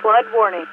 Flood warning.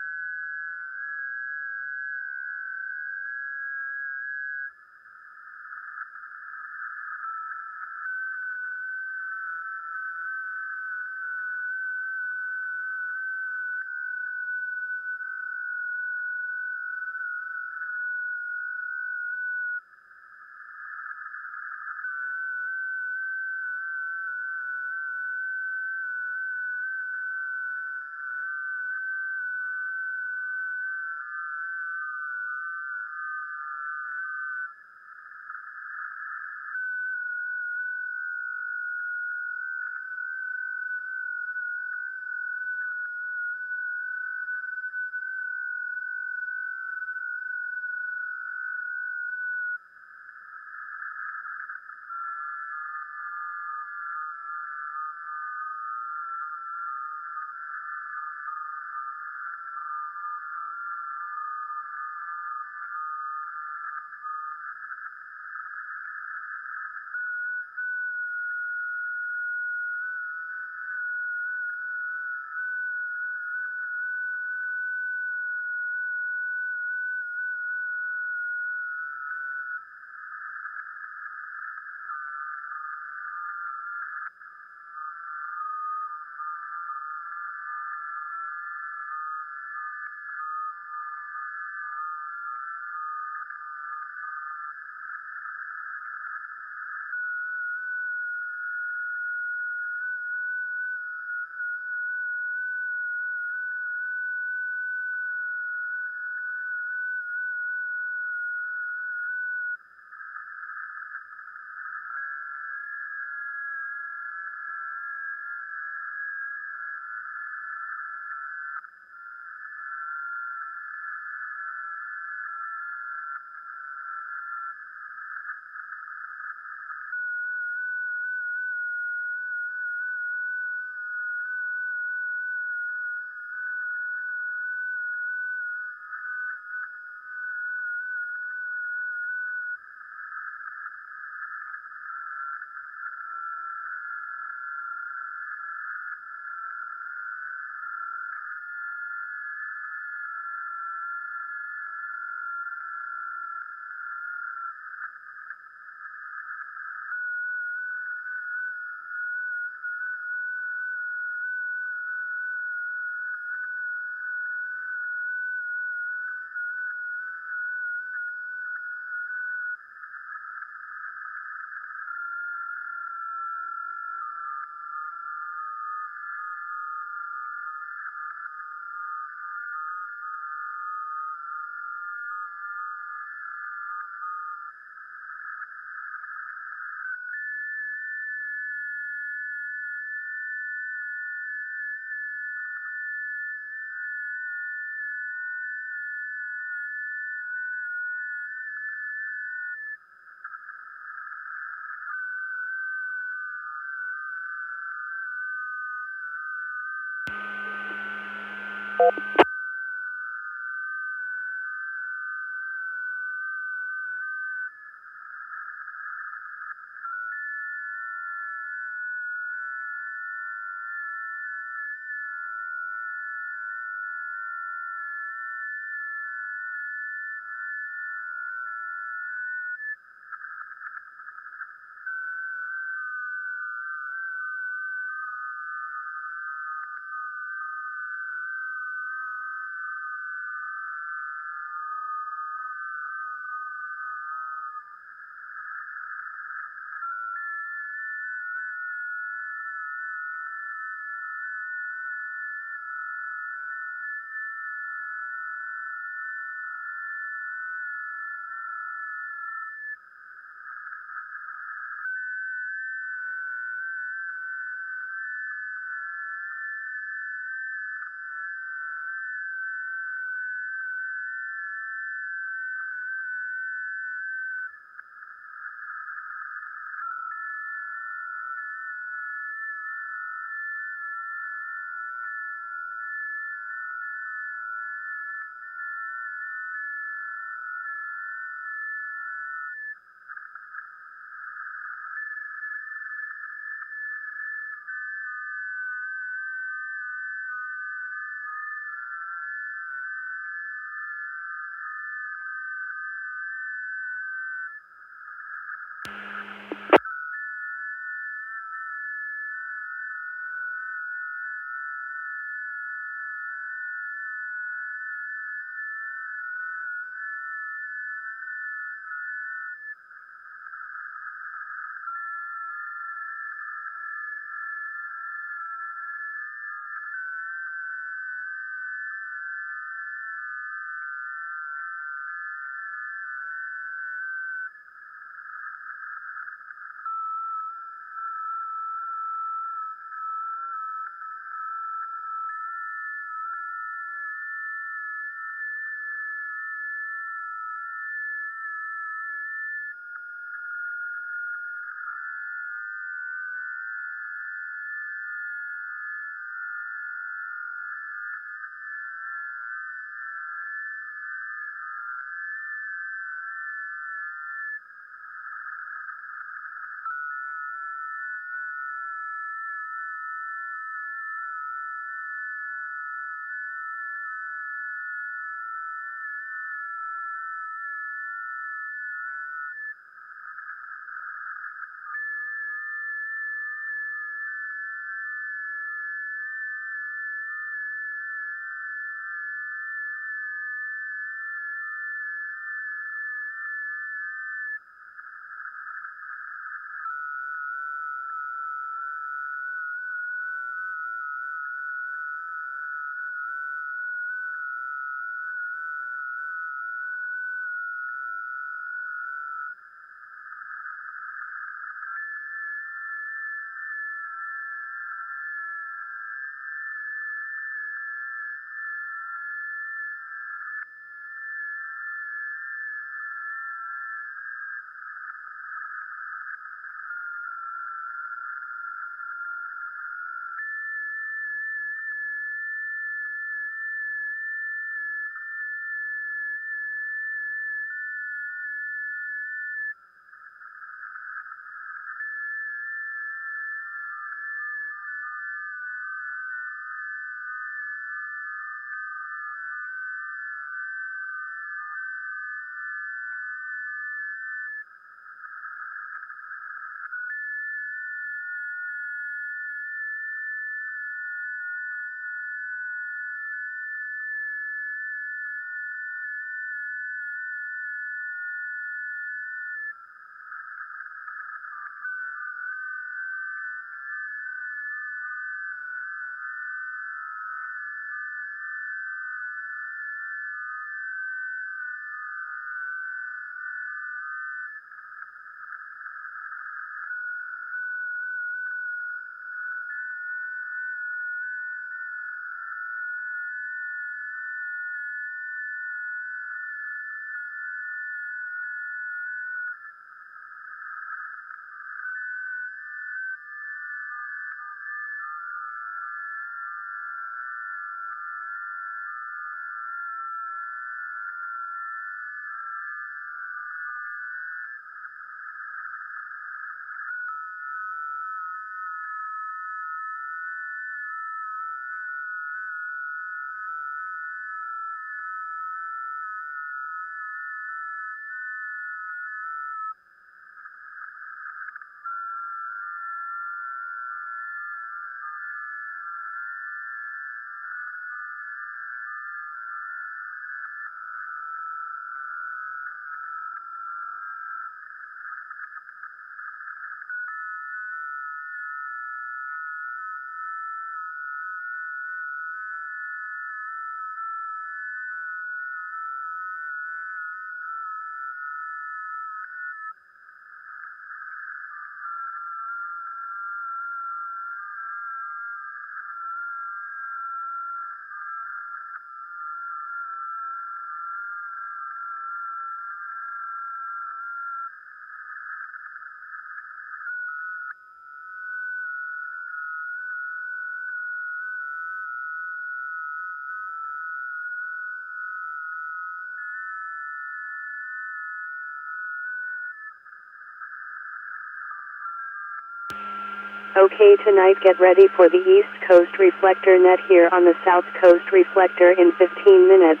Okay, tonight get ready for the East Coast Reflector net here on the South Coast Reflector in 15 minutes.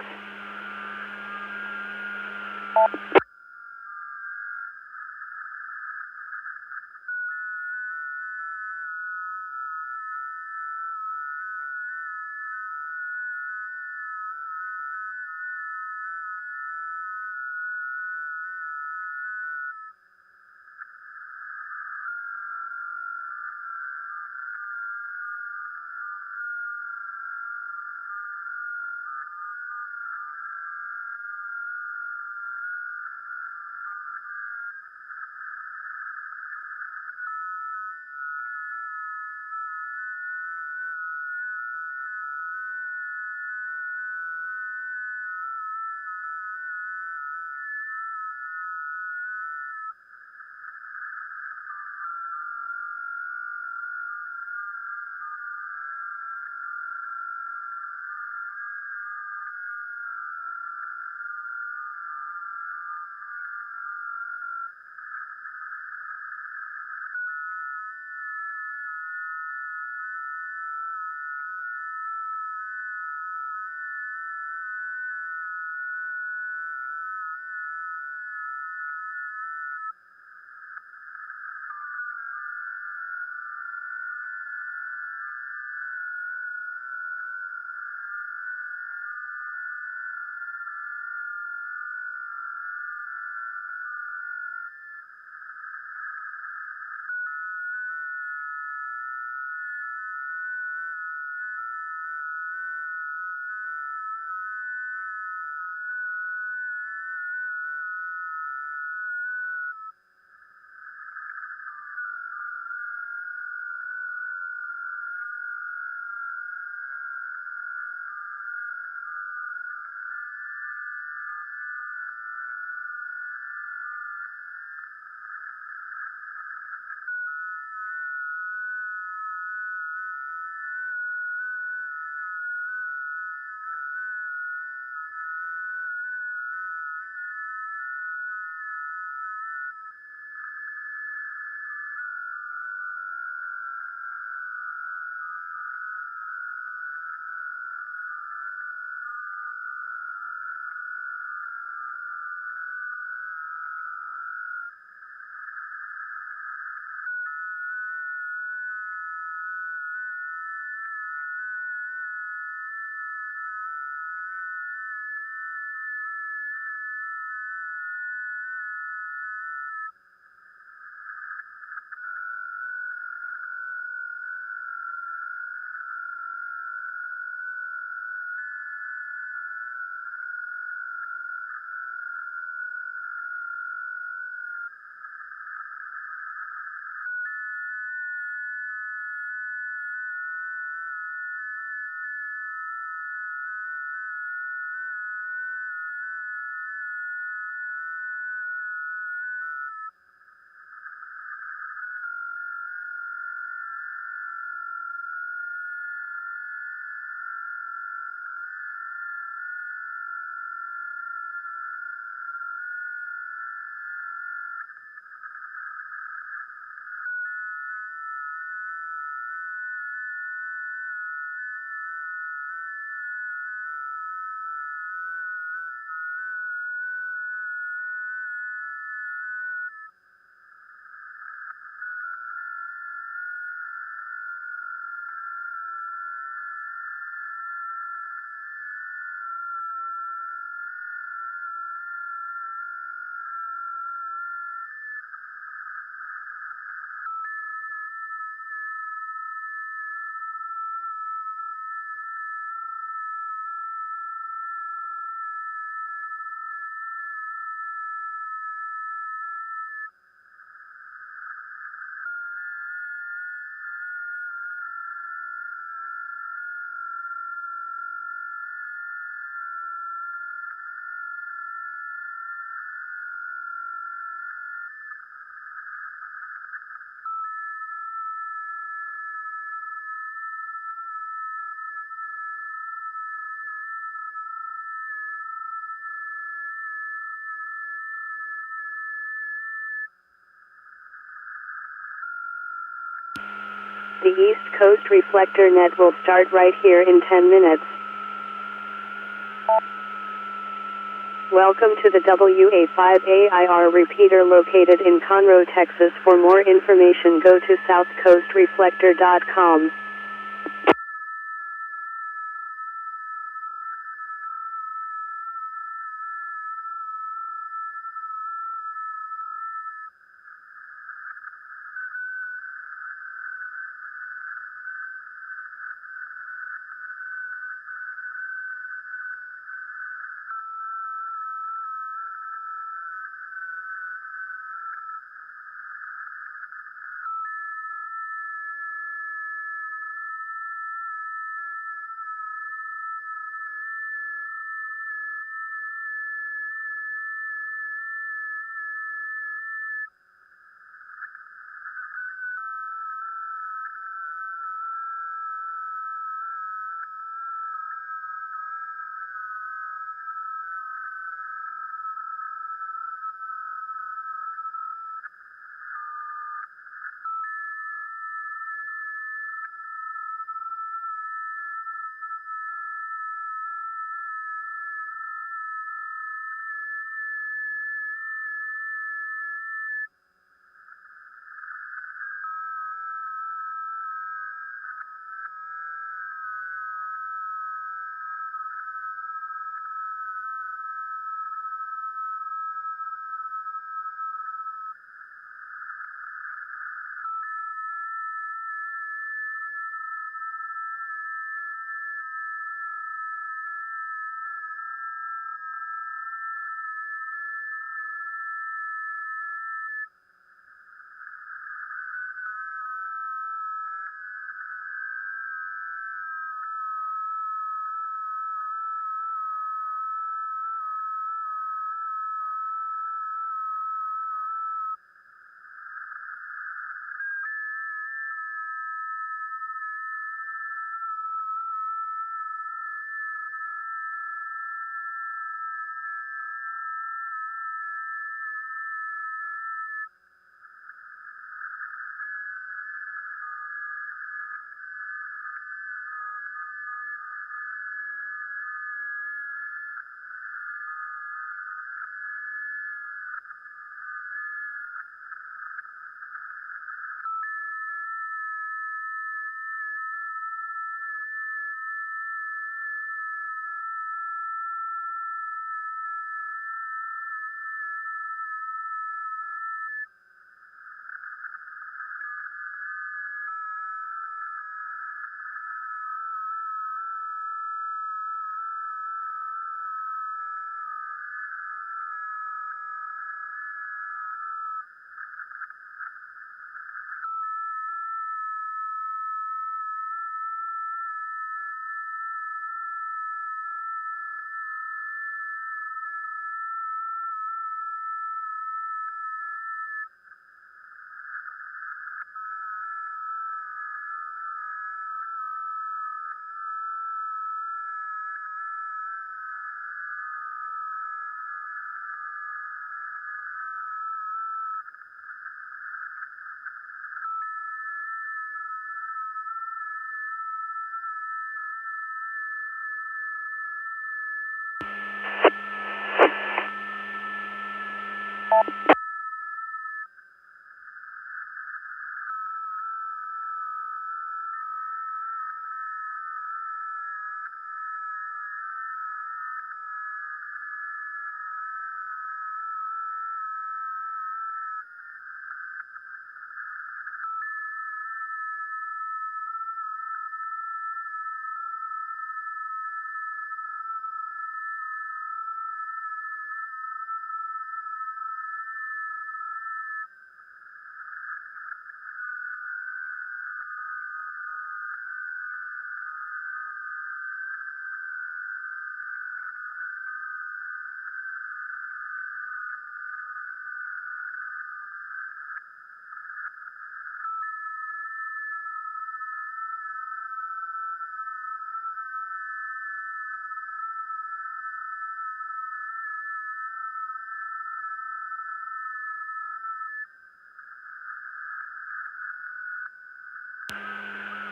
The East Coast Reflector net will start right here in 10 minutes. Welcome to the WA5AIR repeater located in Conroe, Texas. For more information, go to southcoastreflector.com.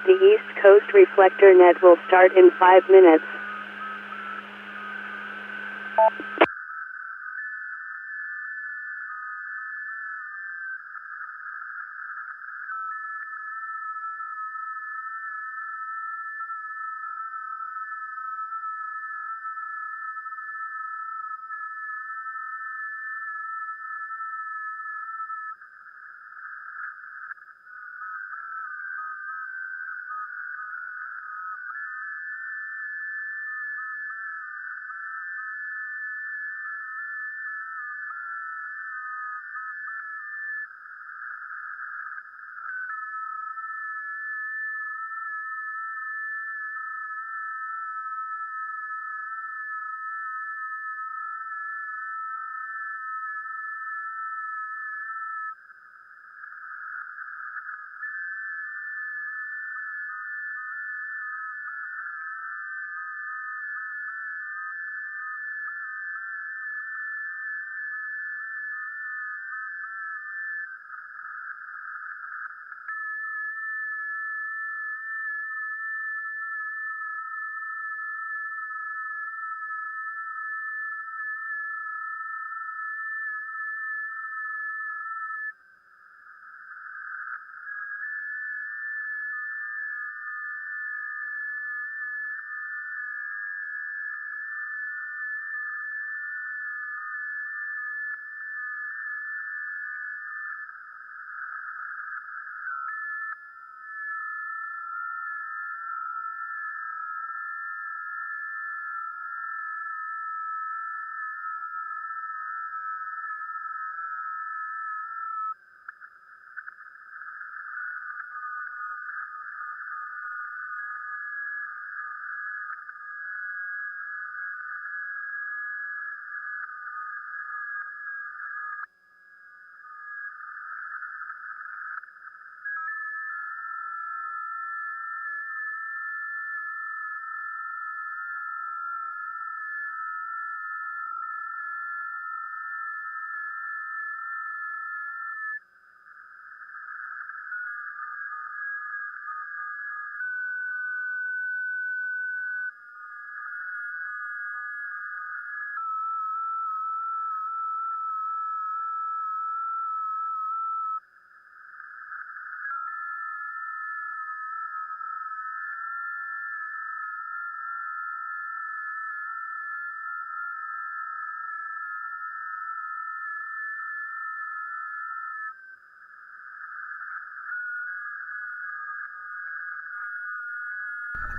The East Coast Reflector net will start in 5 minutes.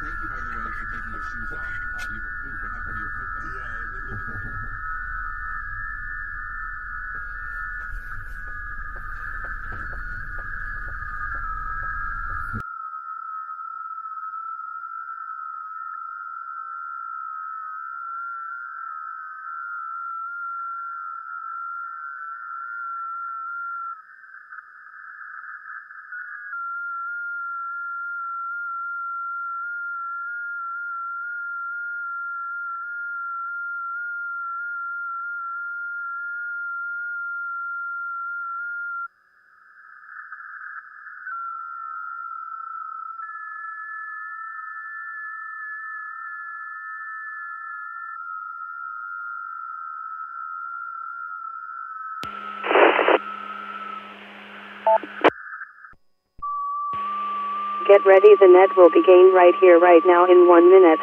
Thank you, by the way, for taking your shoes off. You have a boot. What happened to your foot, though? Yeah, it looks like it. Get ready, the net will begin right here, right now in 1 minute.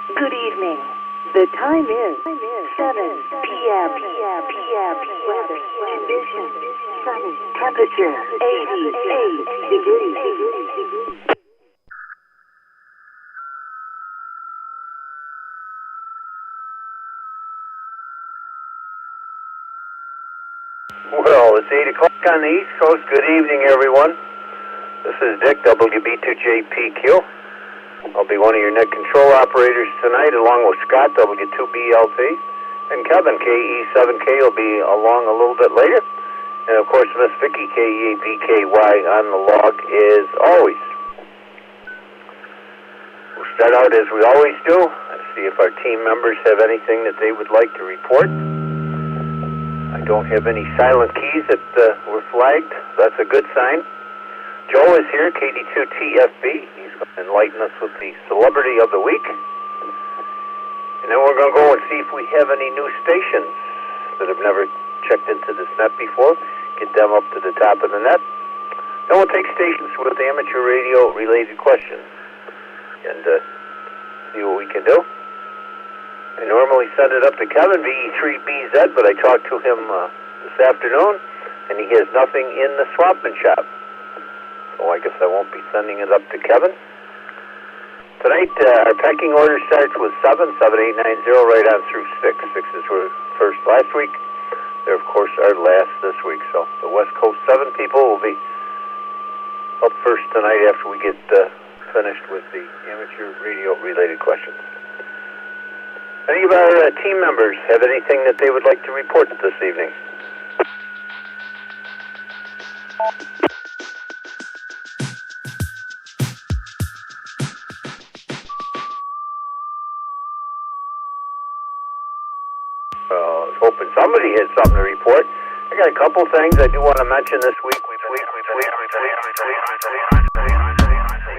Good evening. The time is 7 p.m. Weather conditions sunny. Temperature 88 degrees. Well, it's 8 o'clock on the East Coast. Good evening, everyone. This is Dick, WB2JPQ. I'll be one of your net control operators tonight, along with Scott, W2BLT, and Kevin, KE7K, will be along a little bit later. And, of course, Miss Vicky, KEABKY, on the log as always. We'll start out as we always do, and see if our team members have anything that they would like to report. I don't have any silent keys that were flagged. That's a good sign. Joe is here, KD2TFB. He's going to enlighten us with the celebrity of the week. And then we're going to go and see if we have any new stations that have never checked into this net before. Get them up to the top of the net. Then we'll take stations with amateur radio related questions and see what we can do. I normally send it up to Kevin, VE3BZ, but I talked to him this afternoon, and he has nothing in the Swampman shop. So I guess I won't be sending it up to Kevin. Tonight, our pecking order starts with 7, 7890, right on through 6. 6s were first last week. They're, of course, our last this week. So the West Coast 7 people will be up first tonight after we get finished with the amateur radio-related questions. Any of our team members have anything that they would like to report this evening? Well, I was hoping somebody had something to report. I got a couple things I do want to mention this week.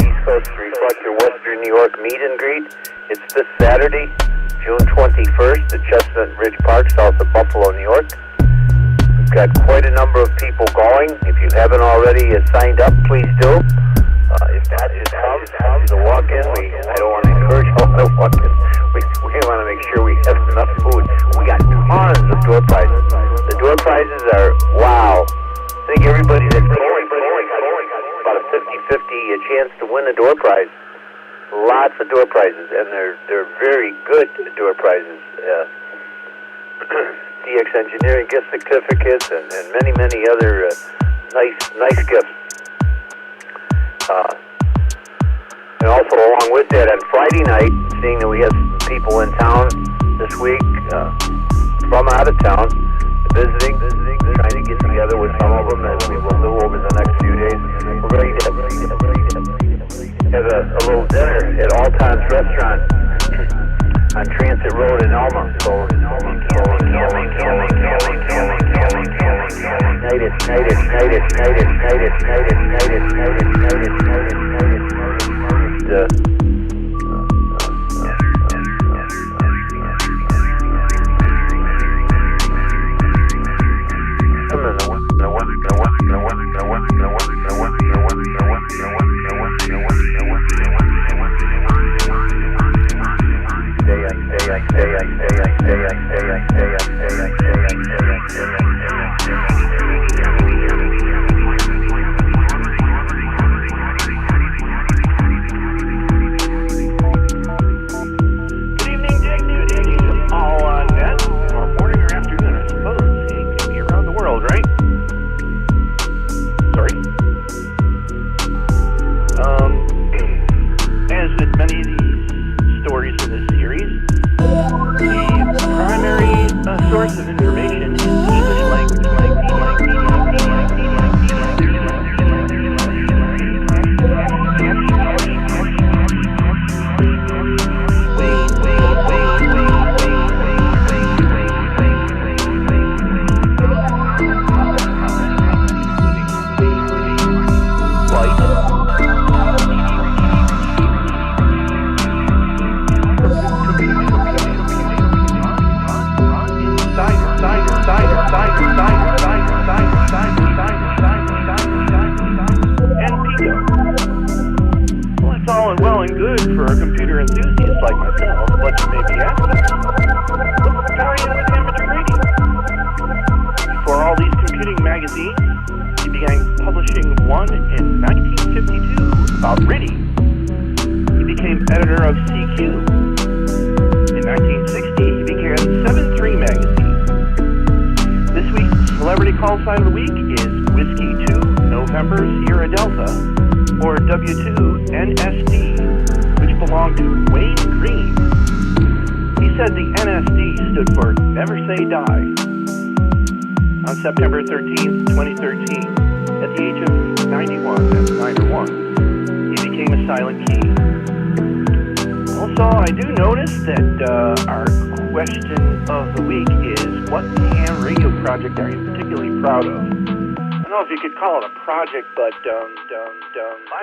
East Coast Reflector Western New York meet and greet. It's this Saturday, June 21st at Chestnut Ridge Park, south of Buffalo, New York. We've got quite a number of people going. If you haven't already signed up, please do. If that is the walk-in, I don't want to encourage all the walk-ins. We want to make sure we have enough food. We got tons of door prizes. The door prizes are, wow. I think everybody that's going about a 50-50 chance to win a door prize. Lots of door prizes, and they're very good door prizes. DX Engineering gift certificates and many other nice gifts. And also along with that, on Friday night, seeing that we have people in town this week from out of town, visiting, trying to get together with some of them, as we will do over the next few days. We're ready to have a little dinner at Alton's Restaurant on Transit Road in Elma. So Many of these stories in this series, the primary enthusiast like myself, what you may be asking is, what's the story with amateur radio? For all these computing magazines, he began publishing one in 1952 about RTTY. He became editor of CQ. In 1960, he began 7-3 magazine. This week's celebrity call sign of the week is Whiskey 2 November Sierra Delta, or W2NSD, which belonged to Wayne Green. He said the NSD stood for Never Say Die. On September 13th, 2013, at the age of 91, that's 901, he became a silent key. Also, I do notice that our question of the week is, what ham radio project are you particularly proud of? I don't know if you could call it a project, but my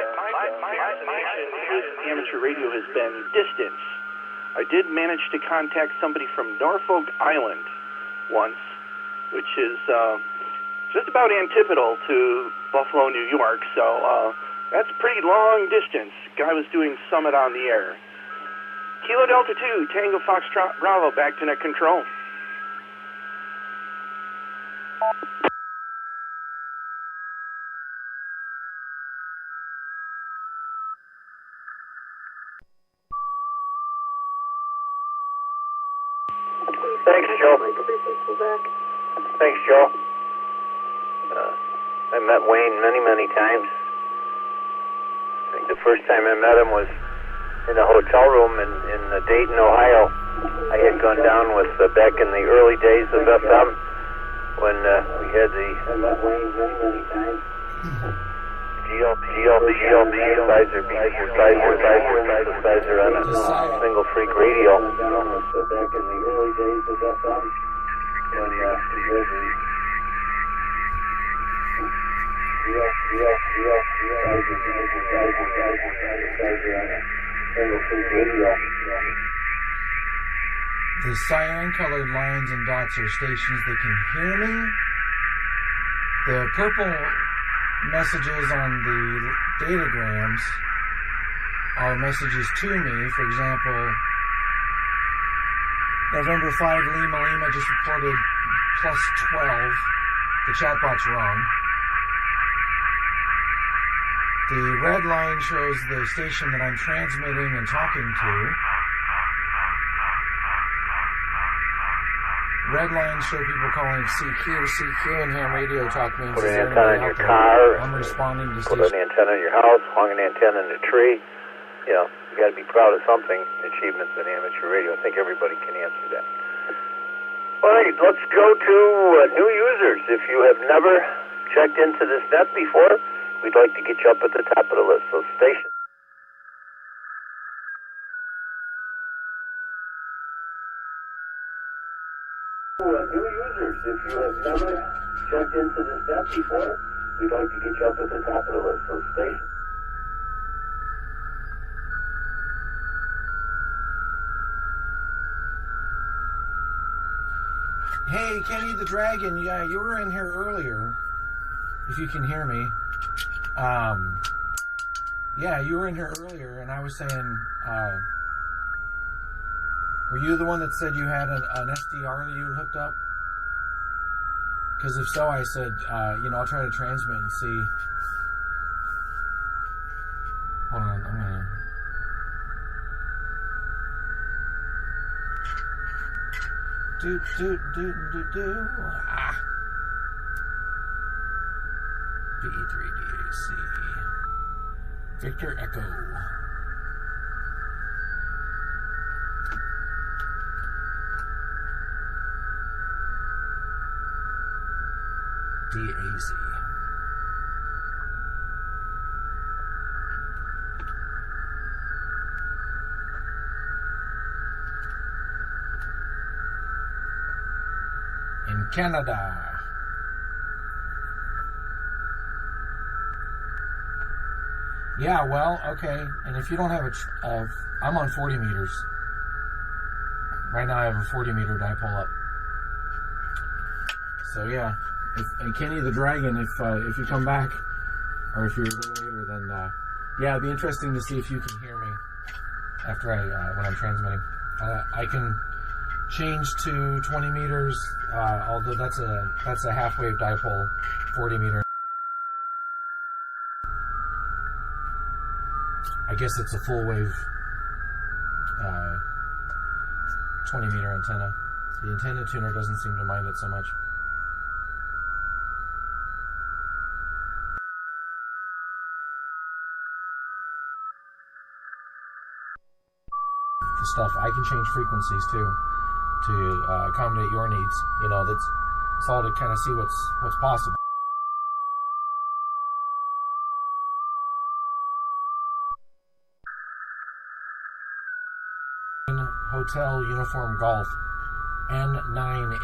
fascination with amateur radio has been distance. I did manage to contact somebody from Norfolk Island once, which is just about antipodal to Buffalo, New York, so that's pretty long distance. Guy was doing Summit on the air. Kilo Delta 2, Tango Foxtrot Bravo, back to net control. Thanks, Joe. Thanks, Joe. I met Wayne many, many times. I think the first time I met him was in a hotel room in Dayton, Ohio. I had gone down with back in the early days of FM when we had the. I met Wayne many, many times. GLB, synthesizer on a single freak radio. Back in the early days of FM when we had the. The cyan-colored lines and dots are stations that can hear me. The purple messages on the datagrams are messages to me. For example, November 5 Lima just reported plus 12. The chatbot's wrong. The red line shows the station that I'm transmitting and talking to. Red lines show people calling CQ and ham radio talk means put an antenna in your car. I'm responding to put an antenna in your house, hung an antenna in a tree. You know, you got to be proud of something, achievements in amateur radio. I think everybody can answer that. All right, let's go to new users. If you have never checked into this net before, we'd like to get you up at the top of the list. So station. New users, if you have never checked into this net before, we'd like to get you up at the top of the list. So station. Hey, Kenny the Dragon, yeah, you were in here earlier. If you can hear me. Yeah, you were in here earlier, and I was saying, were you the one that said you had an SDR that you had hooked up? Because if so, I said, I'll try to transmit and see. Hold on, I'm gonna. Do. Ah. B3DAC. Victor Echo. DAZ. In Canada. Yeah, well, okay. And if you don't have I'm on 40 meters. Right now I have a 40 meter dipole up. So yeah, and Kenny the Dragon, if you come back, or if you're a little later, then yeah, it'd be interesting to see if you can hear me. after when I'm transmitting. I can change to 20 meters, although that's a half wave dipole, 40 meter. I guess it's a full wave 20 meter antenna. The antenna tuner doesn't seem to mind it so much. The stuff, I can change frequencies too to accommodate your needs. You know, it's all to kind of see what's possible. Hotel Uniform Golf N9HUG.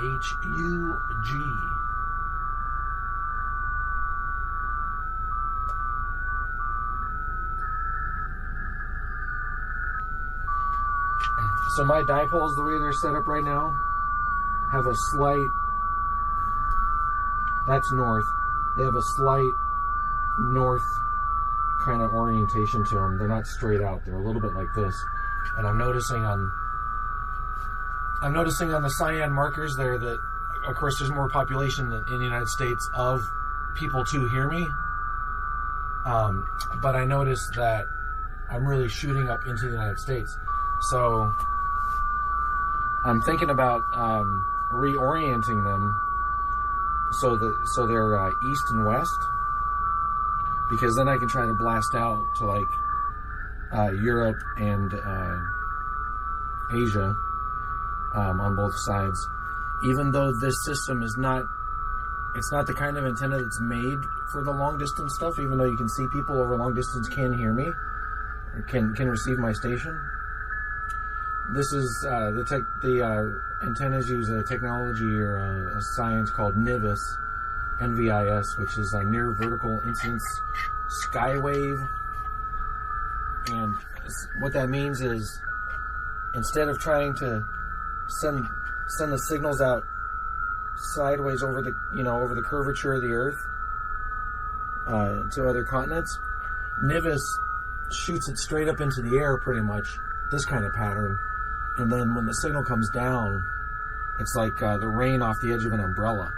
So my dipoles, the way they're set up right now, have a slight, that's north, they have a slight north kind of orientation to them. They're not straight out, they're a little bit like this. And I'm noticing on the cyan markers there that, of course, there's more population in the United States of people to hear me. But I noticed that I'm really shooting up into the United States. So I'm thinking about reorienting them so they're east and west, because then I can try to blast out to like Europe and Asia on both sides. Even though this system is not the kind of antenna that's made for the long distance stuff, even though you can see people over long distance can hear me, or can receive my station. This is the antennas use a technology or a science called NVIS, which is a near vertical incidence skywave. And what that means is, instead of trying to send the signals out sideways over the curvature of the Earth to other continents, NVIS shoots it straight up into the air, pretty much this kind of pattern. And then when the signal comes down, it's like the rain off the edge of an umbrella.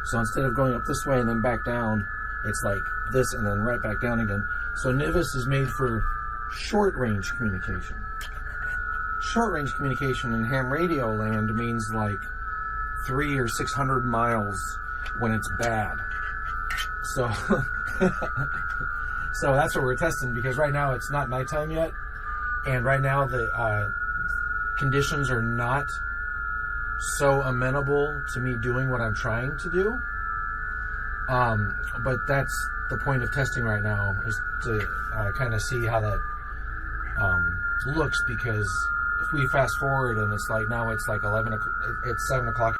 So instead of going up this way and then back down, it's like this and then right back down again. So NVIS is made for short-range communication. Short-range communication in ham radio land means like 300 or 600 miles when it's bad. So, so that's what we're testing, because right now it's not nighttime yet, and right now the conditions are not so amenable to me doing what I'm trying to do. But that's the point of testing right now, is to kind of see how that looks, because if we fast forward and it's like now it's like 11 o'clock, it's 7 o'clock.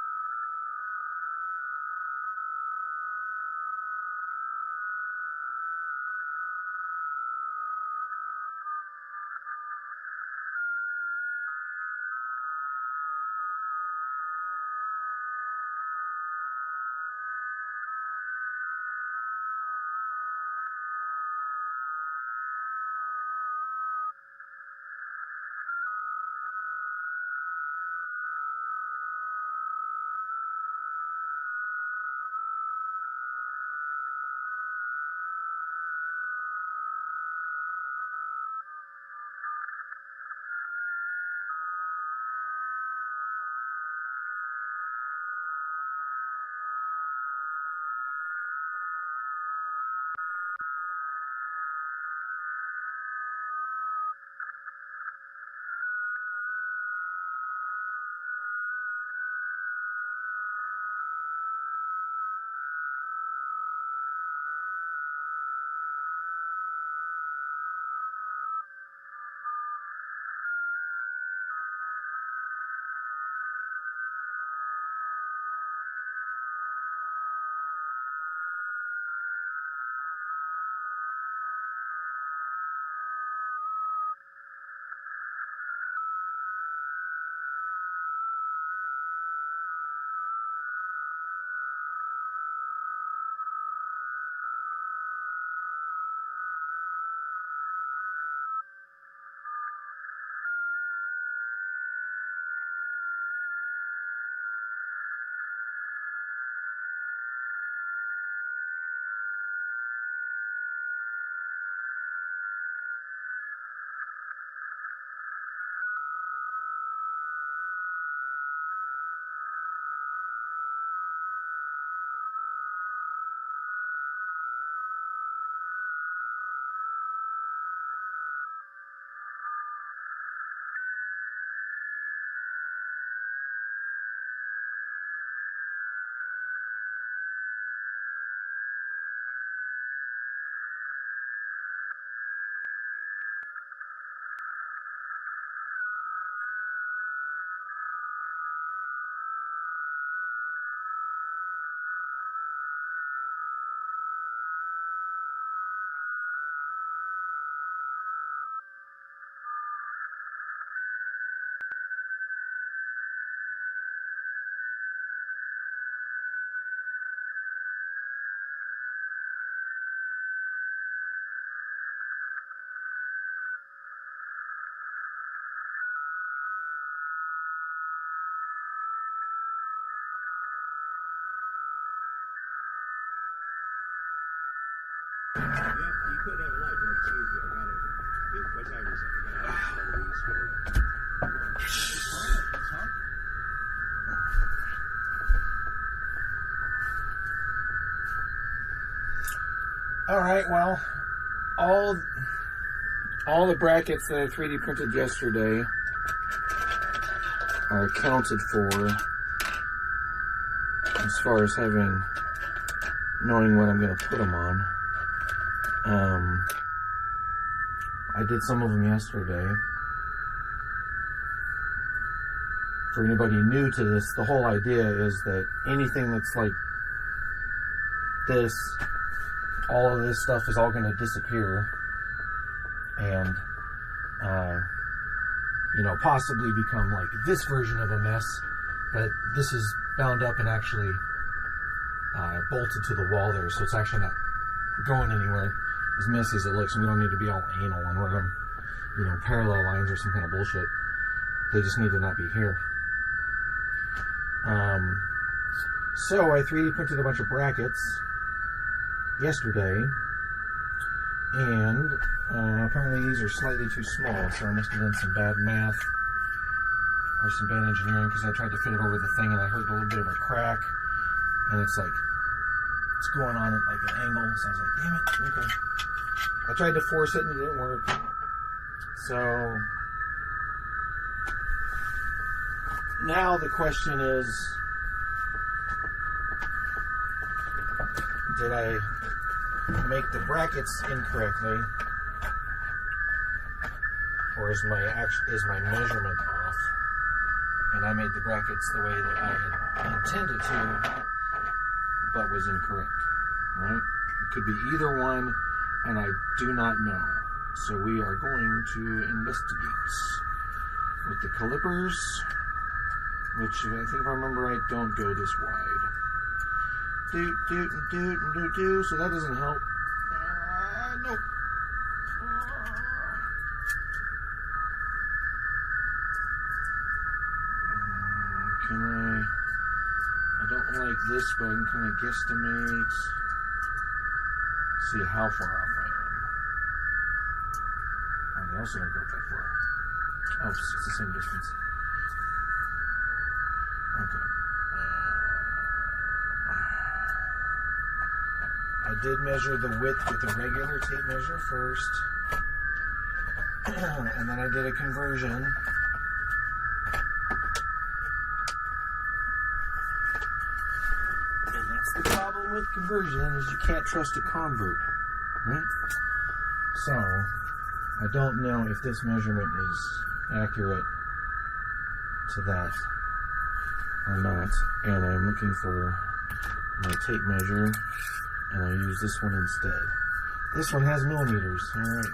Let's have this. All right, well, all the brackets that I 3D printed yesterday are accounted for as far as knowing what I'm going to put them on. I did some of them yesterday. For anybody new to this, the whole idea is that anything that's like this, all of this stuff is all going to disappear and possibly become like this version of a mess, but this is bound up and actually bolted to the wall there, so it's actually not going anywhere, as messy as it looks, and we don't need to be all anal and run them, parallel lines or some kind of bullshit. They just need to not be here. So I 3D printed a bunch of brackets yesterday, and apparently these are slightly too small, so I must have done some bad math or some bad engineering, because I tried to fit it over the thing and I heard a little bit of a crack, and it's going on at like an angle, so I was like, damn it, okay. I tried to force it and it didn't work. So now the question is, did I make the brackets incorrectly, or is my measurement off and I made the brackets the way that I had intended to but was incorrect, right? It could be either one, and I do not know. So we are going to investigate with the calipers, which I think if I remember right, don't go this wide. Do. So that doesn't help. Nope. Can I don't like this, but I can kind of guesstimate. See how far off I am. I also don't go that far. Oh, it's the same distance. Okay. I did measure the width with the regular tape measure first, and then I did a conversion. And that's the problem with conversion, is you can't trust a convert, right? So I don't know if this measurement is accurate to that or not, and I'm looking for my tape measure, and I'll use this one instead. This one has millimeters. All right.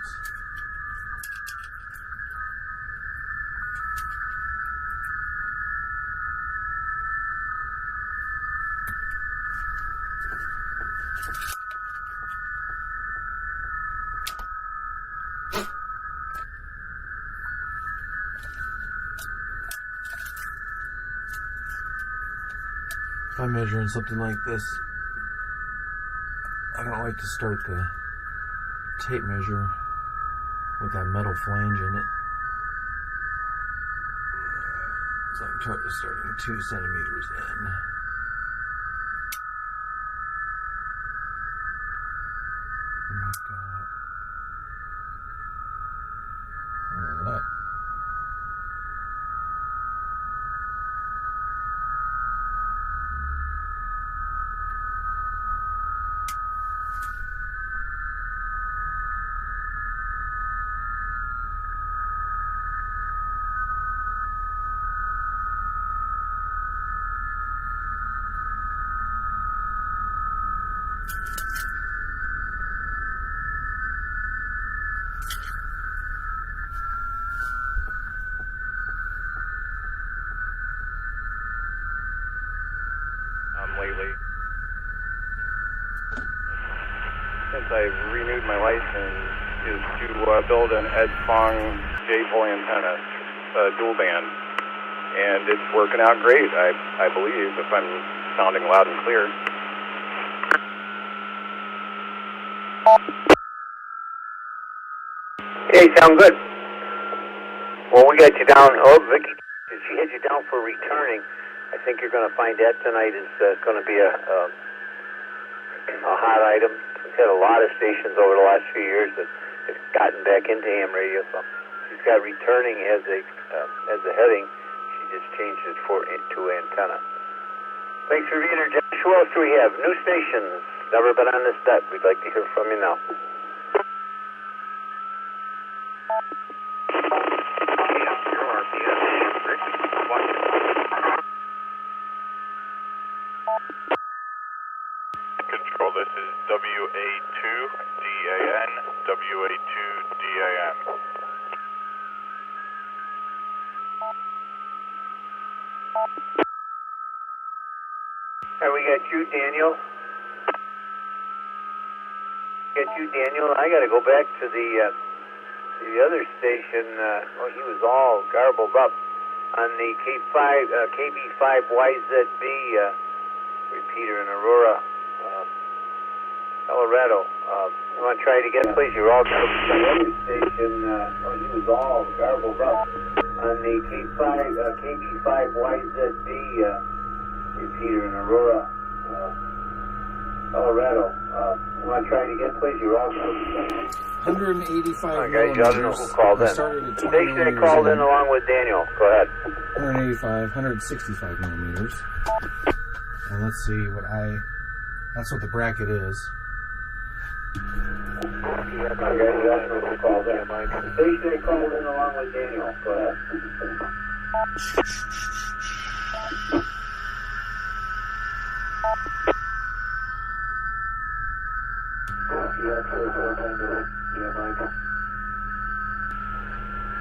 If I'm measuring something like this, I don't like to start the tape measure with that metal flange in it. So I'm starting 2 centimeters in. And I've got all of that. Lately, since I've renewed my license, is to build an Edfong dipole antenna, dual band, and it's working out great. I believe, if I'm sounding loud and clear. Okay, sound good. Well, we got you down. Oh, Vicky, she had you down for returning. I think you're going to find that tonight is going to be a hot item. We've had a lot of stations over the last few years that have gotten back into ham radio. So she's got returning as a heading. She just changed it to antenna. Thanks for being here, Josh. Who else do we have? New stations. Never been on this net. We'd like to hear from you now. Control, this is WA2DAN, WA2DAN. And we got you, Daniel. I got to go back to the other station. He was all garbled up on the KB5YZB repeater in Aurora, Colorado. You want to try it again, please? You're all garbled. The other station. He was all garbled up on the KB5YZB repeater in Aurora, Colorado. You want to try it again, please? You're all 185 guys, you ought to know who called in. Started at The station that called in along with Daniel. Go ahead. 185, 165 millimeters. And let's see what that's what the bracket is. Okay, you ought to know who called in. The station that called in along with Daniel. Go ahead.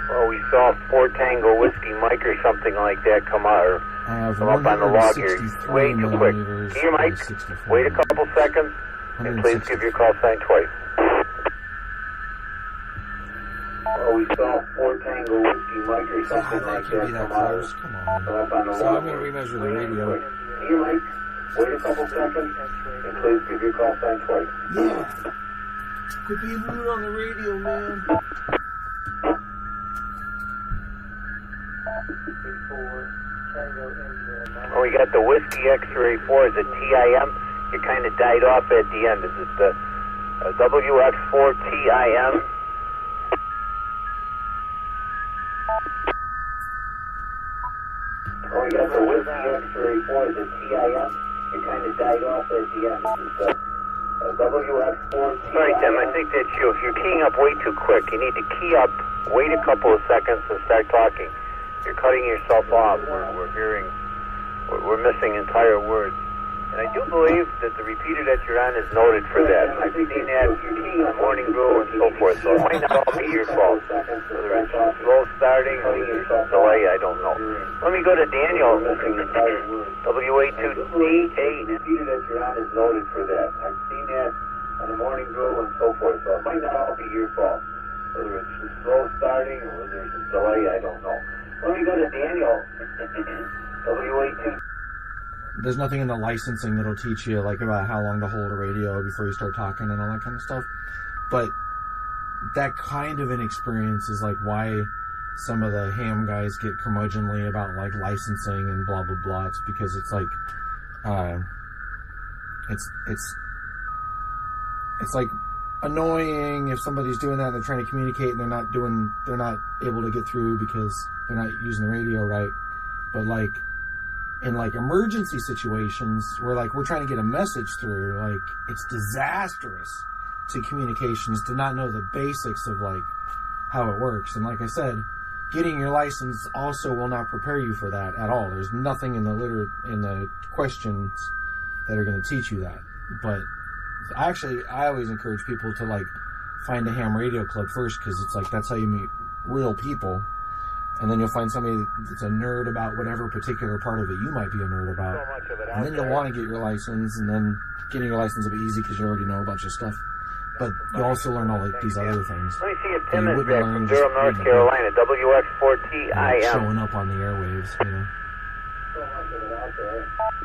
Well, we saw 4 Tango Whiskey Mike or something like that come out or I have come up on the log here. Way too quick. Can you, Mike? Wait a couple seconds and please give your call sign twice. Well, we saw 4 Tango Whiskey Mike or something like that come out. Come on. Come up on the So log. I'm going to remeasure the radio. Can you, Mike? Wait a couple seconds and please give your call sign twice. Yeah. Quit being rude on the radio, man. Oh, we got the Whiskey X-Ray 4. Is it TIM? You kind of died off at the end. Is it the WX4 TIM? Oh, we got the Whiskey X-Ray 4. Is it TIM? You kind of died off at the end. Is it the WX4 TIM? Sorry, Tim. I think that you're keying up way too quick. You need to key up, wait a couple of seconds, and start talking. You're cutting yourself off. We're missing entire words. And I do believe that the repeater that you're on is noted for that. I've seen that on Morning Brew and so forth, so it might not all be your fault. Whether it's slow starting or there's a delay, I don't know. Let me go to Daniel. WA2DA. The repeater that you're on is noted for that. I've seen that on the Morning Brew and so forth, so it might not all be your fault. Whether it's slow starting or whether there's a delay, I don't know. Let me go to Daniel. WA2. There's nothing in the licensing that'll teach you like about how long to hold a radio before you start talking and all that kind of stuff. But that kind of an experience is like why some of the ham guys get curmudgeonly about like licensing and blah blah blah. It's because it's like it's like annoying if somebody's doing that and they're trying to communicate and they're not able to get through because they're not using the radio right. But like in like emergency situations where like we're trying to get a message through, like it's disastrous to communications to not know the basics of like how it works. And like I said, getting your license also will not prepare you for that at all. There's nothing in the questions that are going to teach you that. But I always encourage people to like find a ham radio club first, because it's like that's how you meet real people. And then you'll find somebody that's a nerd about whatever particular part of it you might be a nerd about. And then you'll want to get your license, and then getting your license will be easy because you already know a bunch of stuff. But you also learn all like these other things. Let me see if Tim is back from Durham, North Carolina, WX4TIM. Showing up on the airwaves, you know.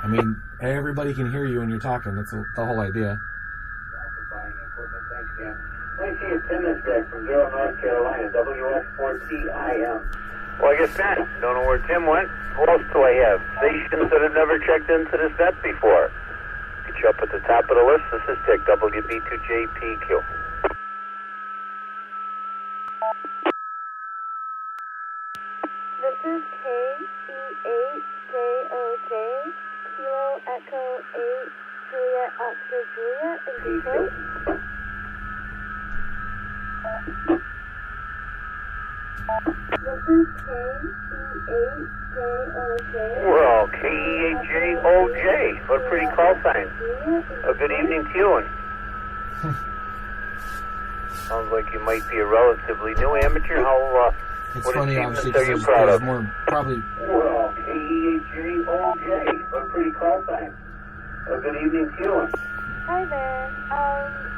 I mean, everybody can hear you when you're talking. That's the whole idea. I see a Tim is back from Durham, North Carolina, WX4TIM. Well, I guess not. Don't know where Tim went. Who else do I have? Stations that have never checked into this net before. Get you up at the top of the list. This is Tech WB2JPQ. This is KC8JOJ, Kilo Echo 8, Juliet Oscar Juliet in Detroit. This is KC8JOJ. Well, KE8JOJ. What a pretty call sign. A good evening to you. And sounds like you might be a relatively new amateur. How, It's what funny, achievements obviously, are you because proud there's of? more, probably, Well, KE8JOJ. What a pretty call sign. A good evening to you. And Hi there.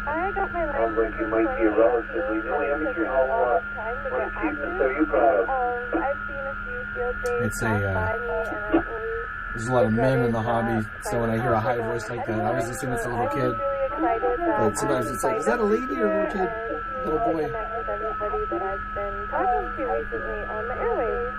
I got my license. sounds like you might be a relatively new amateur. How, what achievements are you proud of? I've seen a few field days It's a, pass by me, and I really there's a lot of men in the hobby, so when I hear a high voice like that, I always assume it's a little kid. But sometimes it's like, is that a lady or a little kid? Little boy. Connect with everybody that I've been talking to recently on the airwaves.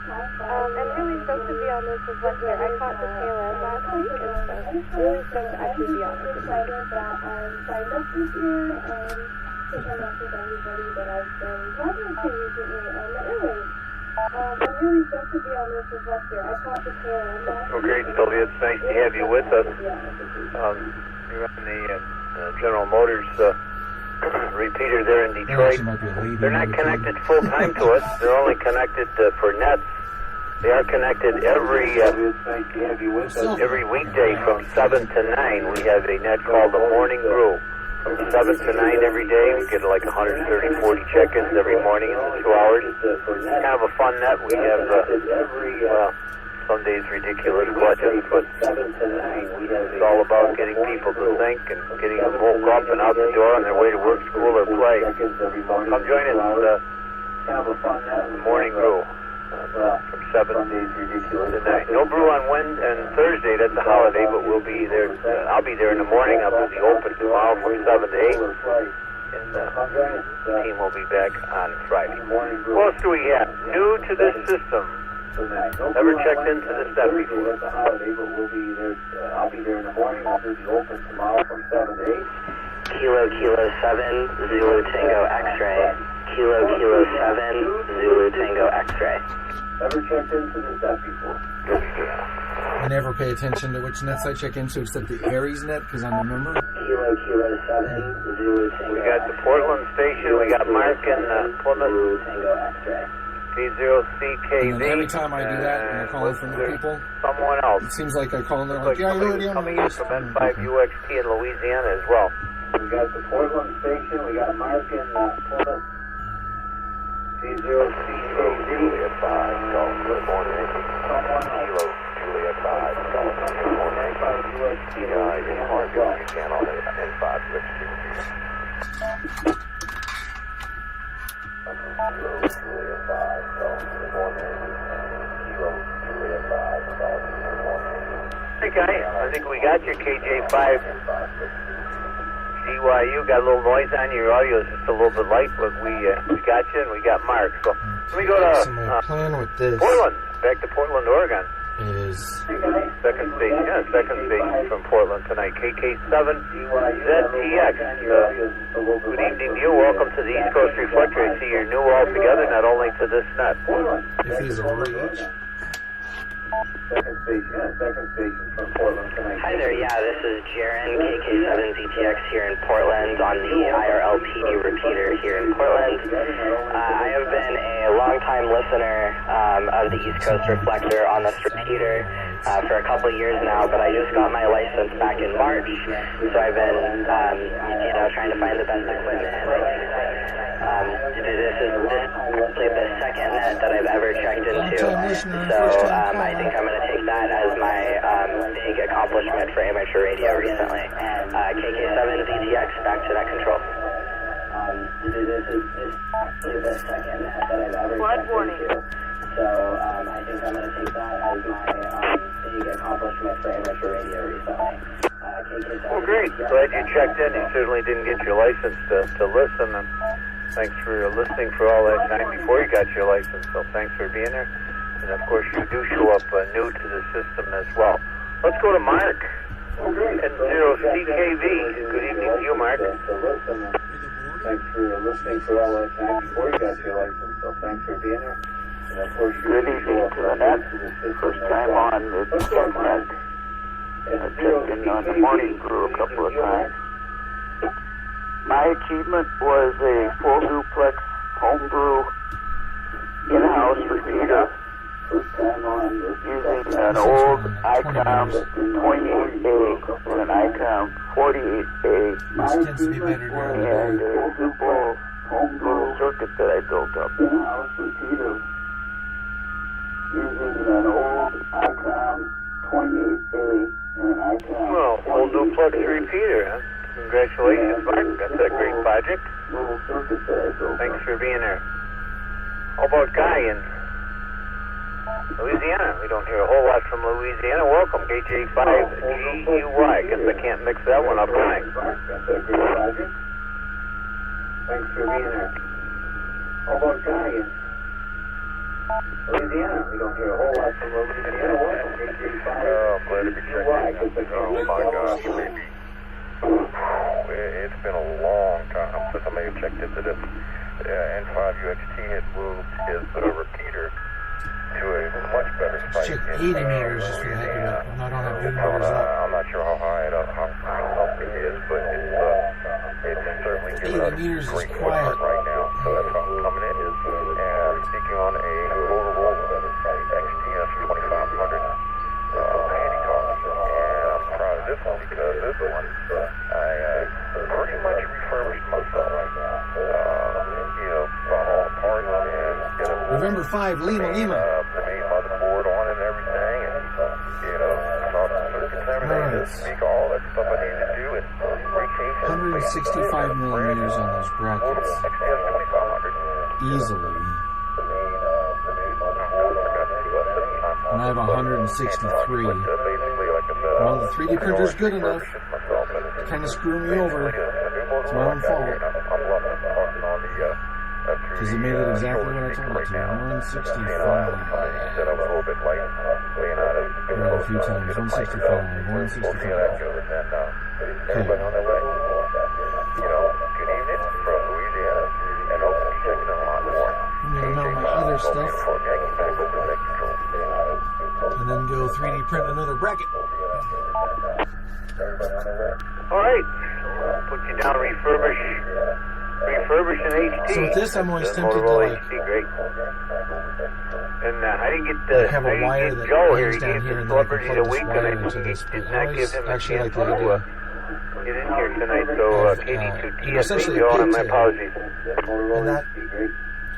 I'm really stoked to be on this reflector. I caught the tail end last week, and so really stoked to actually be on this reflector. That I'm signed up this year and to connect with everybody that I've been talking to recently on the airwaves. I'm really stoked to be on this reflector. I caught the tail end last Well, great, Sylvia. It's nice to have you with us. You're on the General Motors repeater there in Detroit. Might be a lady. They're not connected full time to us. They're only connected for nets. They are connected every weekday from 7 to 9. We have a net called the Morning Brew. From 7 to 9 every day. We get like 130, 40 check-ins every morning in the 2 hours. Kind of a fun net. We have some days ridiculous clutches, but it's all about getting people to think and getting them woke up and out the door on their way to work, school, or play. Come join us the Morning Brew from 7 to 9. No brew on Wednesday and Thursday, that's a holiday, but we'll be there. I'll be there in the morning. I'll do the open tomorrow from 7 to 8. And the team will be back on Friday. What else do we have? New to this system. Never checked into this net before. It's a holiday, but we'll be there. I'll be there in the morning. I'll do the open tomorrow from 7 to 8. Kilo 7, Zulu Tango X-ray. Kilo 7, Zulu Tango X-ray. Never checked into this net before. I never pay attention to which nets I check into except the Aries net because I'm a member. Kilo 7, Zulu Tango. We got the Portland station. We got Mark in Plymouth. Zulu Tango X-ray. P0CKV. And then every time I do that, when I call in for new people, someone else. it seems like I call in, they're like, yeah, you're already on coming the in list. from N5UXT in Louisiana as well. We got the Portland station. We got Mark in Plymouth. P0CKV. Juliet 5, Golf, good morning. Kilo, Juliet 5, Golf, good morning. N5UXT. In Mark, you can on N5UXT. Kilo, Juliet 5, Golf, good morning. Kilo, Juliet 5, Golf, good morning. Hey, guy, I think we got your KJ5. CYU, got a little noise on your audio, is just a little bit light, but we got you and we got Mark. So let me go So my to plan with this Portland, back to Portland, Oregon. is Second station from Portland tonight. KK7ZTX. Good evening to you. Welcome to the East Coast Reflector. I see you're new altogether, not only to this net. if he's a reach. Second station from Portland tonight. Hi there, yeah, this is Jaren, KK7ZTX here in Portland on the IRLP repeater here in Portland. I have been a long-time listener of the East Coast Reflector on this repeater for a couple years now, but I just got my license back in March, so I've been, trying to find the best equipment. This is actually the second net that I've ever checked into, so I think I'm going to take that as my big accomplishment for amateur radio recently. KK7ZTX, back to net control. This is actually the second net that I've ever checked into, so I think I'm going to take that as my big accomplishment for amateur radio recently. Well, great. Glad you checked in. You certainly didn't get your license to listen. And thanks for listening for all that time before you got your license. So thanks for being there. And of course, you do show up new to the system as well. Let's go to Mark. N0CKV. Good evening to you, Mark. Thanks for listening for all that time before you got your license. So thanks for being there. And of course, Good evening to the net. First time on, it's net. I checked in on the morning crew a couple of times. My achievement was a full duplex homebrew in-house repeater using an old ICOM 28A and an ICOM 48A and a simple homebrew circuit that I built up. In-house repeater using an old ICOM 28A and an ICOM. Well, full duplex repeater, huh? Congratulations, Mark. That's a great project. Thanks for being there. How about Guy in Louisiana? We don't hear a whole lot from Louisiana. Welcome, KJ5GUY. I guess I can't mix that one up, can I? That's a great project. Thanks for being there. How about Guy in Louisiana? We don't hear a whole lot from Louisiana. Welcome, KJ5GUY. Oh, I'm glad to be checking. Oh my gosh, maybe. It's been a long time since I may have checked into this. N5UXT had moved his repeater to a much better site. Check 80 meters just for the heck of it. I don't have 80 meters up. I'm not sure how high it is, but it's certainly giving us 80 meters great is quiet right now. So that's how I'm coming in. And speaking on a Motorola XTS 2500 handy talk. And I'm proud of this one because this one I pretty much refurbished myself. Bought all the parts and get them. November 5, Lima. The main motherboard on and everything, and saw the circuits and everything. Just make all that stuff I needed to do and recase 165 millimeters on those brackets. XTS 2500. Easily. And I have 163. Well, the 3D printer's good enough. Kind of screwed me over. It's my own fault. Because it made it exactly what I told it to. 165. Yeah, a few times. 165. 165. Okay. I'm going to mount my other stuff. And then go 3D print another bracket. All right. Put you down, refurbish an HD. So with this, I'm always tempted to like great. And I didn't get have a wire that hangs down here, and then I can plug this wire into this. But I always actually like the idea. Get in here tonight, so KD2T, essentially my apologies. And that,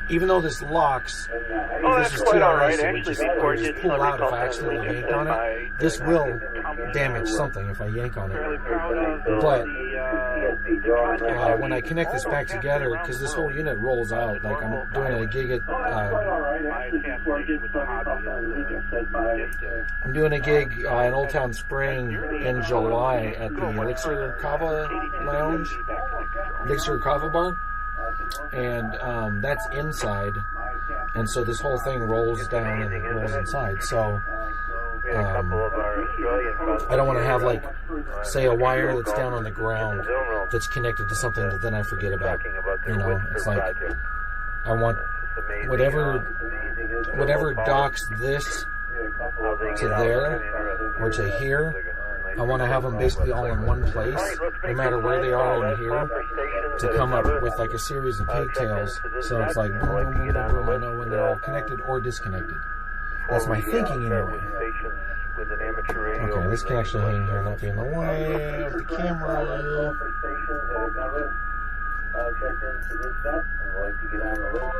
even though this locks, that's this is quite all right. TRS, so Actually, we just pull out if I accidentally yank on it. This will damage something if I yank on it. But when I connect this back together, because this whole unit rolls out, like I'm doing a gig at, I'm doing a gig in Old Town Spring in July at the Elixir Kava Lounge, Elixir Kava Bar. And that's inside, and so this whole thing rolls down and rolls inside. So I don't want to have, like, say, a wire that's down on the ground that's connected to something that then I forget about. It's like I want whatever docks this to there or to here. I want to have them basically all in one place, no matter where they are in here, to come up with like a series of pigtails. So it's like boom, boom, boom, boom, boom. I know when they're all connected or disconnected. That's my thinking anyway. Okay, this can actually hang here, not be in the way of the camera. Checked into this stuff, and we'd like to get on the list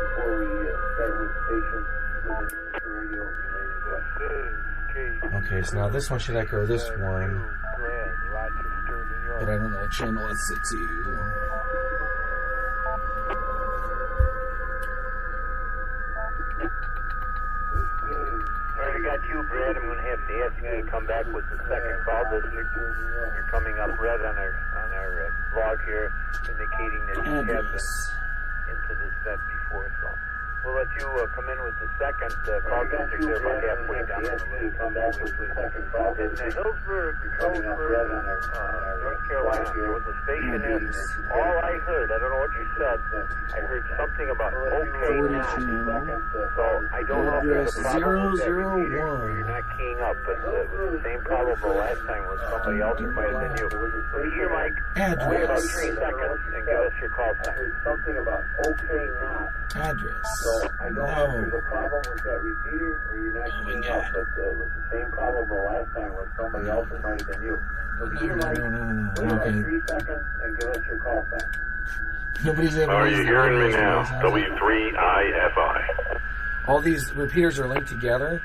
before we start with stations with the radio related questions. Okay, so now this one should echo this one, but I don't know what channel it's set to. Alright, got you, Brad, I'm going to have to ask you to come back with the second call district. You're coming up red on our blog here, indicating that you have been into this net before. So we'll let you come in with the second call district. They're about halfway down the list. In Hillsborough, North Carolina, there was a station there. All I heard, I don't know what you said, I heard something about okay now. So I don't know if there's a problem with that repeater, or you're not keying up, but it was the same problem the last time with somebody else. It might have been you. So here, Mike, wait about 3 seconds and give us your call sign. Something about okay now. Address. So I don't know if there's a problem with that repeater, or you're not keying up, but it was the same problem the last time with somebody else. It might have been you. So here, Mike, wait about 3 seconds and give us your call sign. Nobody's able to. Are you hearing me now? W3IFI. All these repeaters are linked together.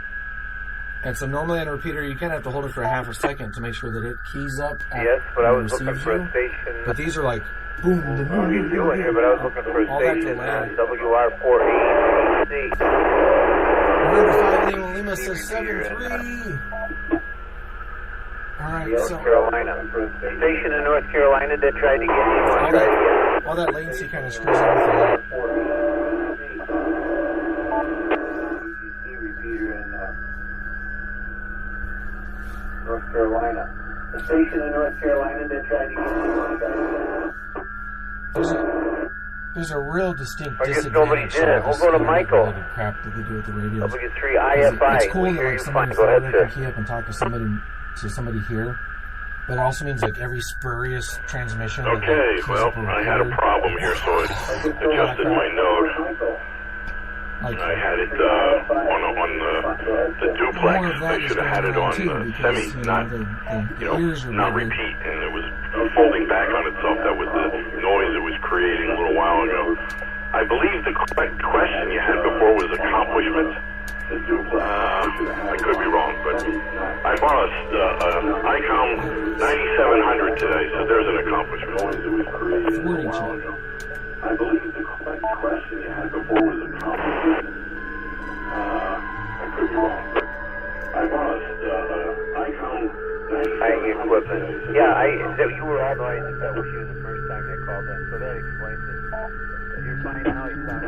And so normally on a repeater, you kind of have to hold it for a half a second to make sure that it keys up. Yes, but I was looking for a station. But these are like, boom, boom, boom. You doing here, but I was looking for a station on WR480C. November 5 Lima says 7-3. All right, North so Carolina. Station in North Carolina that tried to get you. all that latency kind of screws everything up. Repeater in North Carolina. The station in North Carolina that tried to get you. There's a real distinct I guess disadvantage. nobody did it. We'll go to Michael. Crap that they do with the radios. W3IFI. It's cool We that hear like you somebody fine. Go ahead, can sir. key up and talk to somebody here. But it also means like every spurious transmission. Okay, well, I had a problem here, so I adjusted my node. Like, I had it on the duplex. I should have had it on semi, not not repeat, and it was folding back on itself. That was the noise it was creating a little while ago. I believe the question you had before was accomplishment. I could be wrong, but I bought an ICOM 9700 today, so there's an accomplishment. I believe the question you had before was accomplishment. I could be wrong, but I bought ICOM 9700 equipment. Yeah, you were all right that was you the first time they called in, so that explains it. You're fine now, you sound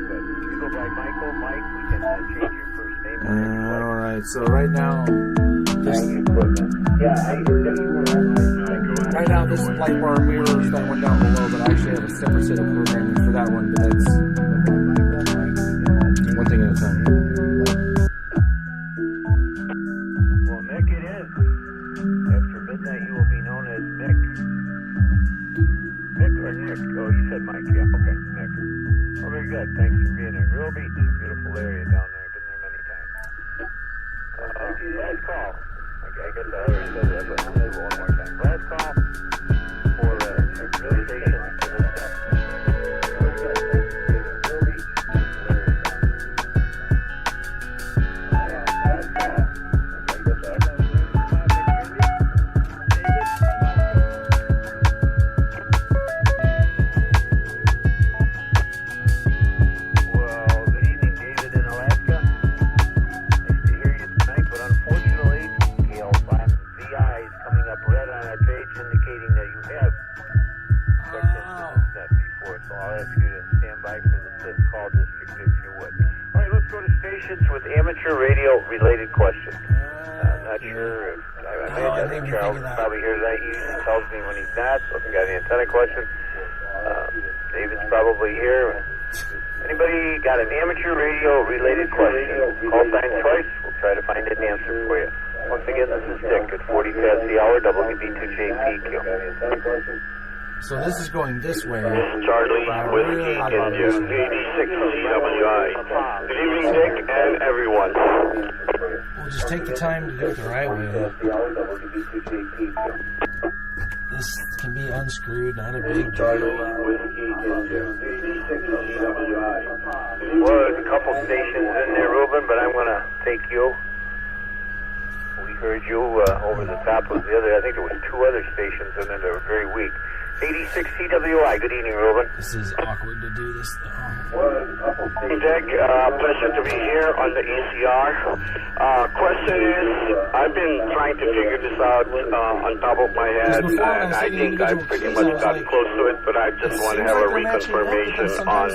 good. You go by Michael, Mike, we can change your first name. all right, so right now, this light bar mirrors that one down below, but I actually have a separate set of programming for that one, but that's one thing at a time. Well, Mick it is. After midnight, you will be known as Mick. Mick or Nick? Oh, you said Mike. Yeah, okay, Mick. Oh, very good. Thanks for being here. Real Beach, beautiful area down there. I've been there many times. Last call. I guess I already said that, but I'll do it one more time. Last call for real station to this stuff. Real Beach, beautiful area down there. Last call. With amateur radio related questions. Not sure if I imagine Charles is probably here tonight. He usually tells me when he's not. So if you got any antenna question, David's probably here. Anybody got an amateur radio related question? Call sign choice. We'll try to find an answer for you. Once again, this is Dick at 40 past the hour, WB2JPQ. So this is going this way. This is Charlie Whiskey India 86CWI. Good evening, Dick and everyone. We'll just take the time to do it the right way. This can be unscrewed, not a big deal. Well, there's a couple stations in there, Ruben, but I'm going to take you. We heard you over the top of the other. I think there was 2 other stations in there that were very weak. 86 CWI. Good evening, Ruben. This is awkward to do this, though. Dick, pleasure to be here on the ECR. Question is, I've been trying to figure this out on top of my head, and I think I pretty much got close to it, but I just want to have a reconfirmation on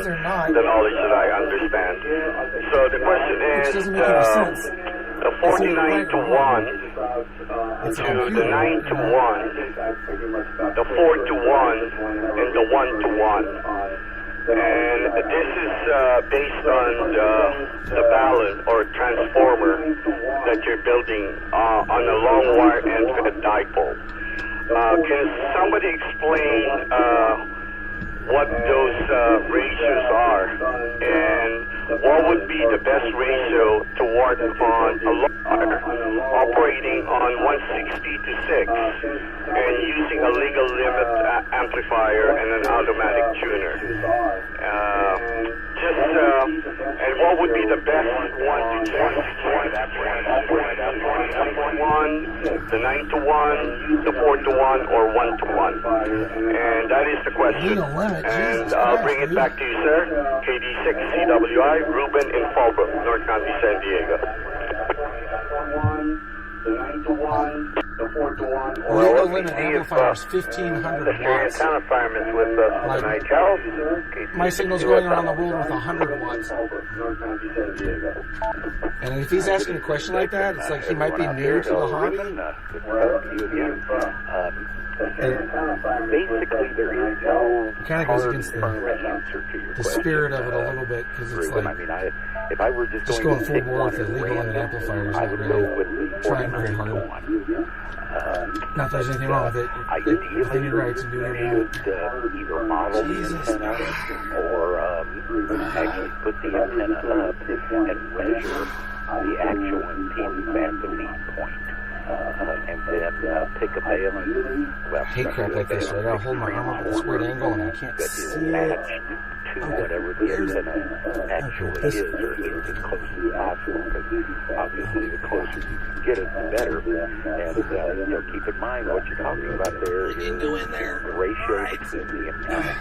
the knowledge that I understand. So the question is, the 49 to 1 to the 9 to 1, the 4 to 1, and the 1 to 1. And this is based on the balance or transformer that you're building on a long wire and dipole. Can somebody explain what those ratios are, and what would be the best ratio to work on a long wire operating on 160 to 6 and using a legal limit amplifier and an automatic tuner? And what would be the best one to choose for that one, the 9 to 1, the 4 to 1, or 1 to 1? And that is the question. And I'll bring it back to you, sir. KD6 CWI, Ruben in Fallbrook, North County, San Diego. The 9 to 1, the 4 to 1. Legal limit amplifier is 1,500 watts. Fireman's with tonight, Charles. My signal's going around the world with 100 watts. And if he's asking a question like that, it's like he might be new to the hobby. Basically, there is no kind of goes against the spirit of it a little bit, because it's like, I mean, if I were just going full bore with the legal limit amplifier is not really trying very hard. Not that there's anything wrong with it. You're playing your rights and doing what you should either model the antenna or actually put the antenna up and measure the actual impedance at the lead point. And then pick a valence. Well, I hate crap like this, so I gotta hold my arm up at this weird angle and I can't see matched to whatever the antenna actually is, or at least as close as possible, because obviously the closer you can get it, the better. And keep in mind what you're talking about there is the ratio between the impedance.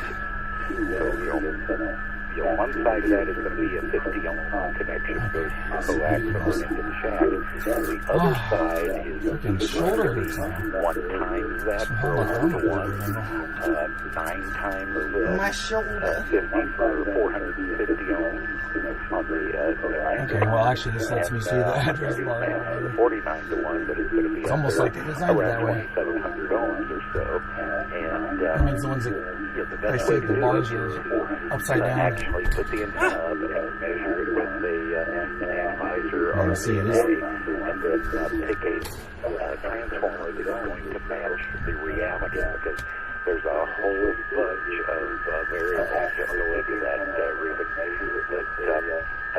So one side of that is going to be a 50 ohm connection that goes coaxially into the shaft. The other side is going to be 1 times that for a 1 to 1, 9 times 50 for 450 ohms on the okay, well actually this lets me see the address bar. 49 to 1, but it's going to be almost like they designed it that way. 2,700 ohms or so. And that means the ones that I say the bars are upside down. Actually put the antenna up and measure it with an analyzer or see it is. and then pick a transformer that's going to match the reality, because there's a whole bunch of variables that go into that, Ruben. But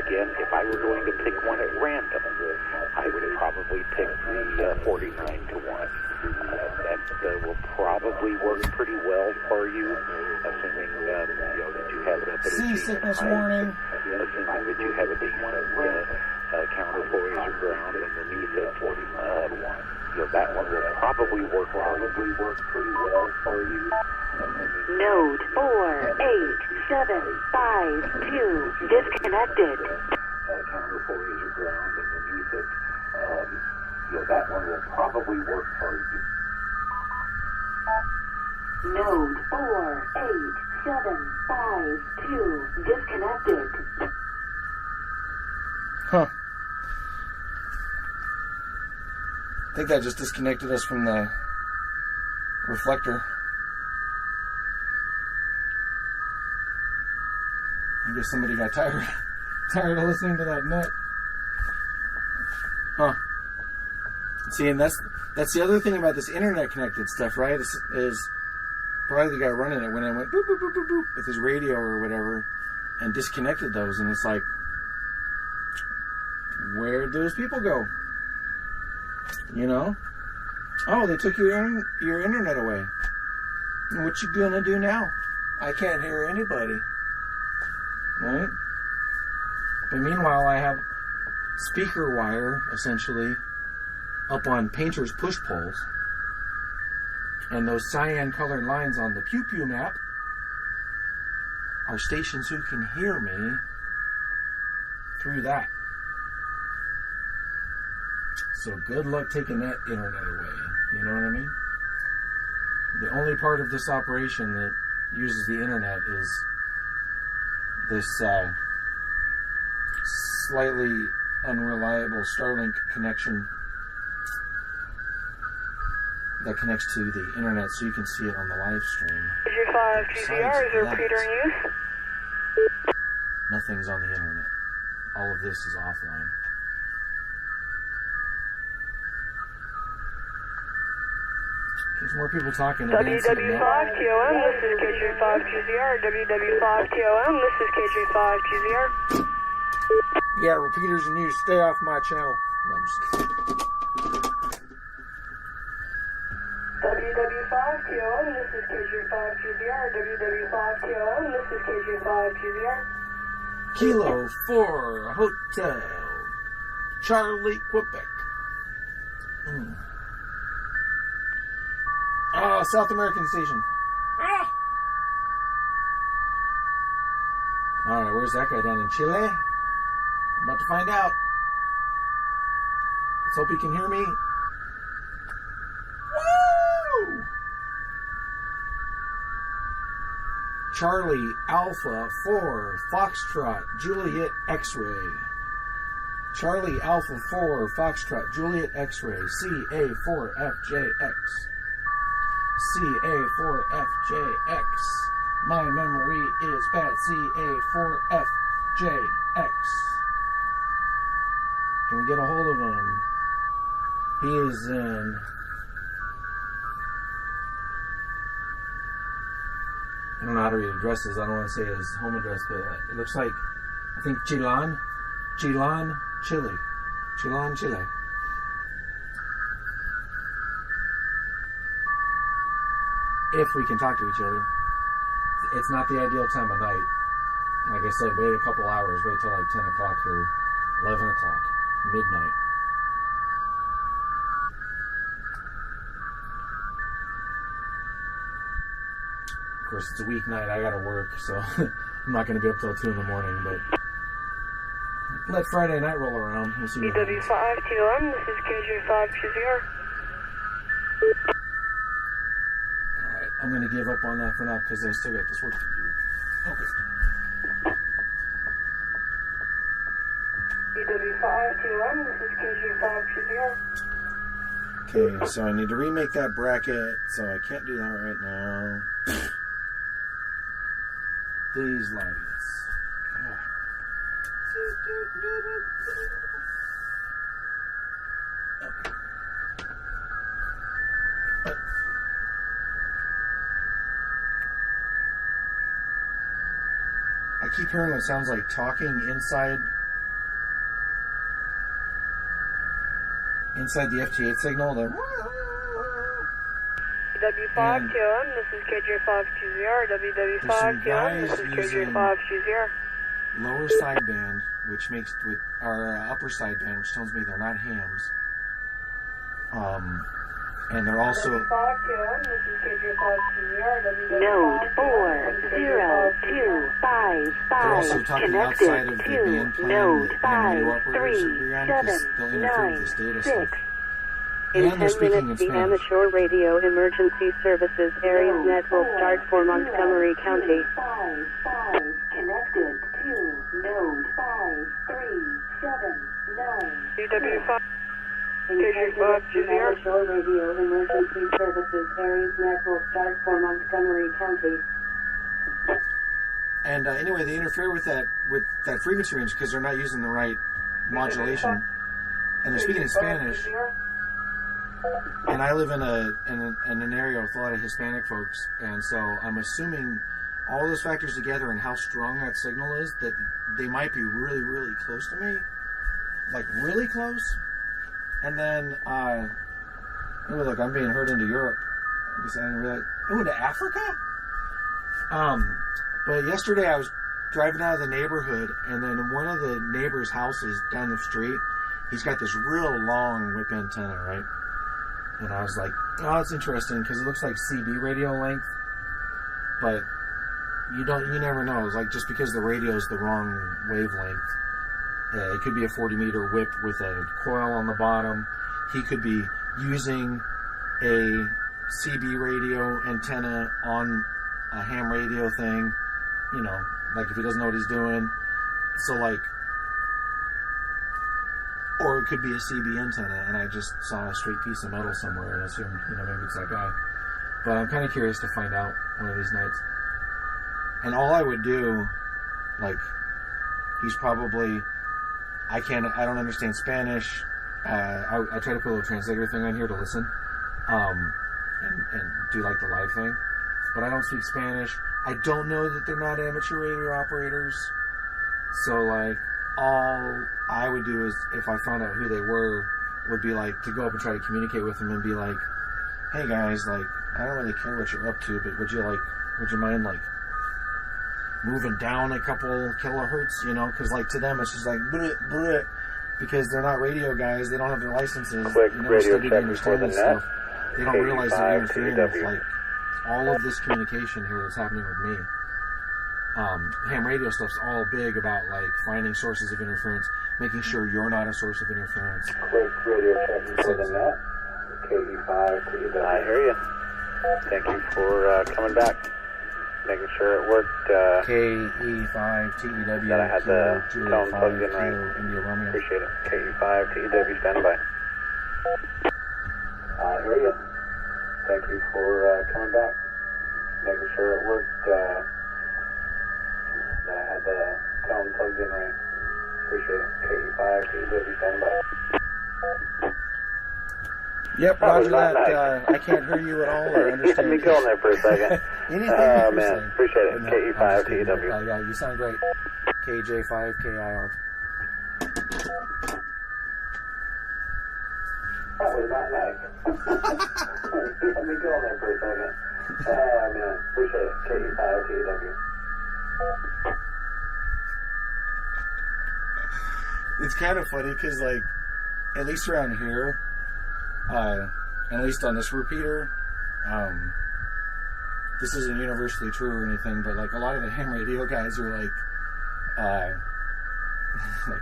again, if I were going to pick one at random, I would probably pick the 49 to 1. That will probably work pretty well for you, assuming that you have it up at a seasickness warning. Assuming that you have a decent counterpoise or ground underneath it. That one will probably work pretty well for you. Node 48752 disconnected. Counterpoise or ground underneath it. That one will probably work for you. Node 48752 disconnected. Huh. I think that just disconnected us from the reflector. I guess somebody got tired of listening to that nut. Huh. See, and that's the other thing about this internet connected stuff, right? Is probably the guy running it went boop, boop, boop, boop, boop, with his radio or whatever and disconnected those, and it's like, where'd those people go? Oh, they took your internet away. What you gonna do now? I can't hear anybody. Right? But meanwhile, I have speaker wire, essentially, up on painter's push poles. And those cyan colored lines on the Pew Pew map are stations who can hear me through that. So good luck taking that internet away. You know what I mean? The only part of this operation that uses the internet is this slightly unreliable Starlink connection that connects to the internet so you can see it on the live stream. J5 GZR, is there a repeater in use? Nothing's on the internet. All of this is offline. There's more people talking. WW5 TOM, this is KJ5 GZR. WW5 TOM, this is KJ5 GZR. Yeah, repeaters and you stay off my channel. No, I'm just kidding. WW5 TOM, this is KJ5 GZR. WW5 TOM, this is KJ5 GZR. Kilo 4 Hotel Charlie, Quebec. Oh, South American station. Ah! Alright, where's that guy down in Chile? I'm about to find out. Let's hope he can hear me. Woo! Charlie Alpha 4 Foxtrot Juliet X-Ray. Charlie Alpha 4 Foxtrot Juliet X-Ray CA4FJX. CA4FJX. My memory is bad. CA4FJX. Can we get a hold of him? He is in... I don't know how to read addresses. I don't want to say his home address, but it looks like, I think Chile. Chile. If we can talk to each other. It's not the ideal time of night. Like I said, wait a couple hours. Wait till like 10 o'clock or 11 o'clock. Midnight. Of course, it's a weeknight. I gotta work, so I'm not gonna be up till 2 in the morning, but let Friday night roll around. We'll see. EW5 TOM, this is KJ5 GZR. Alright, I'm gonna give up on that for now because I still got this work to do. Okay. EW5 TOM, this is KJ5 GZR. Okay, so I need to remake that bracket, so I can't do that right now. These lights. Okay. I keep hearing what sounds like talking inside the FT8 signal. W5 TOM, this is KJ5 GZR. WW5 TOM, this is KJ5 GZR. Lower sideband, which makes with our upper sideband, which tells me they're not hams. And they're also W5 TOM, this is KJ5 GZR. Node 40255 they're also talking outside of the connected band to plan node and radio operators should be around because they'll interfere with this data stuff. 53996. In And 10 they're speaking minutes, in the Spanish. Amateur Radio Emergency Services Areas Net will start for Montgomery County. 55 connected to node 5379. EW5 In 10 minutes, KJ5 the GZR. Amateur Radio Emergency Services Areas Net will start for Montgomery County. And anyway, they interfere with that frequency range because they're not using the right modulation, and they're speaking in Spanish. And I live in an area with a lot of Hispanic folks, and so I'm assuming all those factors together and how strong that signal is, that they might be really, really close to me, like really close. And then, oh look, I'm being heard into Europe. I guess I didn't realize. Oh, into Africa. But yesterday I was driving out of the neighborhood, and then one of the neighbors' houses down the street, he's got this real long whip antenna, right? And I was like, oh, it's interesting because it looks like CB radio length, but you never know. It's like just because the radio is the wrong wavelength, it could be a 40-meter whip with a coil on the bottom. He could be using a CB radio antenna on a ham radio thing, you know, like if he doesn't know what he's doing. So like, or it could be a CB antenna, and I just saw a straight piece of metal somewhere and assumed, you know, maybe it's that guy. But I'm kind of curious to find out one of these nights. And all I would do, like, he's probably, I don't understand Spanish. I try to put a little translator thing on here to listen, and do like the live thing. But I don't speak Spanish. I don't know that they're not amateur radio operators. So like, all I would do is, if I found out who they were, would be like to go up and try to communicate with them and be like, hey guys, like, I don't really care what you're up to, but would you mind like moving down a couple kilohertz, you know, because like to them it's just like bleh, bleh, because they're not radio guys, they don't have their licenses. Quick radio check before the net. Stuff. They don't realize they're interfering with TW. like all of this communication here that's happening with me. Ham radio stuff's all big about like finding sources of interference, making sure you're not a source of interference. Quick radio check for the net. KE5 TW. I hear you. Thank you for coming back. Making sure it worked. KE5 TEW. That I had the tone plugged in right. India Romeo. Appreciate it. KE5 TEW, standing by. I hear you. Thank you for coming back. Making sure it worked. That I had the tone plugged in right. Appreciate it. KE5 TEW, standing by. Yep, roger that. I can't hear you at all or understand. Let me go in there for a second. Oh, man. Appreciate it. No, KE5 TEW. Yeah, you sound great. KJ5 KIR. That was not nice. Let me go in there for a second. Oh, man. Appreciate it. KE5 TEW. It's kind of funny because, like, at least around here, at least on this repeater, this isn't universally true or anything, but like a lot of the ham radio guys are like like,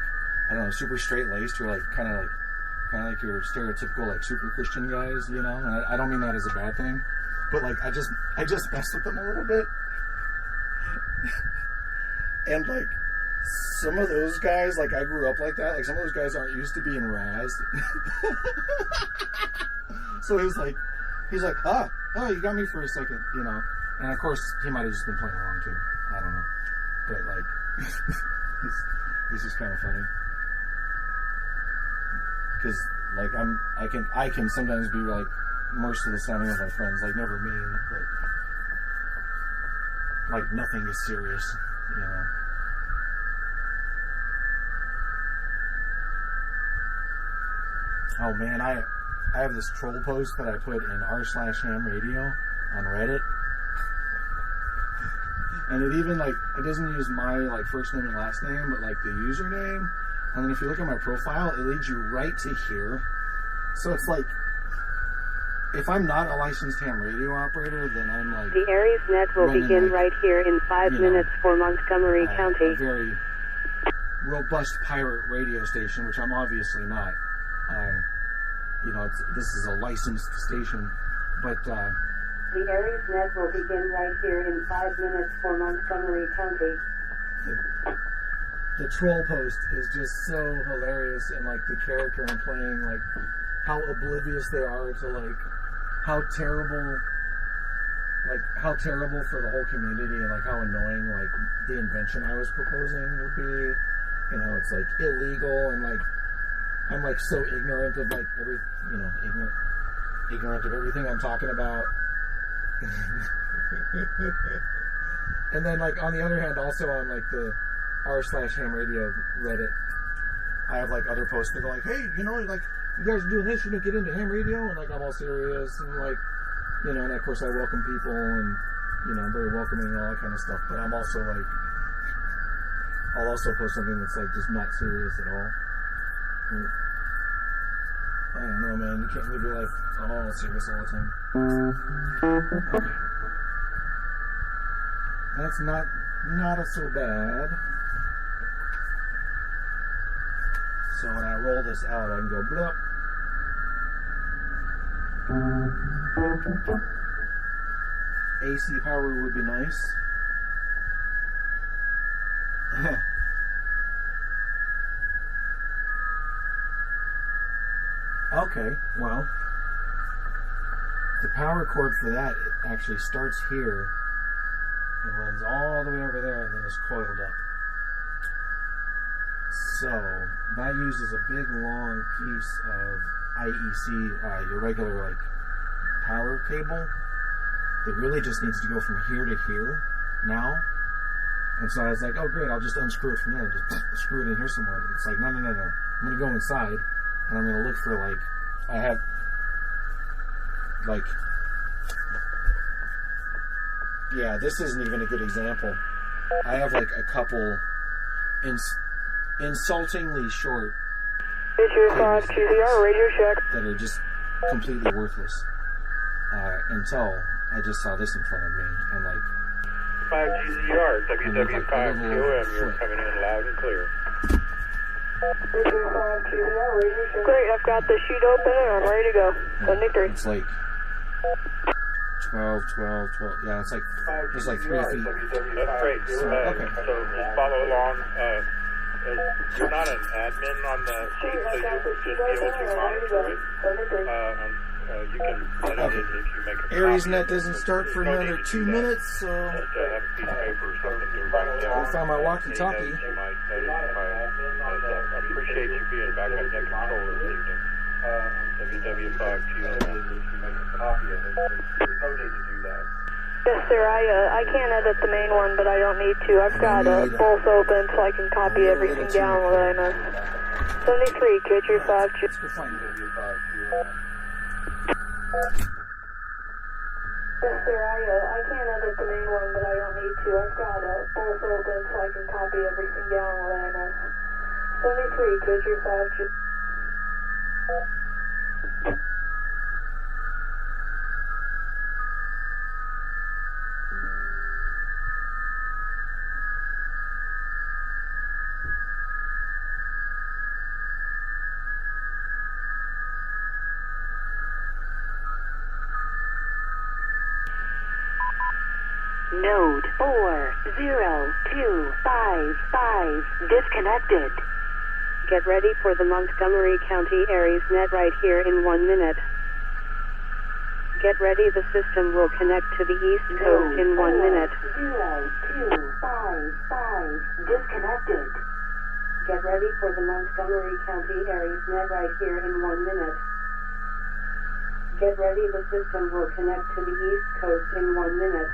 I don't know, super straight laced, or like kind of like your stereotypical like super Christian guys, you know. And I don't mean that as a bad thing, but like I just messed with them a little bit, and like some of those guys, like I grew up like that. Like some of those guys aren't used to being razzed. So he's like, oh, you got me for a second, you know. And of course, he might have just been playing along too. I don't know, but like, he's just kind of funny. Because like I can sometimes be like merciless sounding with my friends, like never mean, but like nothing is serious, you know. Oh man, I have this troll post that I put in r/ham radio on Reddit, and it even like it doesn't use my like first name and last name, but like the username. And then if you look at my profile, it leads you right to here. So it's like, if I'm not a licensed ham radio operator, then I'm like... The Aries net will begin like, right here in 5 minutes for Montgomery County. A very robust pirate radio station, which I'm obviously not. You know, this is a licensed station, but... The Aries net will begin right here in 5 minutes for Montgomery County. The troll post is just so hilarious, and like the character I'm playing, like how oblivious they are to like how terrible for the whole community, and like how annoying like the invention I was proposing would be. You know, it's like illegal, and like I'm like so ignorant of like ignorant of everything I'm talking about. And then like on the other hand, also on like the r/ham radio Reddit, I have like other posts that are like, hey, you know, like you guys are doing this, you don't get into ham radio, and like I'm all serious, and like, you know, and of course I welcome people, and you know, I'm very welcoming and all that kind of stuff, but I'm also like, I'll also post something that's like just not serious at all. And I don't know, man, You can't live your life all serious all the time. Okay. That's not so bad. So when I roll this out, I can go blop. AC power would be nice. Okay, well, the power cord for that actually starts here and runs all the way over there and then is coiled up. So that uses a big long piece of IEC, your regular like power cable. It really just needs to go from here to here now. And so I was like, oh great, I'll just unscrew it from there, just screw it in here somewhere. It's like, no. I'm gonna go inside and I'm gonna look for like, I have like, yeah, this isn't even a good example. I have like a couple insultingly short cables radio check. that are just completely worthless until I just saw this in front of me and like 5GZR, WW5QM, you're coming in loud and clear. Great, I've got the sheet open and I'm ready to go. 73. It's like 12. Yeah, it's like there's like 3 feet. That's great. So, okay. So just follow along. You're not an admin on the sheet, so you'll just be able to monitor it. You can edit it if you make a AriesNet doesn't start for another 2 minutes, so just have a piece of paper or something to write down. I'll find my walkie-talkie. You might edit I appreciate you being back on net control this evening. WW5QM. There's no need to do that. Yes, sir. I can't edit the main one, but I don't need to. I've got both open so I can copy everything down that I miss. 73, KG5. Let's go find WW5QM. Yes, sir. I can't edit the main one, but I don't need to. I've got both open so I can copy everything down that I miss. 73, KG5. Node 40255 disconnected. Get ready for the Montgomery County AriesNet right here in 1 minute. Get ready, the system will connect to the East Coast in 1 minute. 0255 disconnected. Get ready for the Montgomery County AriesNet right here in 1 minute. Get ready, the system will connect to the East Coast in 1 minute.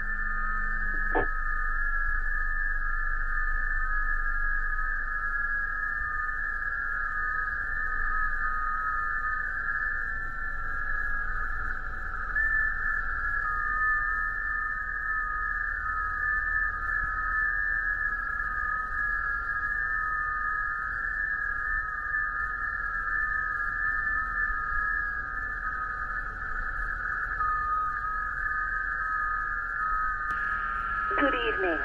Good evening.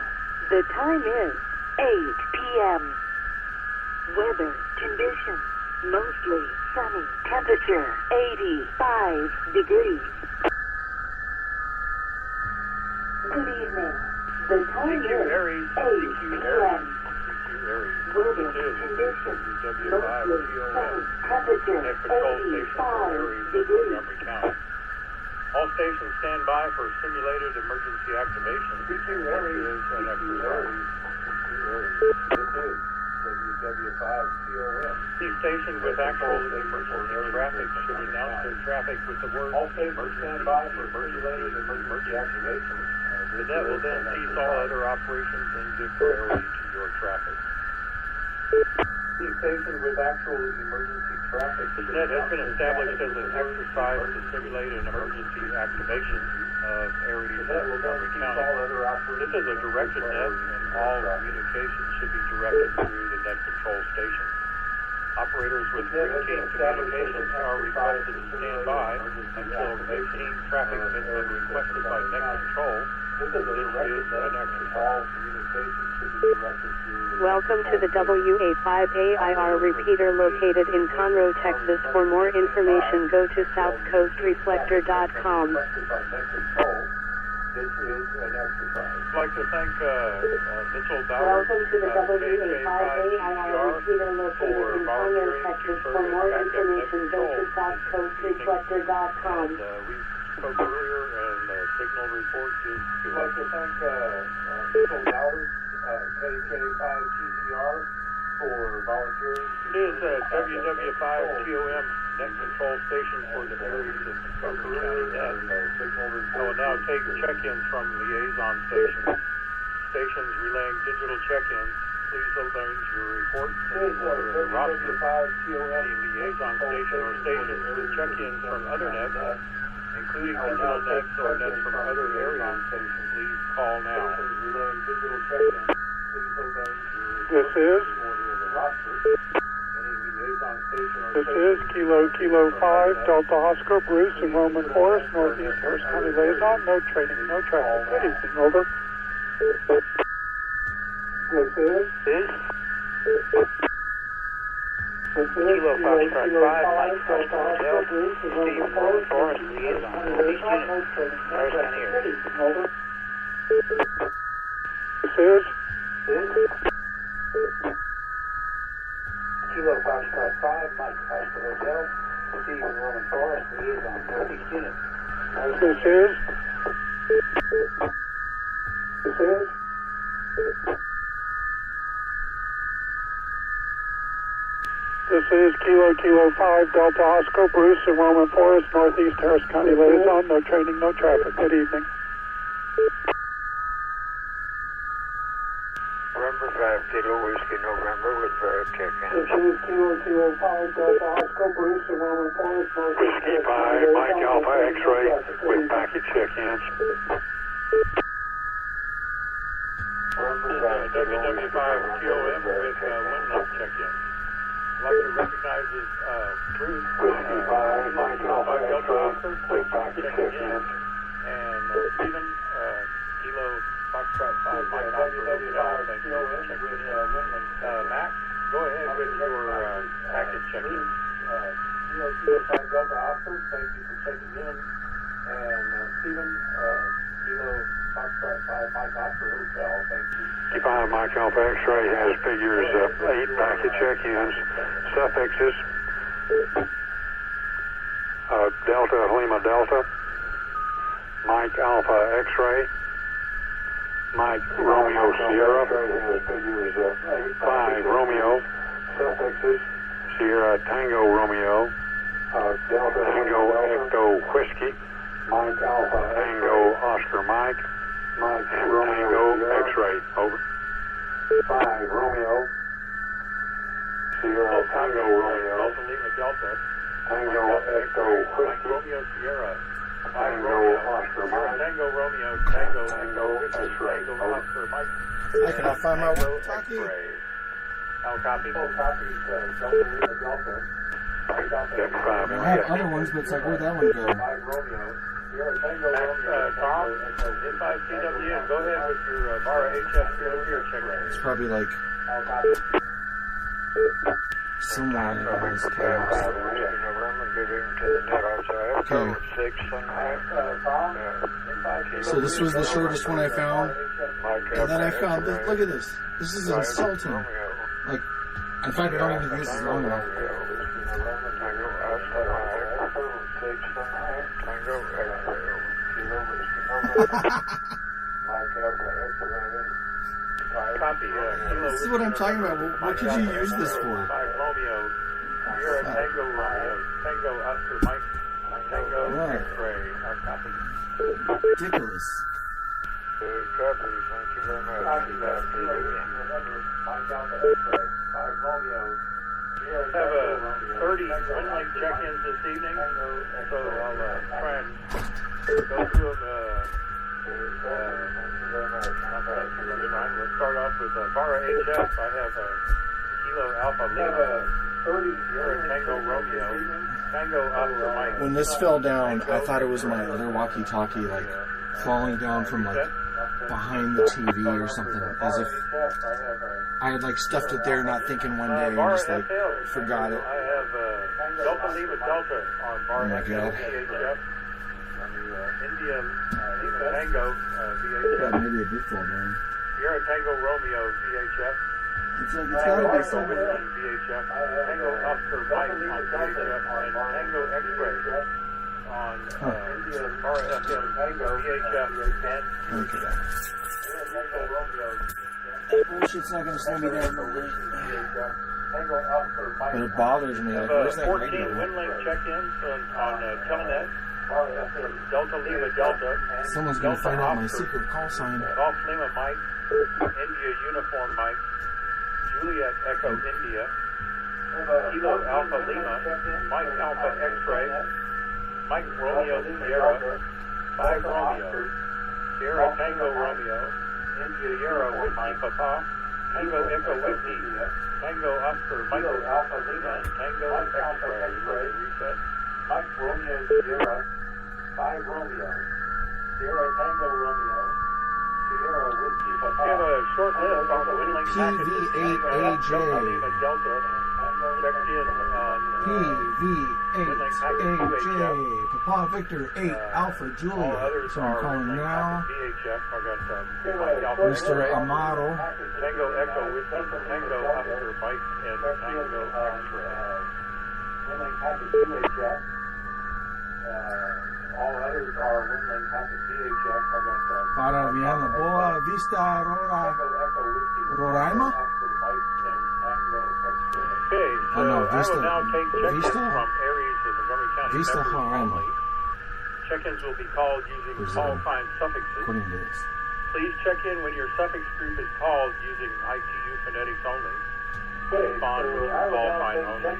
The time is 8 p.m. Weather conditions, mostly sunny. Temperature, 85 degrees. Good evening. The time is 8 p.m. Weather conditions, mostly sunny. Temperature, 85 degrees. All stations stand by for simulated emergency activation. This is an exercise. This is WW5COM. These stations with actual emergency traffic should announce their traffic with the word all stations stand by for simulated emergency activation. The net will then cease all other operations and give priority to your traffic. These stations with actual emergency traffic. This net has been established as an exercise to simulate an emergency activation of areas in Montgomery County. This is a directed net, and all communications should be directed through the net control station. Operators with routine communications are requested to stand by until routine traffic has been requested by net control. This is an exercise. Welcome to the WA5AIR repeater located in Conroe, Texas. For more information, go to southcoastreflector.com. This is an exercise. I'd like to thank Mitchell Bauer, Welcome to the WA5AIR repeater located in Conroe, Texas. For more information, go to southcoastreflector.com. We spoke earlier, and the signal report is good. I'd like to thank Mitchell Bauer, KK5TCR, for volunteering. This is WW5TOM net control station for the areas of Montgomery County net. I will now take check-ins from liaison stations. Stations relaying digital check-ins. Please arrange your reports in order of the roster. Any liaison station or stations with check-ins from other nets, including digital nets or nets from other areas, please call now. This is Kilo 5, Delta Oscar, Bruce and Roman Forest, Northeast Harris County Liaison. No training, no traffic. Good evening, over. This is Kilo Foxtrot 5, Mike Delta Hotel, Steve Roman Forest, Liaison, Northeast Unit, Harris County area. This is Kilo Foxtrot 5, Mike Delta Hotel, Steve Roman Forest, Liaison, Northeast Unit. This is Kilo 5, Delta Oscar, Bruce and Roman Forest, Northeast Harris County Liaison. No training, no traffic. Good evening. November 5, Kilo Whiskey, November with check-in. This is Kilo 5, Delta Oscar, Bruce and Roman Forest, Northeast Whiskey 5, Mike Alpha X-ray with packet check-ins. WW5TOM with Windlass check-in. I'd like to recognize Bruce, Whiskey 5, Mike Alpha X-ray with packet check-ins. And Stephen, Kilo Foxtrot 5, Mike Alpha Hotel. Thank you for checking in. Max, go ahead with your packet check-in. Kilo 5 Delta Oscar, thank you for checking in. And Stephen, Kilo Foxtrot 5, Mike Oscar Hotel, thank you. 55 Mike Alpha X-ray has figures 8 packet check-ins, suffixes, Delta Lima Delta, Mike Alpha X-ray, Mike Romeo Sierra, 5 Romeo, suffixes, Sierra Tango Romeo, Delta Tango Echo Whiskey, Mike Alpha Tango Oscar Mike, Mike and Tango X-ray, over. 5 Romeo, Sierra Tango Romeo, Delta Lima Delta, Tango Echo Whiskey, Romeo Sierra, Tango Oscar Mike, Tango Romeo, Tango X-ray, Tango Oscar Mike. I cannot find my walkie-talkie. How copy? Delta Lima Delta. 75 I have other ones, but it's like, where'd that one go? 5 Romeo. Tom, inside CWN, go ahead with your VARA HF peer-to-peer check. It's probably like somewhere in this chaos. Okay. So this was the shortest one I found. And then I found this. Look at this. This is insulting. Like, in fact, I don't even think this is long enough. Copy. This is what I'm talking about. What could you use this for? Romeo, Sierra Tango Romeo, Tango Oscar Mike, Tango X-ray. How copy? Ridiculous. Copy. Thank you very much. Mike Alpha X-ray. 5 Romeo. Have 30 WinLink check-ins this evening, so I'll try and go through them. Let's start off with VARA HF. I have Kilo Alpha Lima Sierra Tango Romeo, Tango Oscar Mike. When this fell down, I thought it was my other walkie-talkie, like, falling down from, like, behind the TV or something, as if I had, like, stuffed it there, not thinking one day, and just, like, forgot it. I have Delta Lima Delta on bar Oh my God. VHF. India Lima Tango VHF. Yeah, maybe it did fall down. Sierra Tango Romeo VHF. It's like, it's gotta be Tango somewhere. Whiskey VHF. Tango Oscar Mike on VHF. And Tango X-Ray on RFM Tango VHF. And Okay. That bullshit's not gonna slow me down no way. But it bothers me. Like, where's that 14 radio? WinLink check-ins on Telenet. Delta Lima Delta. Someone's gonna find out my secret call sign. Golf Lima Mike. India Uniform Mike. Juliet Echo India. Kilo Alpha Lima. Mike Alpha X-Ray. Mike Romeo Sierra. 5 Romeo. Sierra Tango Romeo. India Sierra Whiskey Papa. Tango Echo Whiskey. Tango Oscar Michael Alpha Lima. Tango X-Ray. Reset. Mike Romeo Sierra. 5 Romeo. Sierra Tango Romeo. Sierra Whiskey Papa. We have a short list on the WinLink package. PV8AJ. Delta Lima Delta. Checked in on PV8AJ. Papa Victor 8 Alpha all Julia. others So I'm are calling WinLink now. VHF. I got Mike Alpha Mr. X-Ray. Amaro. Tango Echo Whiskey, Tango Oscar Mike, and Tango X-Ray. WinLink package VHF. All others are WinLink package VHF. I got Para Viana Boa Vista Rora. Tango Echo Whiskey, Roraima? Oscar Mike, and Tango X-Ray. Okay, so Oh, no, I Vista- will now take check-ins Vista? from areas of Montgomery County Vista members Roraima. only. Check-ins will be called using Brazil. call sign suffixes. According to this. Please check in when your suffix group is called using ITU phonetics only. Respond with your call sign only.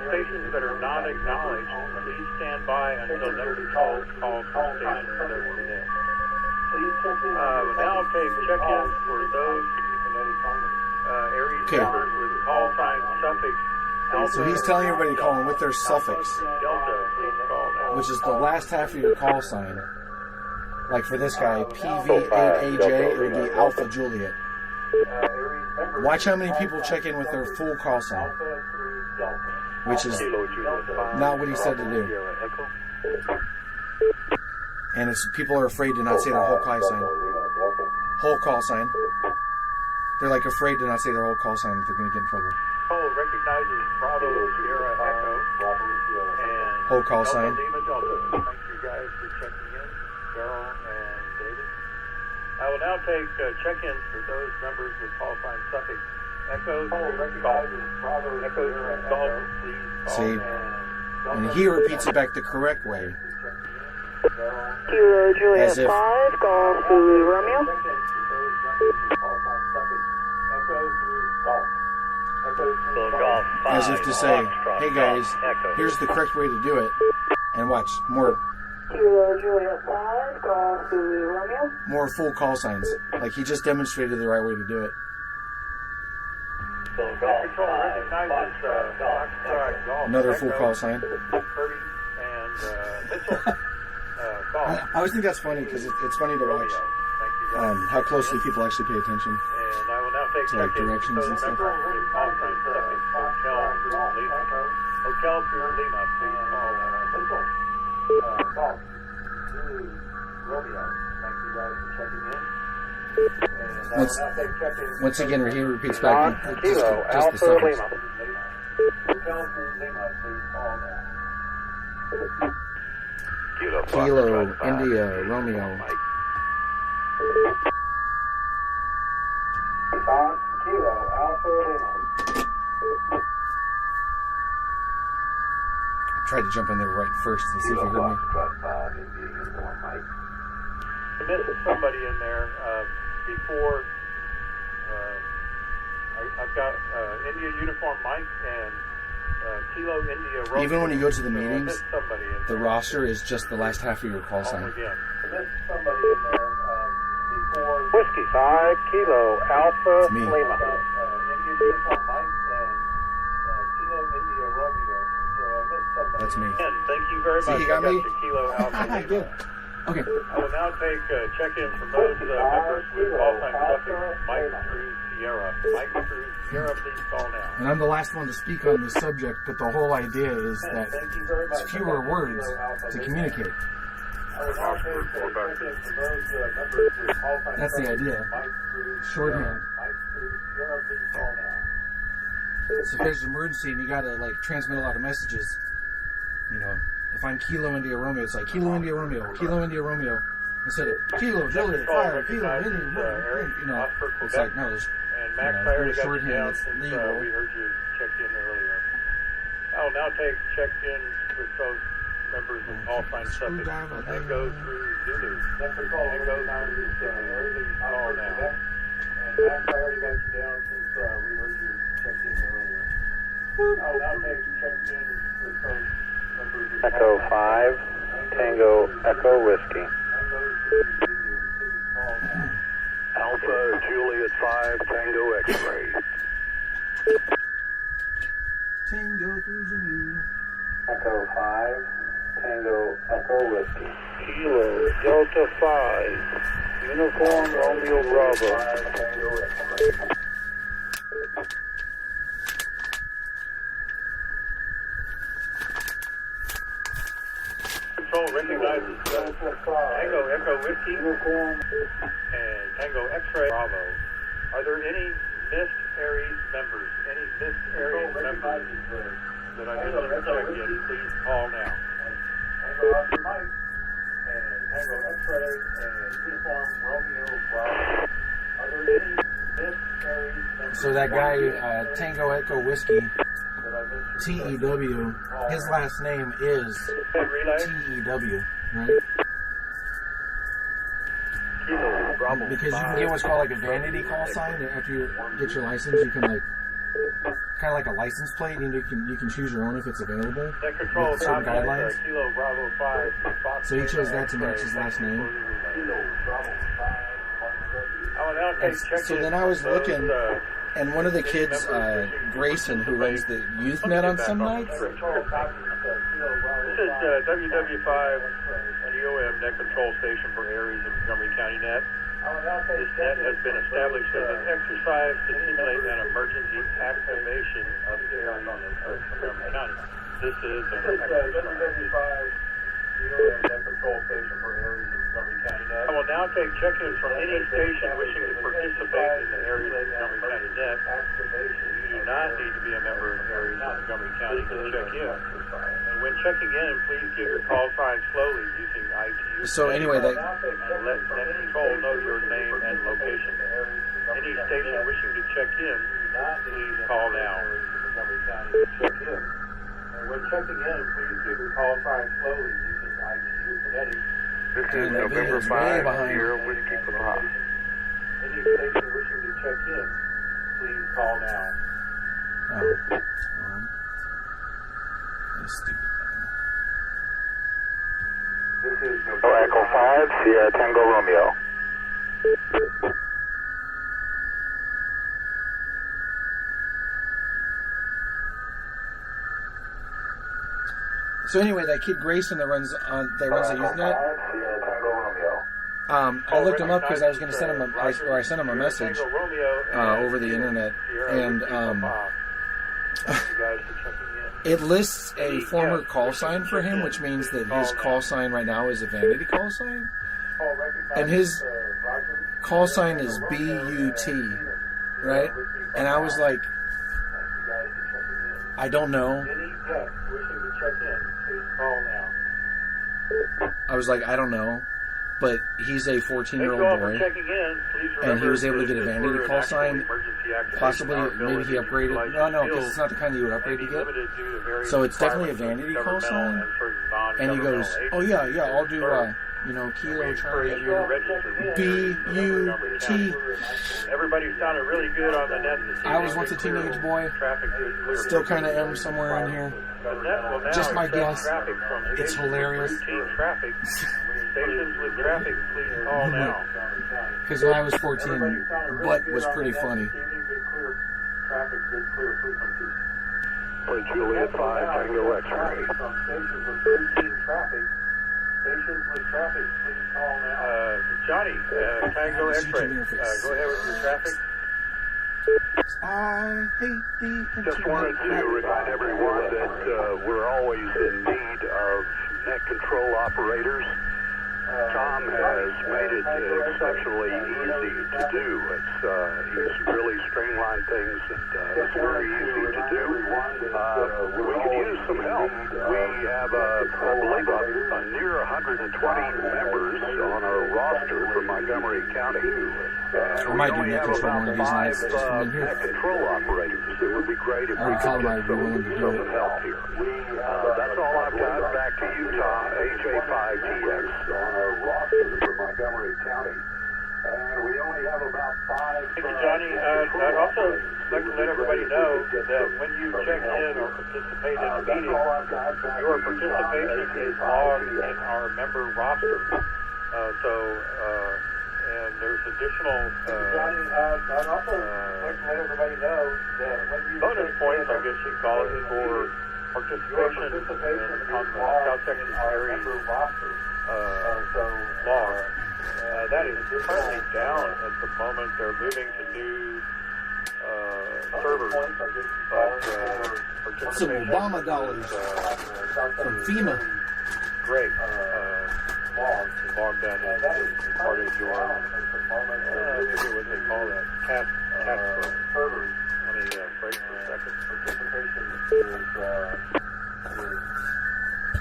Stations that are not acknowledged, please stand by until next call for stations that will connect. We'll now take check-ins for those area Okay. members with call sign suffix Alpha. So he's telling everybody to call him with their suffix, Delta, please call now. which is the last half of your call sign. Like for this guy, PV8AJ, it would be Alpha Juliet. Watch how many people check in with their full call sign, which is not what he said to do. And it's people are afraid to not say their whole call sign. Whole call sign. They're like afraid to not say their whole call sign if they're going to get in trouble. Oh, recognizes Bravo Sierra Echo and Whole call Delta sign. Lima Delta. Thank you guys for checking in, Daryl and David. I will now take check-ins for those members with call sign suffix Echo through Golf. Echo through Golf, please call. See? And he repeats it back the correct way. Kilo Juliet As if- 5, Golf Zulu Romeo. As if to say, hey guys, here's the correct way to do it. And watch, more Kilo Juliet 5, Golf Zulu Romeo. full call signs. Like he just demonstrated the right way to do it. Control recognizes Foxtrot Golf. Another full Echo, call sign. Kirby and Mitchell. Golf. I always think that's funny because it's funny to watch Thank you guys. how closely people actually pay attention. And I will now take To, like, check-ins directions for and those stuff. members with call sign suffix Hotel through Lima. Hotel through Lima, please call now. Golf. Romeo. Thank you guys for checking in. And I will now take check-ins. Once again, he repeats back just the Alpha suffix. Lima. Hotel through Lima, please call now. Kilo, India, Romeo. Kilo, Alpha Lima. I tried to jump in there right first to see if you heard me. I missed somebody in there before. I've got India Uniform Mike and Kilo India Romeo. Even when you go to the So I meetings, missed somebody in the there. roster is just the last half of your call All sign. again. I missed somebody in there before. Whiskey 5 Kilo Alpha It's me. Lima. India Uniform Mike and Kilo India it's me. Thank you very much. See, you got me? Kilo Alpha. Good. Okay. I will now take check-in from those members with call sign suffix Mike through Sierra. Mike through Sierra, please call now. And I'm the last one to speak on this subject, but the whole idea is that it's fewer words to communicate. That's the idea. Shorthand. So if there's an emergency and you gotta like transmit a lot of messages, you know, if I'm Kilo India Romeo, it's like Kilo India Romeo, Kilo India Romeo, instead of Kilo Juliet Fire, Kilo India Romeo. You know, it's like no, there's shorthand that's legal. We heard you check in earlier. I will now take check-in with those members with call sign suffix Tango through Zulu. Tango through Zulu. Call now. And Max, I already got you down since we heard you check in earlier. I will now take check-in with those members with Echo 5, Tango Echo Whiskey. Alpha Juliet 5, Tango X-ray. Tango through Zulu. Echo 5, Tango Echo Whiskey. Kilo Delta 5, Uniform Romeo Bravo. Tango X-ray. Control recognizes Tango Echo Whiskey and Tango X-ray Bravo. Are there any missed Aries members? Any missed Aries members that I didn't check in? Please call now. Tango Oscar Mike and Tango X-ray and Uniform Romeo Bravo. Are there any missed Aries members? So that guy, Tango Echo Whiskey, TEW, his last name is TEW, right? Because you can get what's called like a vanity call sign after you get your license. You can like kind of like a license plate, and you can choose your own if it's available with certain guidelines. So he chose that to match his last name. So then I was looking, and one of the kids, Grayson, who runs the youth net on some nights. This is WW5 GOM net control station for Aries of Montgomery County Net. This net has been established as an exercise to simulate an emergency activation of Aries of Montgomery County. This is an exercise. GOM net control station for Aries of Montgomery County Net. I will now take check-ins from any station wishing to participate in the Aries of Montgomery County Net. You do not need to be a member of Aries of Montgomery County to check in. And when checking in, please give your call sign slowly using ITU. So anyway, and let net control know your name and location. Any station wishing to check in, please call now. Check in. And when checking in, please give your call sign slowly using ITU Kinetic. This is November 5, Sierra Whiskey for the Hop. Any station wishing to check in, please call now. This stupid thing. This is Echo 5, Sierra Tango Romeo. So anyway, that kid Grayson that runs the youth net. I looked him up because I was going to send him I sent him a message over the internet, and it lists a former call sign for him, which means that his call sign right now is a vanity call sign, and his call sign is BUT, right? And I was like, I don't know. I was like, I don't know, but he's a 14-year-old boy, and he was able to get a vanity call sign. Possibly, maybe he upgraded. No, because it's not the kind you would upgrade to get. So it's definitely a vanity call sign. And he goes, oh yeah, I'll do, Kilo Charlie B-U-T. Everybody sounded really good on the net. I was once a teenage boy. Still kind of am somewhere in here. Just my guess. It's hilarious. Stations with traffic, please call now. Because when I was 14, butt was pretty funny. Alpha Juliet 5 Tango X-ray. Stations with 13 traffic. Stations with traffic, please call now. Johnny, Tango X-ray. Go ahead with your traffic. I hate the internet. Just wanted to remind everyone that we're always in need of net control operators. Tom has made it exceptionally easy to do. He's really streamlined things, and it's very easy to do. We could use some help. We have, I believe, near 120 members on our roster from Montgomery County. And we only have about 5 net control operators. It would be great if we could get some help here. That's all I've got. Back to you, Tom. AJ5TX on our roster for Montgomery County. And we only have about 5... Thank you, Johnny. I'd also like to let everybody know that when you check in or participate in a meeting, your participation is logged in our member roster. And there's additional Johnny, I'd also like to let everybody know that when you bonus points, I guess you call it, for participation on the South Section area roster log. That is currently down at the moment. They're moving to new servers, but some Obama dollars from FEMA. Great. Log that in part of your, I forget what they call that, cat servers. Let me break for a second. Participation is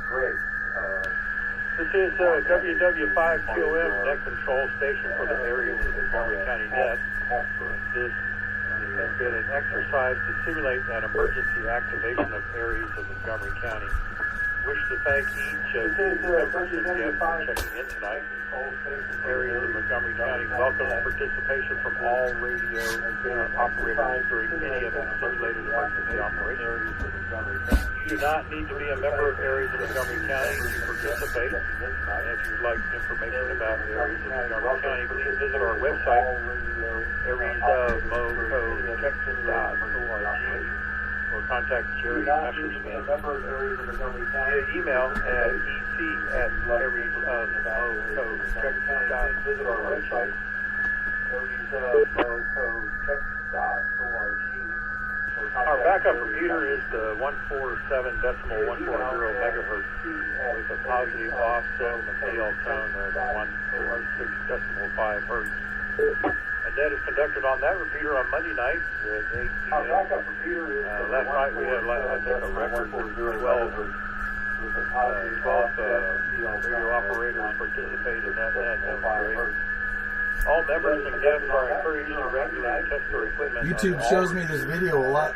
great. This is WW5QM net control station for the areas of the Montgomery County net. This has been an exercise to simulate an emergency activation of areas of Montgomery County. Wish to thank each of the members and guests for checking in tonight. Areas of Montgomery County welcome participation from all radio operators during any of the simulated emergency operations. You do not need to be a member of Areas of Montgomery County to participate. And if you'd like information about Areas of Montgomery County, please visit our website, areasofmocotexas.org. Or contact Jerry Messersmith via email at ec@areasofmocotexas.org. Visit our website, areasofmocotexas.org. Our backup repeater is the 147.140 megahertz with a positive offset and a PL tone of 146.5 hertz. And that is conducted on that repeater on Monday night at 8 p.m. Our backup repeater is last night we had, I think, a record for 12 radio operators participate in that net. That was great. All members and guests are encouraged to regularly test their equipment. YouTube shows me this video a lot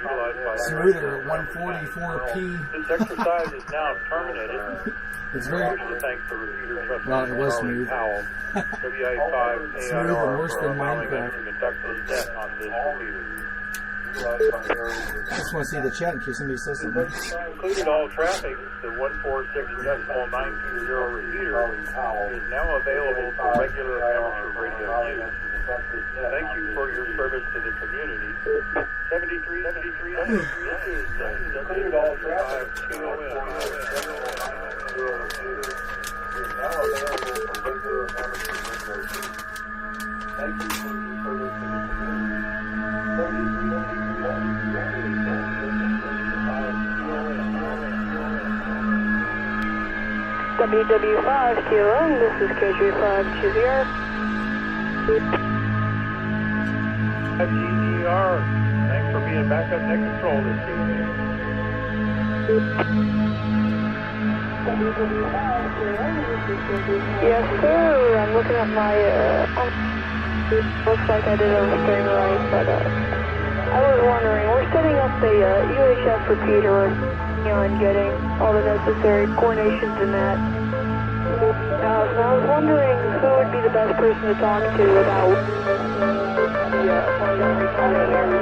smoother at 144p. This exercise is now terminated. It's very... I wish to thank the repeater trustee, well, it was smooth. Powell, WI5 Smooth and worse than allowing us Minecraft. to conduct this net on this repeater. I just want to see the chat in case somebody says something. Included all traffic, the 146.920 repeater is now available for regular amateur radio use. Thank you for your service to the community. 73 is included all traffic. Is now available for regular amateur radio use. Thank you for your service to the community. WW5QM, this is KJ5GZR. GZR, thanks for being backup net control this evening. Yes, sir. I'm looking at my, looks like I did everything right, but, I was wondering, we're setting up a UHF repeater on getting all the necessary coordinations in that. So I was wondering who would be the best person to talk to about the Montgomery County area.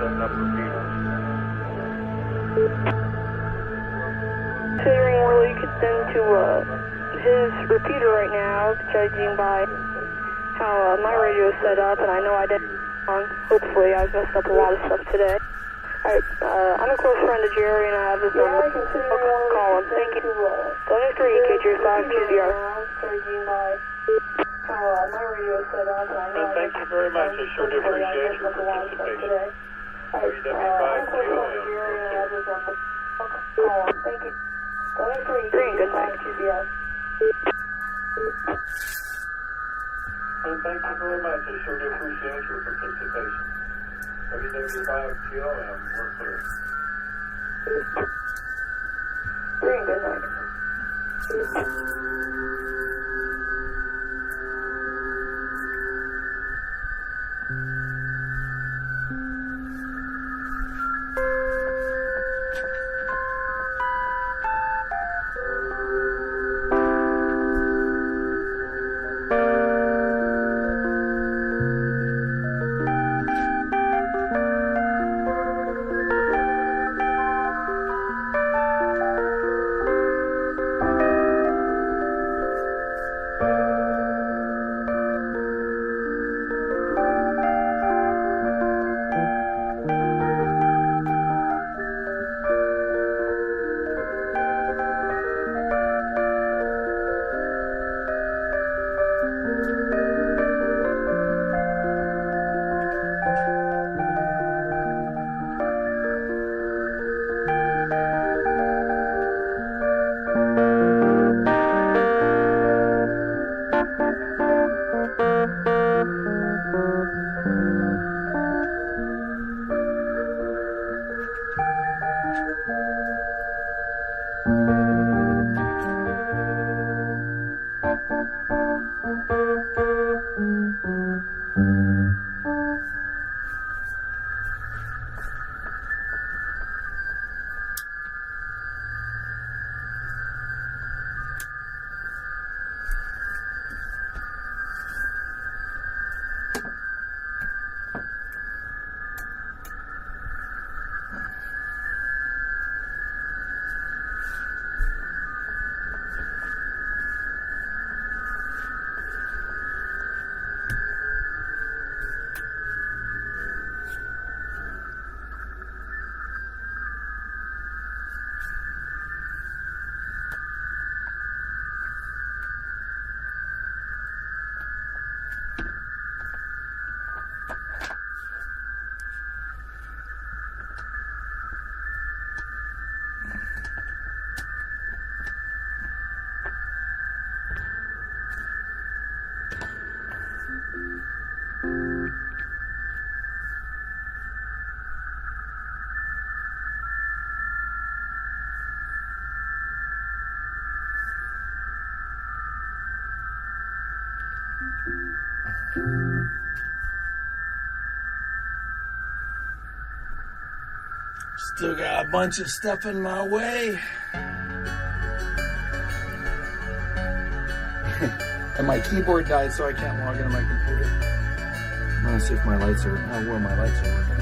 setting up repeaters. Considering we're really into his repeater right now, judging by how my radio is set up, and I know I did wrong. Hopefully, I've messed up a lot of stuff today. Alright, I'm a close friend of Jerry, and I have his number. I'll call him. Thank you. 73 KJ5 QZR. And thank you very much. I sure do appreciate your participation. WW5QOM. Thank you. 73, good night. And thank you very much. I sure do appreciate your participation. WW5QOM, we're clear. Green, good night. Still got a bunch of stuff in my way. And my keyboard died, so I can't log into my computer. I'm gonna see if my lights are, well, my lights are working.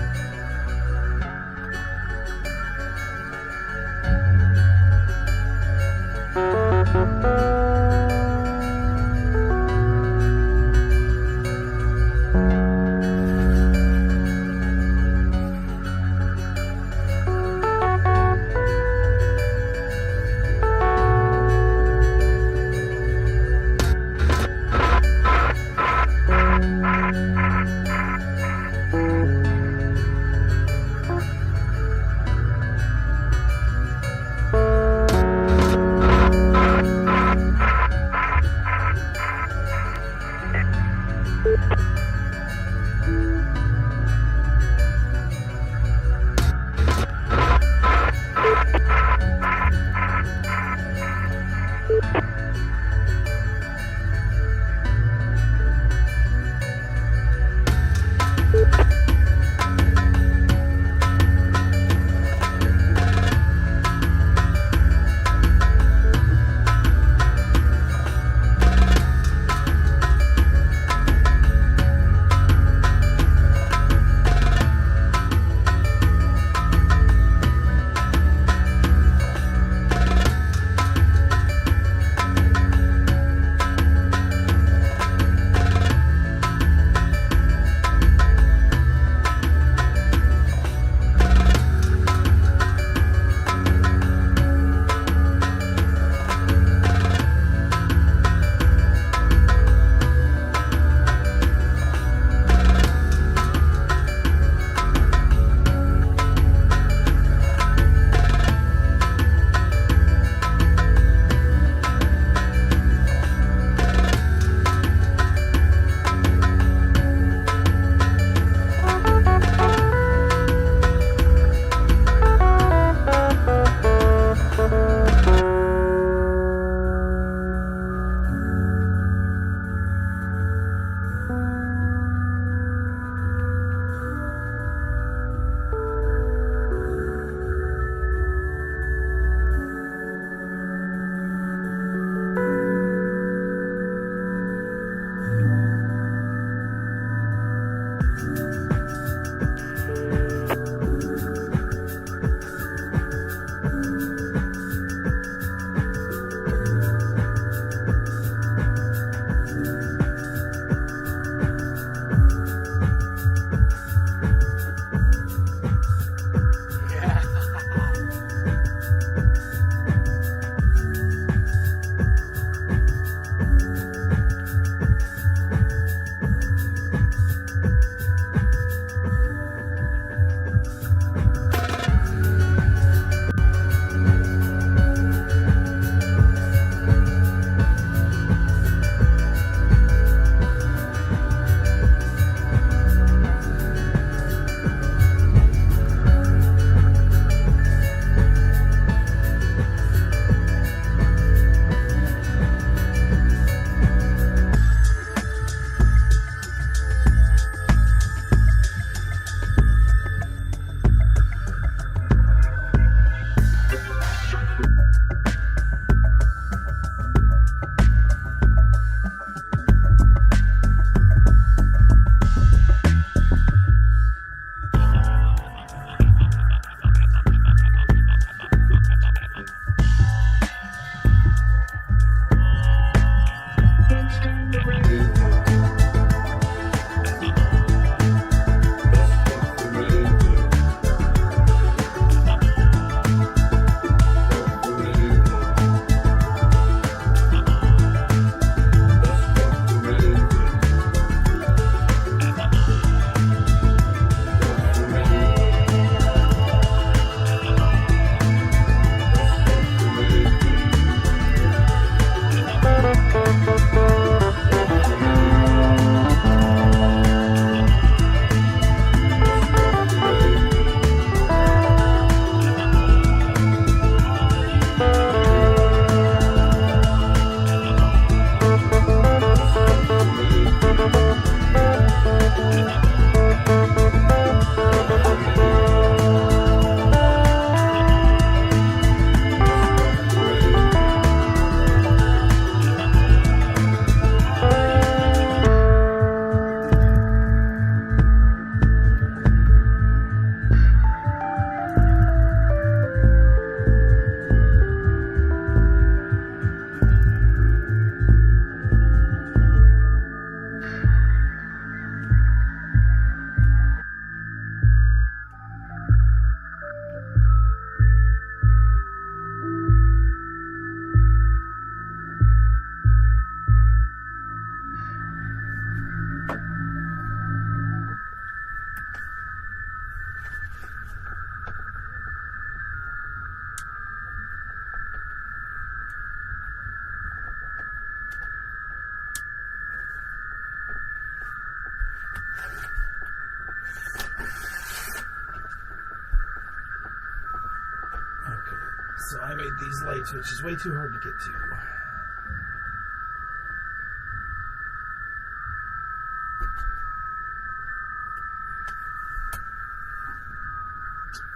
So I made these lights, which is way too hard to get to.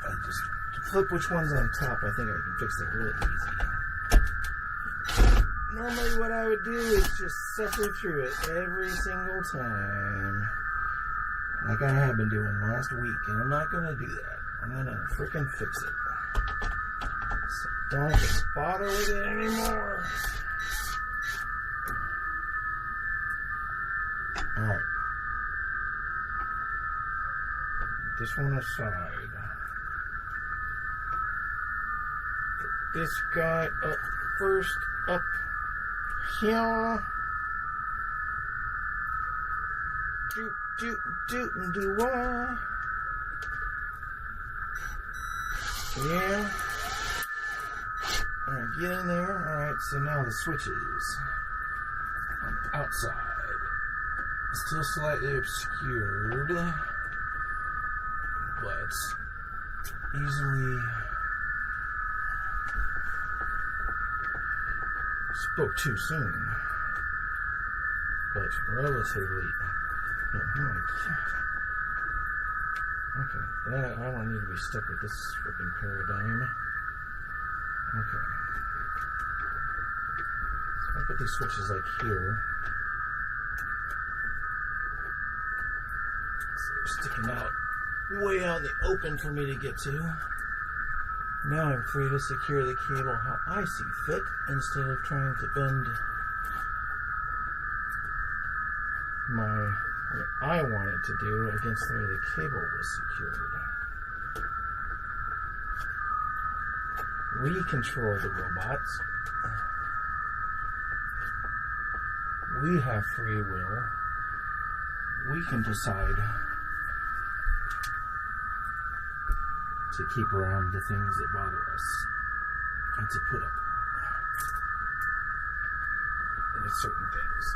I just flip which one's on top. I think I can fix that real easy. Normally what I would do is just suffer through it every single time. Like I have been doing last week, and I'm not going to do that. I'm going to freaking fix it. So don't even bother with it anymore. Alright. This one aside. Put this guy up first, up here. Doot and do what? Yeah. Alright, get in there. Alright, so now the switches on the outside. Still slightly obscured, but easily spoke too soon. But relatively. Oh my God. Okay, I don't need to be stuck with this freaking paradigm. Okay. So I put these switches like here. So they're sticking out way out in the open for me to get to. Now I'm free to secure the cable how I see fit instead of trying to bend what I want it to do against the way the cable was secured. We control the robots. We have free will. We can decide to keep around the things that bother us and to put up with certain things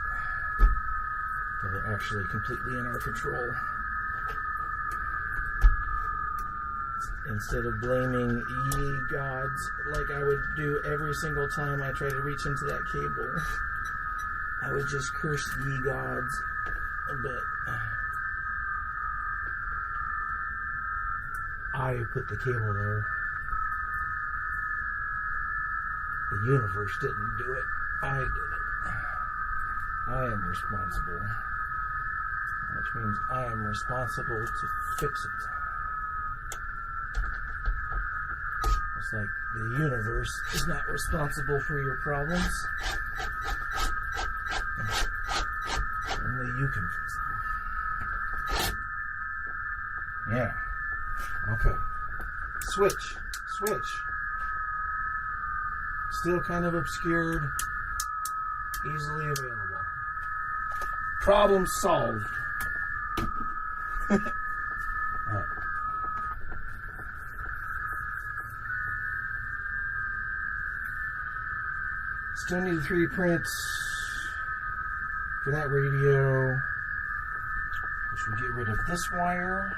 that are actually completely in our control. Instead of blaming ye gods like I would do every single time I try to reach into that cable, I would just curse ye gods. But I put the cable there. The universe didn't do it. I did it. I am responsible. Which means I am responsible to fix it. It's like the universe is not responsible for your problems. Only you can fix them. Yeah. Okay. Switch. Still kind of obscured. Easily available. Problem solved. Alright. Still need 3 prints for that radio, which will get rid of this wire.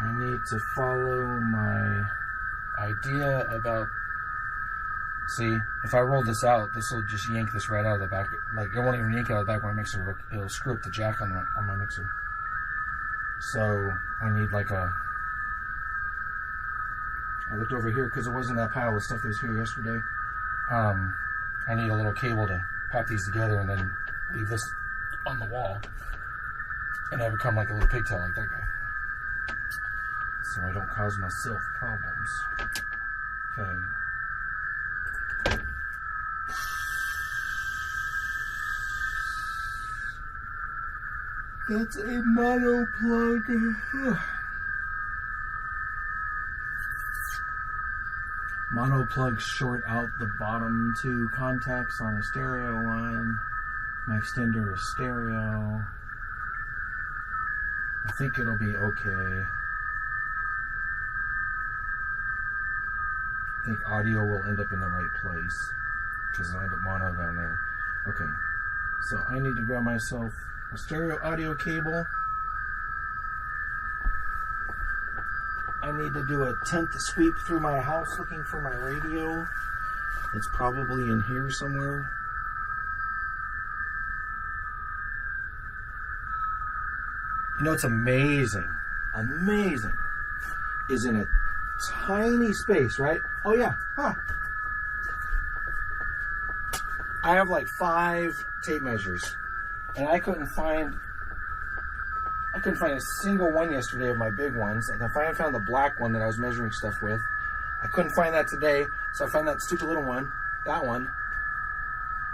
I need to follow my idea about, see, if I roll this out, this will just yank this right out of the back. Like, it won't even yank out of the back of my mixer. It'll screw up the jack on my mixer. So I need like I looked over here because it wasn't that pile of stuff that was here yesterday. I need a little cable to pop these together and then leave this on the wall and have it come like a little pigtail like that guy, so I don't cause myself problems. Okay. That's a mono plug. Mono plugs short out the bottom 2 contacts on a stereo line. My extender is stereo. I think it'll be okay. I think audio will end up in the right place because I'll end up mono down there. Okay, so I need to grab myself a stereo audio cable. I need to do a 10th sweep through my house looking for my radio. It's probably in here somewhere. You know, it's amazing. Amazing. Is in a tiny space, right? Oh yeah. Huh. I have like 5 tape measures, and I couldn't find a single one yesterday of my big ones. I finally found the black one that I was measuring stuff with. I couldn't find that today, so I found that stupid little one, that one.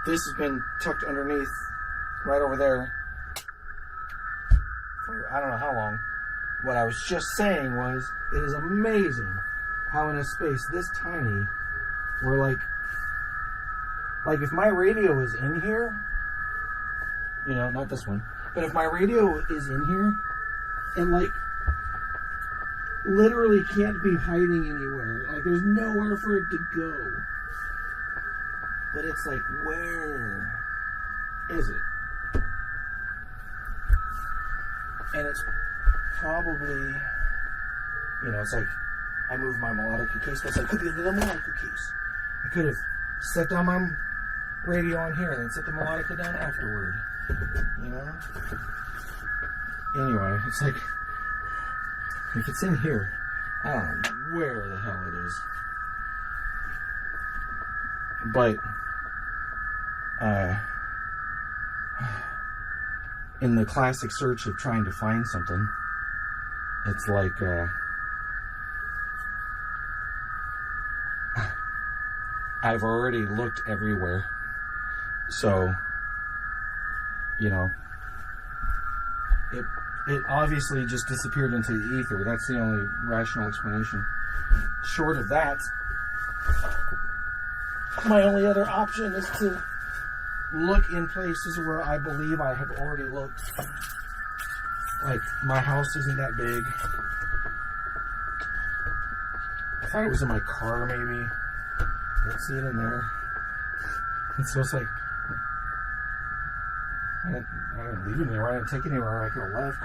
This has been tucked underneath, right over there, for I don't know how long. What I was just saying was, it is amazing how in a space this tiny, we're like if my radio is in here, you know, not this one, but if my radio is in here and like literally can't be hiding anywhere, like there's nowhere for it to go, but it's like, where is it? And it's probably, you know, it's like I moved my melodica case, but it's like, could be under the melodica case. I could have set down my radio on here and then set the melodica down afterward, you know? Anyway, it's like, if it's in here, I don't know where the hell it is. But, in the classic search of trying to find something, it's like, I've already looked everywhere. So, you know, it obviously just disappeared into the ether. That's the only rational explanation. Short of that, my only other option is to look in places where I believe I have already looked. Like, my house isn't that big. I thought it was in my car, maybe. I didn't see it in there. And so it's like, I didn't leave it anywhere. I didn't take it anywhere. I could have left.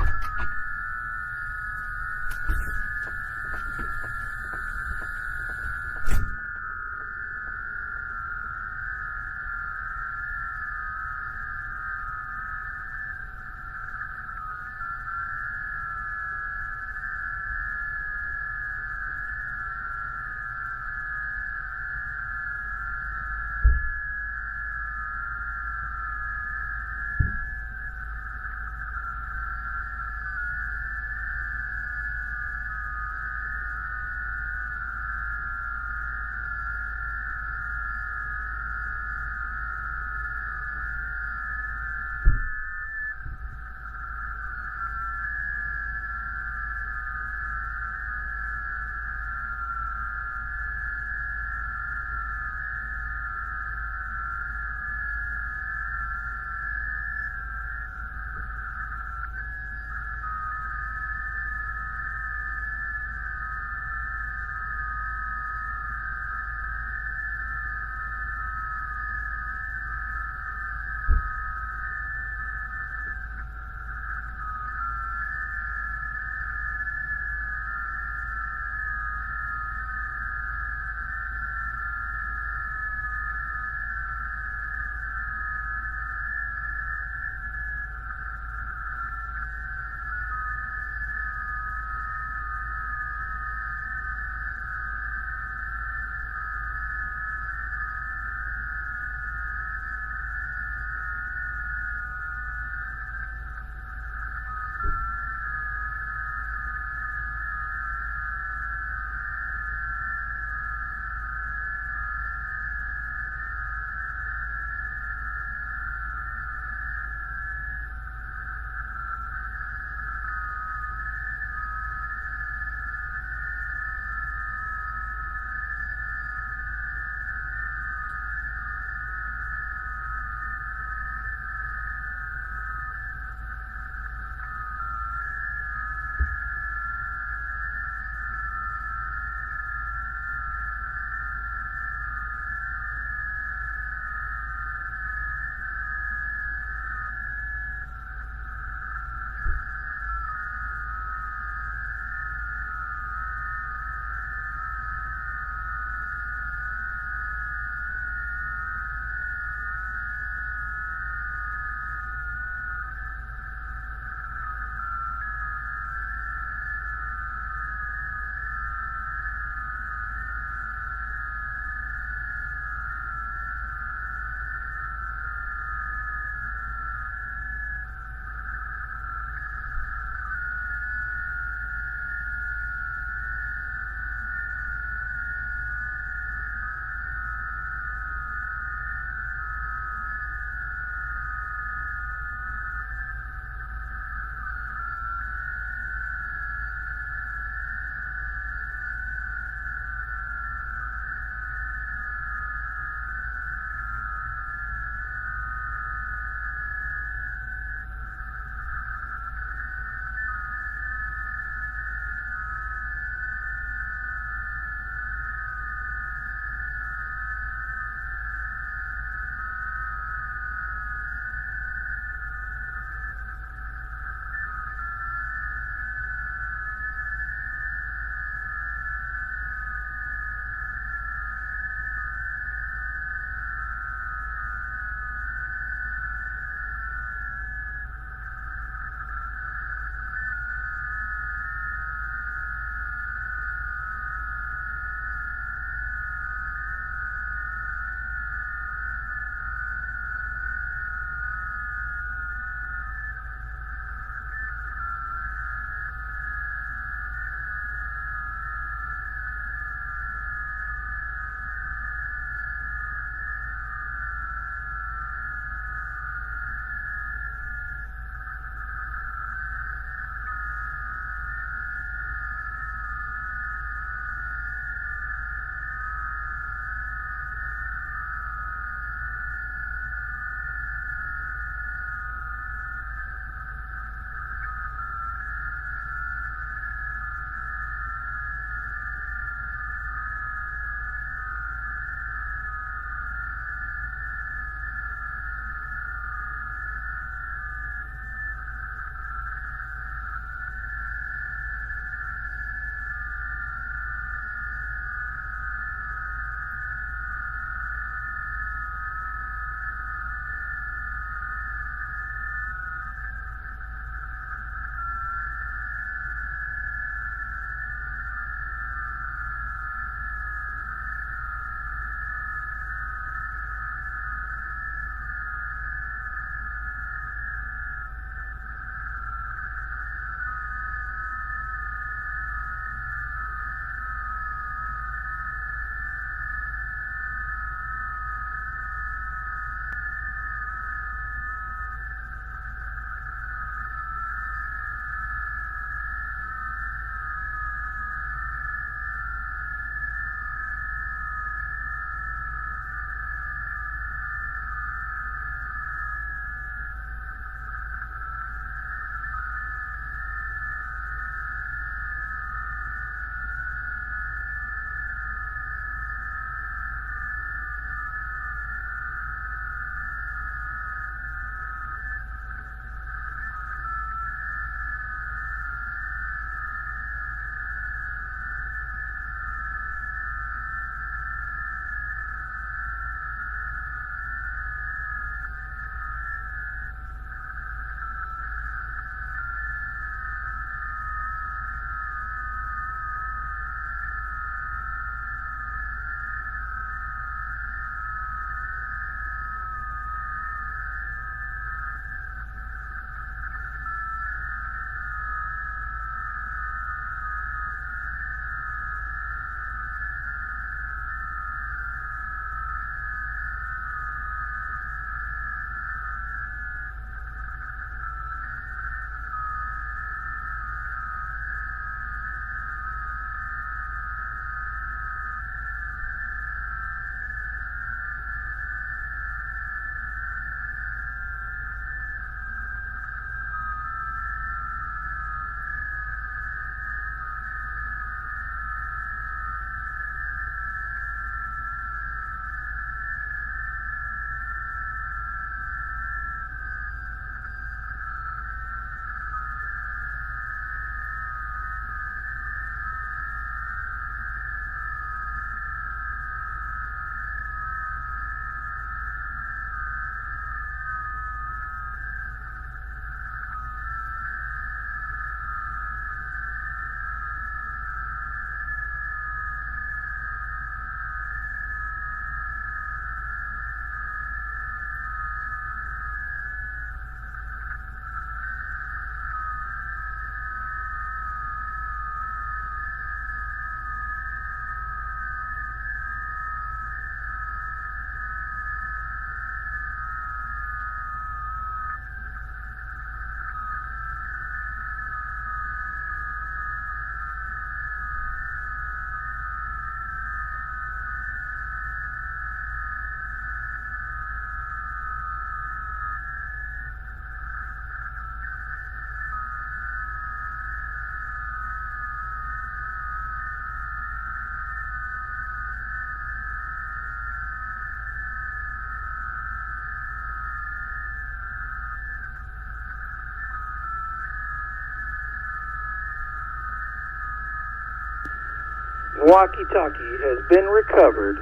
Walkie-talkie has been recovered.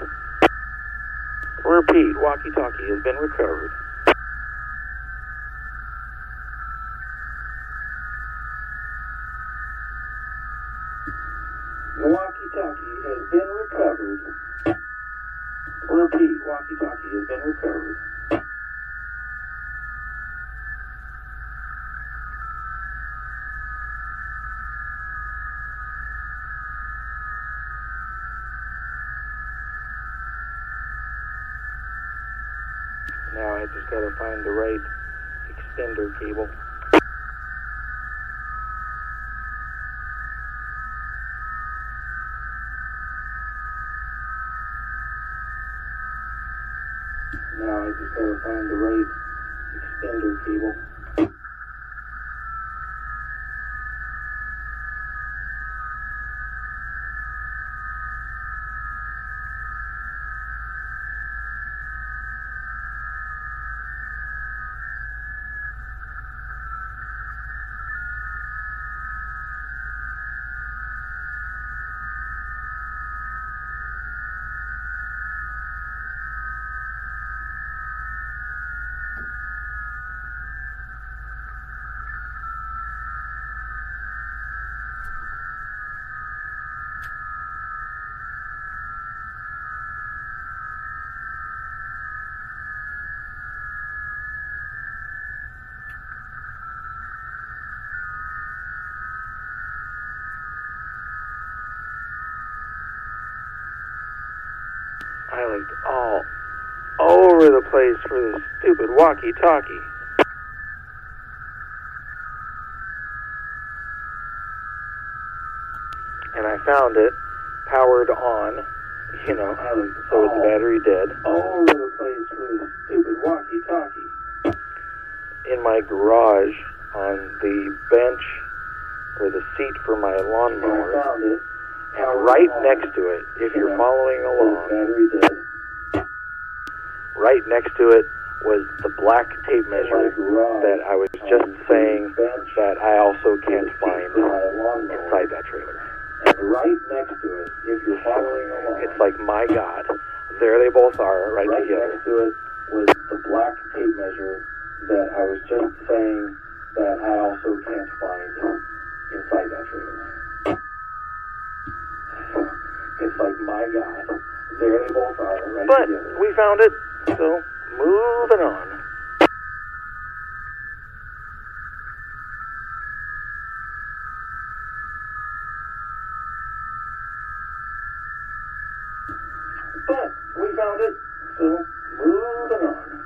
Repeat, walkie-talkie has been recovered. Walkie-talkie has been recovered. Repeat, walkie-talkie has been recovered. Now I just gotta find the right extender cable. Now I just gotta find the right extender cable. I looked all over the place for this stupid walkie-talkie. And I found it, powered on, you know, so it's battery dead. All over the place for this stupid walkie-talkie. In my garage, on the bench, or the seat for my lawnmower. I found it. And right next to it, if you're following along, right next to it was the black tape measure that I was just saying that I also can't find inside that trailer. And right next to it, if you're following along, it's like, my God, there they both are, right together. Right next to it was the black tape measure that I was just saying that I also can't find inside that trailer. It's like, my God, there they both are, right together. But we found it, so moving on. But we found it, so moving on.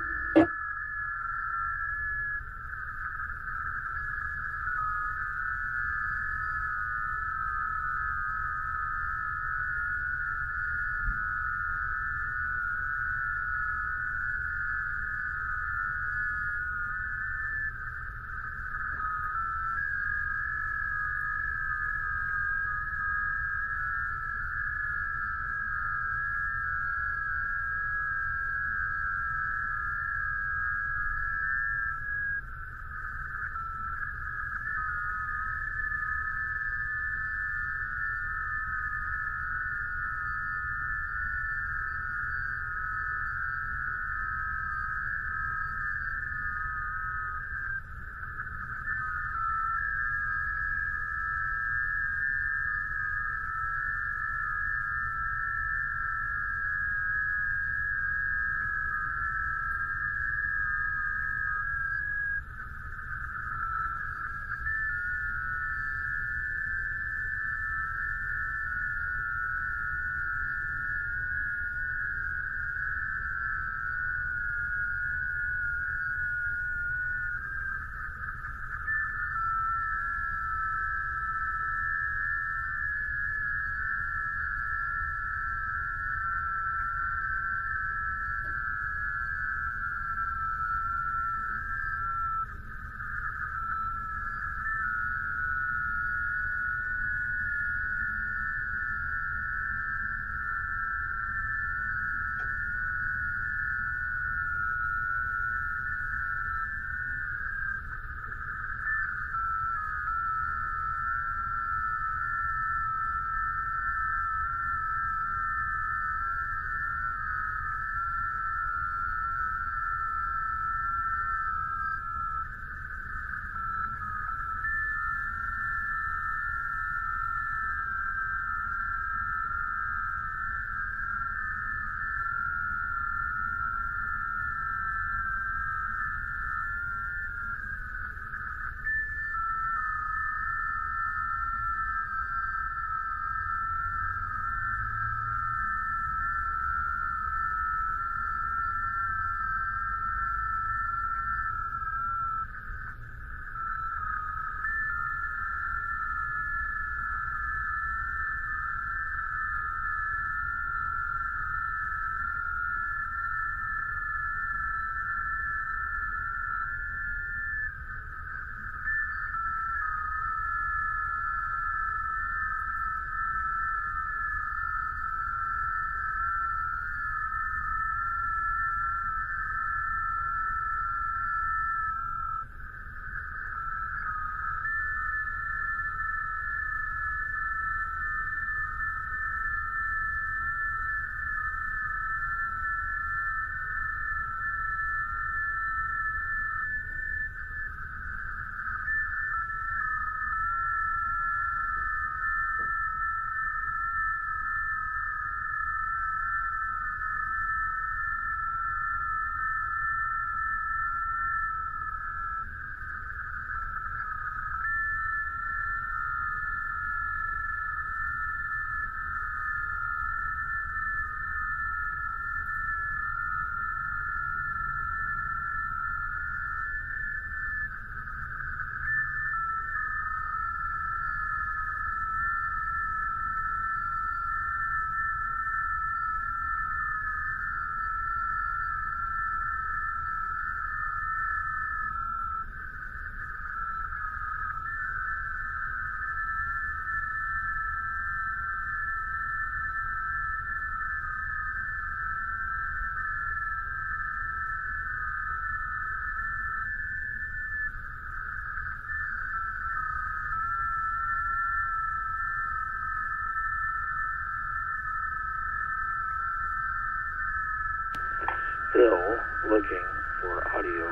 Still looking for audio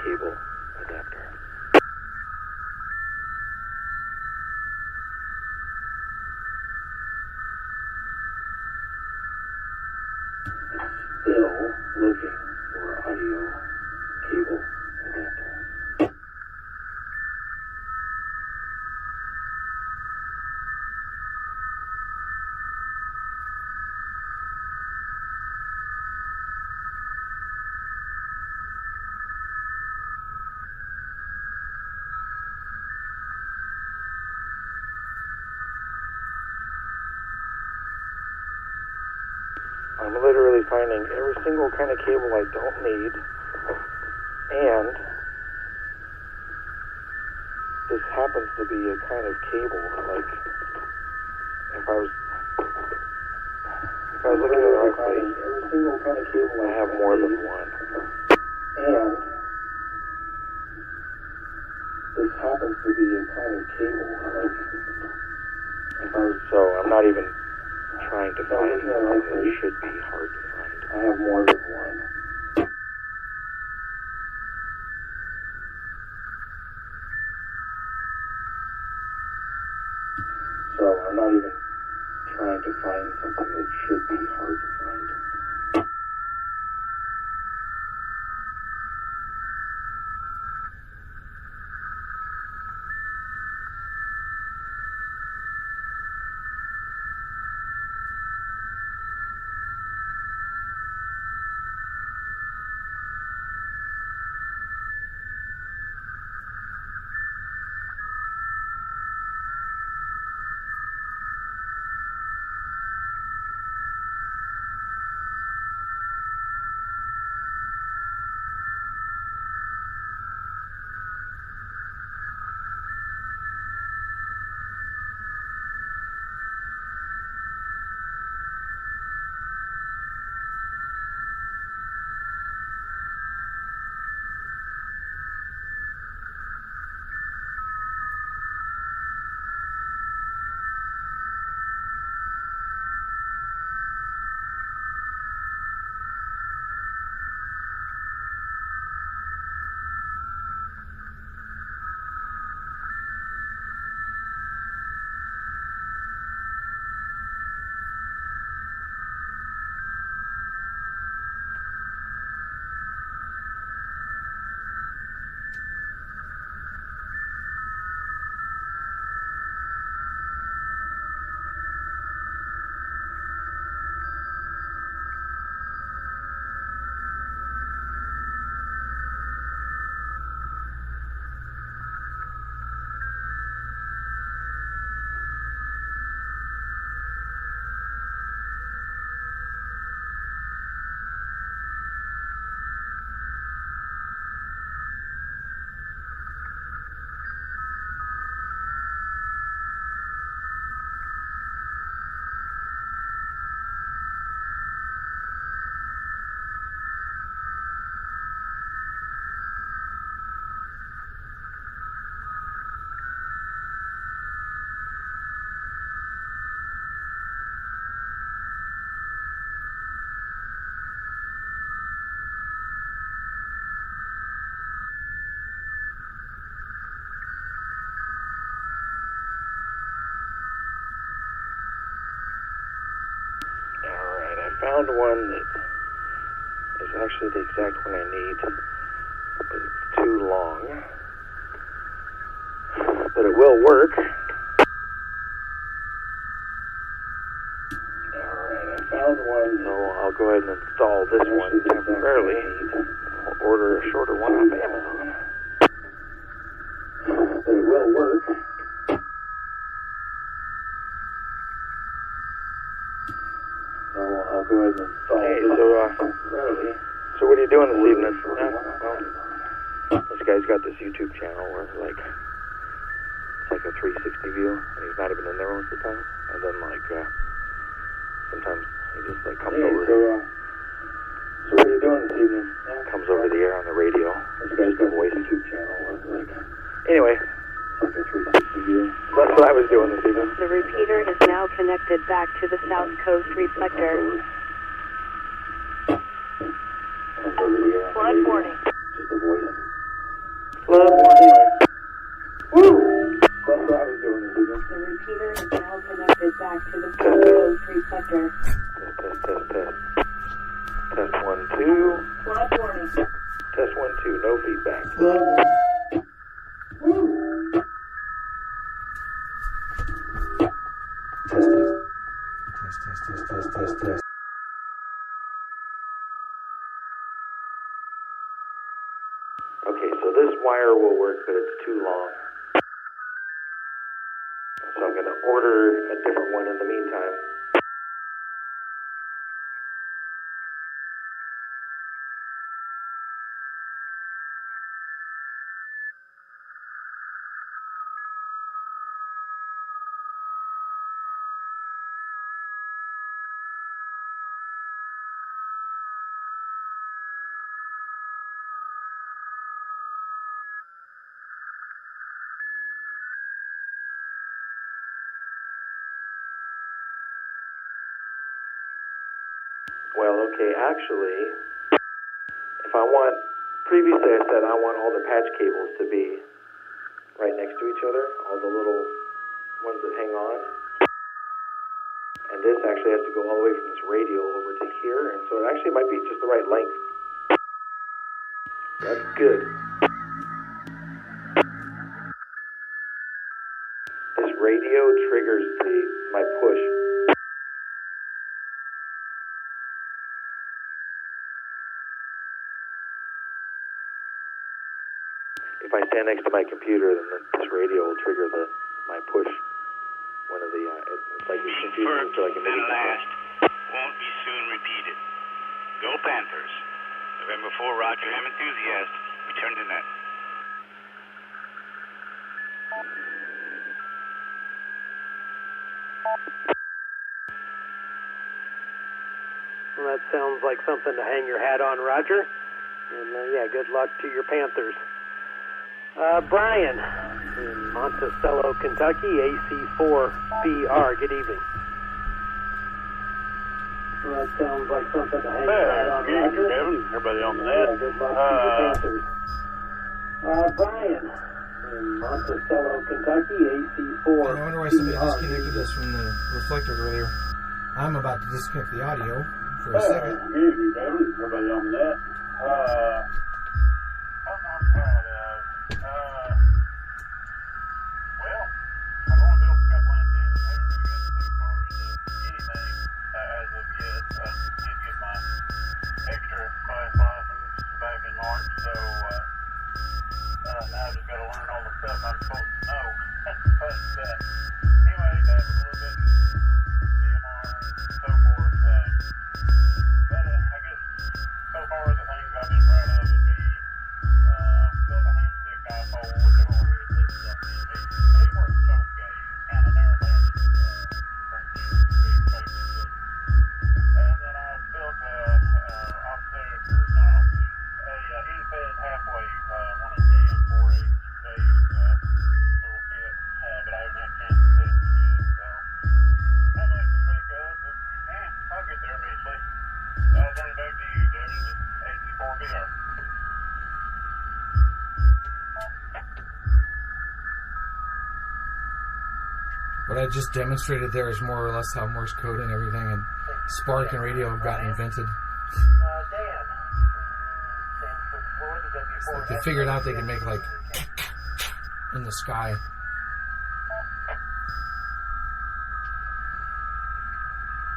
cable adapter. Still looking for audio cable adapter. I'm literally finding every single kind of cable I don't need, and this happens to be a kind of cable, like, if I was looking at the right place, every single kind of cable I have more than one, and this happens to be a kind of cable, like, if I was, so I'm not even trying to find something that should be hard to find. I have more than one. So I'm not even trying to find something that should be hard to find. Found one that is actually the exact one I need, but it's too long. But it will work. Alright, I found one, so I'll go ahead and install this one temporarily. I'll order a shorter one off Amazon. But it will work. I'll go ahead and install this. So what are you doing this evening? Well, this guy's got this YouTube channel where, like, it's like a 360 view, and he's not even in there most of the time. And then, like, sometimes he just, like, comes over. So what are you doing this evening? Comes over the air on the radio. This guy's got a voice YouTube channel where, like, anyway. Like a 360 view. So that's what I was doing this evening. The repeater is now connected back to the South Coast Reflector. Flood warning. Just avoid it. Flood warning. Woo! That's what I was doing. The repeater is now connected back to the South Coast Reflector. Test. Test 1, 2. Flood warning. Test 1, 2. No feedback. Test. Okay, so this wire will work, but it's too long. So I'm going to order a different one in the meantime. Well, okay, actually, previously I said I want all the patch cables to be right next to each other, all the little ones that hang on. And this actually has to go all the way from this radial over to here, and so it actually might be just the right length. That's good. This radio triggers my push. If I stand next to my computer, then this radio will trigger my push. One of the it's like it's confusing to like a and last won't be soon repeated. Go Panthers! November 4, Roger. I'm enthusiast. Return to net. Well, that sounds like something to hang your hat on, Roger. And yeah, good luck to your Panthers. Brian in Monticello, Kentucky, AC4BR. Good evening. Well, that sounds like something to hang your hat on, Roger. Kevin, everybody on the net. Good luck to your Panthers. Brian in Monticello, Kentucky, AC4BR. I wonder why somebody disconnected us from the reflector earlier. I'm about to disconnect the audio for a second. Good evening, Kevin, everybody on the net. Well, I've only built a couple antennas. I haven't really got too far into anything as of yet. I did get my extra class license back in March, so now I just got to learn all the stuff I'm supposed to know. But anyway, I dabbled a little bit in CMR and so forth. But I guess so far the things I've been proud of would be built a handstick dipole, which I've already listed up in me. It works okay, kind of narrow-banded, and then I built a in-fed half-wave 110 4/8 phase little kit, but I haven't had a chance to test it yet, so not much to speak of, but I'll get there eventually. I'll turn it back to you, Kevin, with AC4BR. What I just demonstrated there is more or less how Morse code and everything and Spark and radio have gotten invented. Like they figured out they can make like in the sky.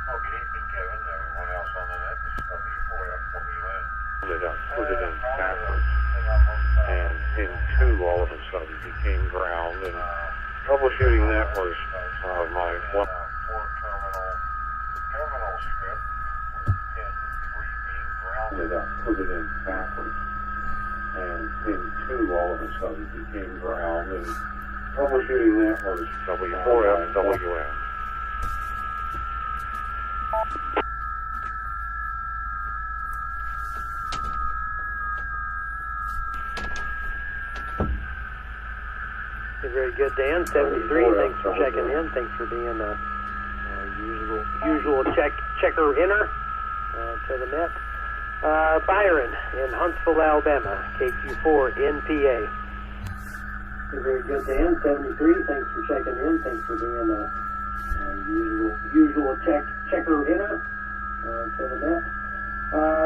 Okay, evening, Kevin. Everyone else on the net, this is W4FWN. Put it in backwards, and in 2 all of a sudden became ground, and troubleshooting that was my one. Terminal script, in 3 being grounded. Put it in backwards, and in 2 all of a sudden became ground, and troubleshooting that was W4FWN. Very good, Dan. 73. Thanks for checking in. Thanks for being a usual checker inner to the net. Byron in Huntsville, Alabama, KQ4 NPA. Very good, Dan. 73. Thanks for checking in. Thanks for being a usual checker inner to the net.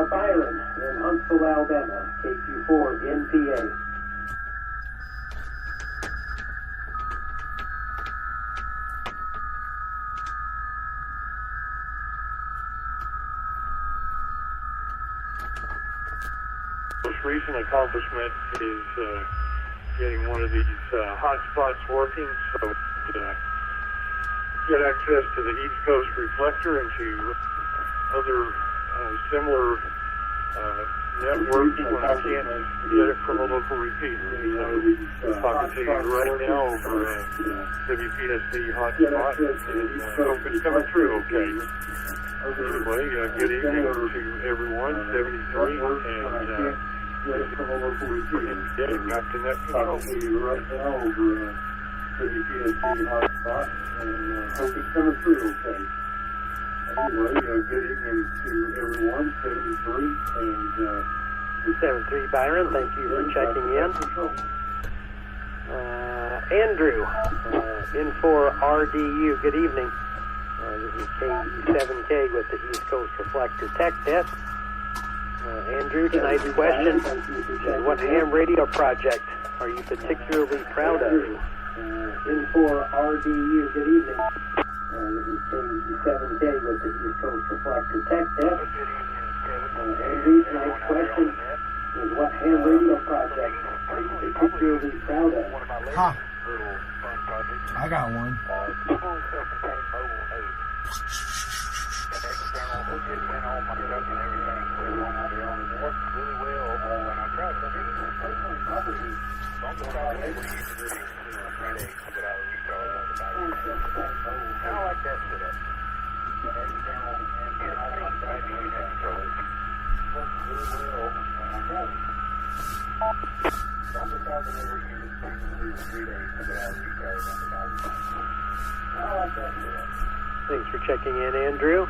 Byron in Huntsville, Alabama, KQ4 NPA. Most recent accomplishment is getting one of these hotspots working, so get access to the East Coast Reflector and to other similar networks when I can't get it from a local repeater. So talking to you right now over WPSC hotspot, and hope it's coming through okay. Anyway, good evening to everyone, 73, and got the net control. Right now over WPSC hotspot, and hope it's coming through okay. Anyway, good evening to everyone, 73, and 73 Byron, thank you for checking in. Andrew, in for RDU, good evening. This is KE7K with the East Coast Reflector Tech Test. Andrew, tonight's question is, what ham radio project are you particularly proud of? In for RDU, good evening. This is KE7K with the East Coast Reflector Tech Test. Andrew, tonight's question is, what ham radio project are you particularly proud of? Ha! I got one. Thanks for checking in, Andrew.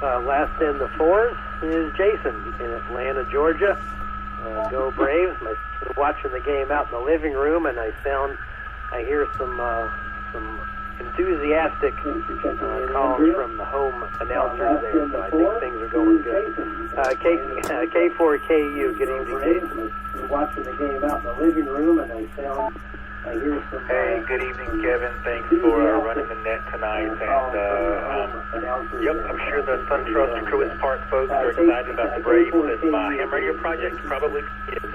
Last in the fours is Jason in Atlanta, Georgia. Go Braves. I'm watching the game out in the living room, and I hear some enthusiastic calls from the home announcers there, so I think things are going good. K4KU, good evening, Jason. Watching the game out in the living room, and I hear some... Hey, good evening, Kevin. Thanks for running the net tonight. And, yep, I'm sure the SunTrust or Truist Park folks are excited about the Braves. And my ham radio project probably is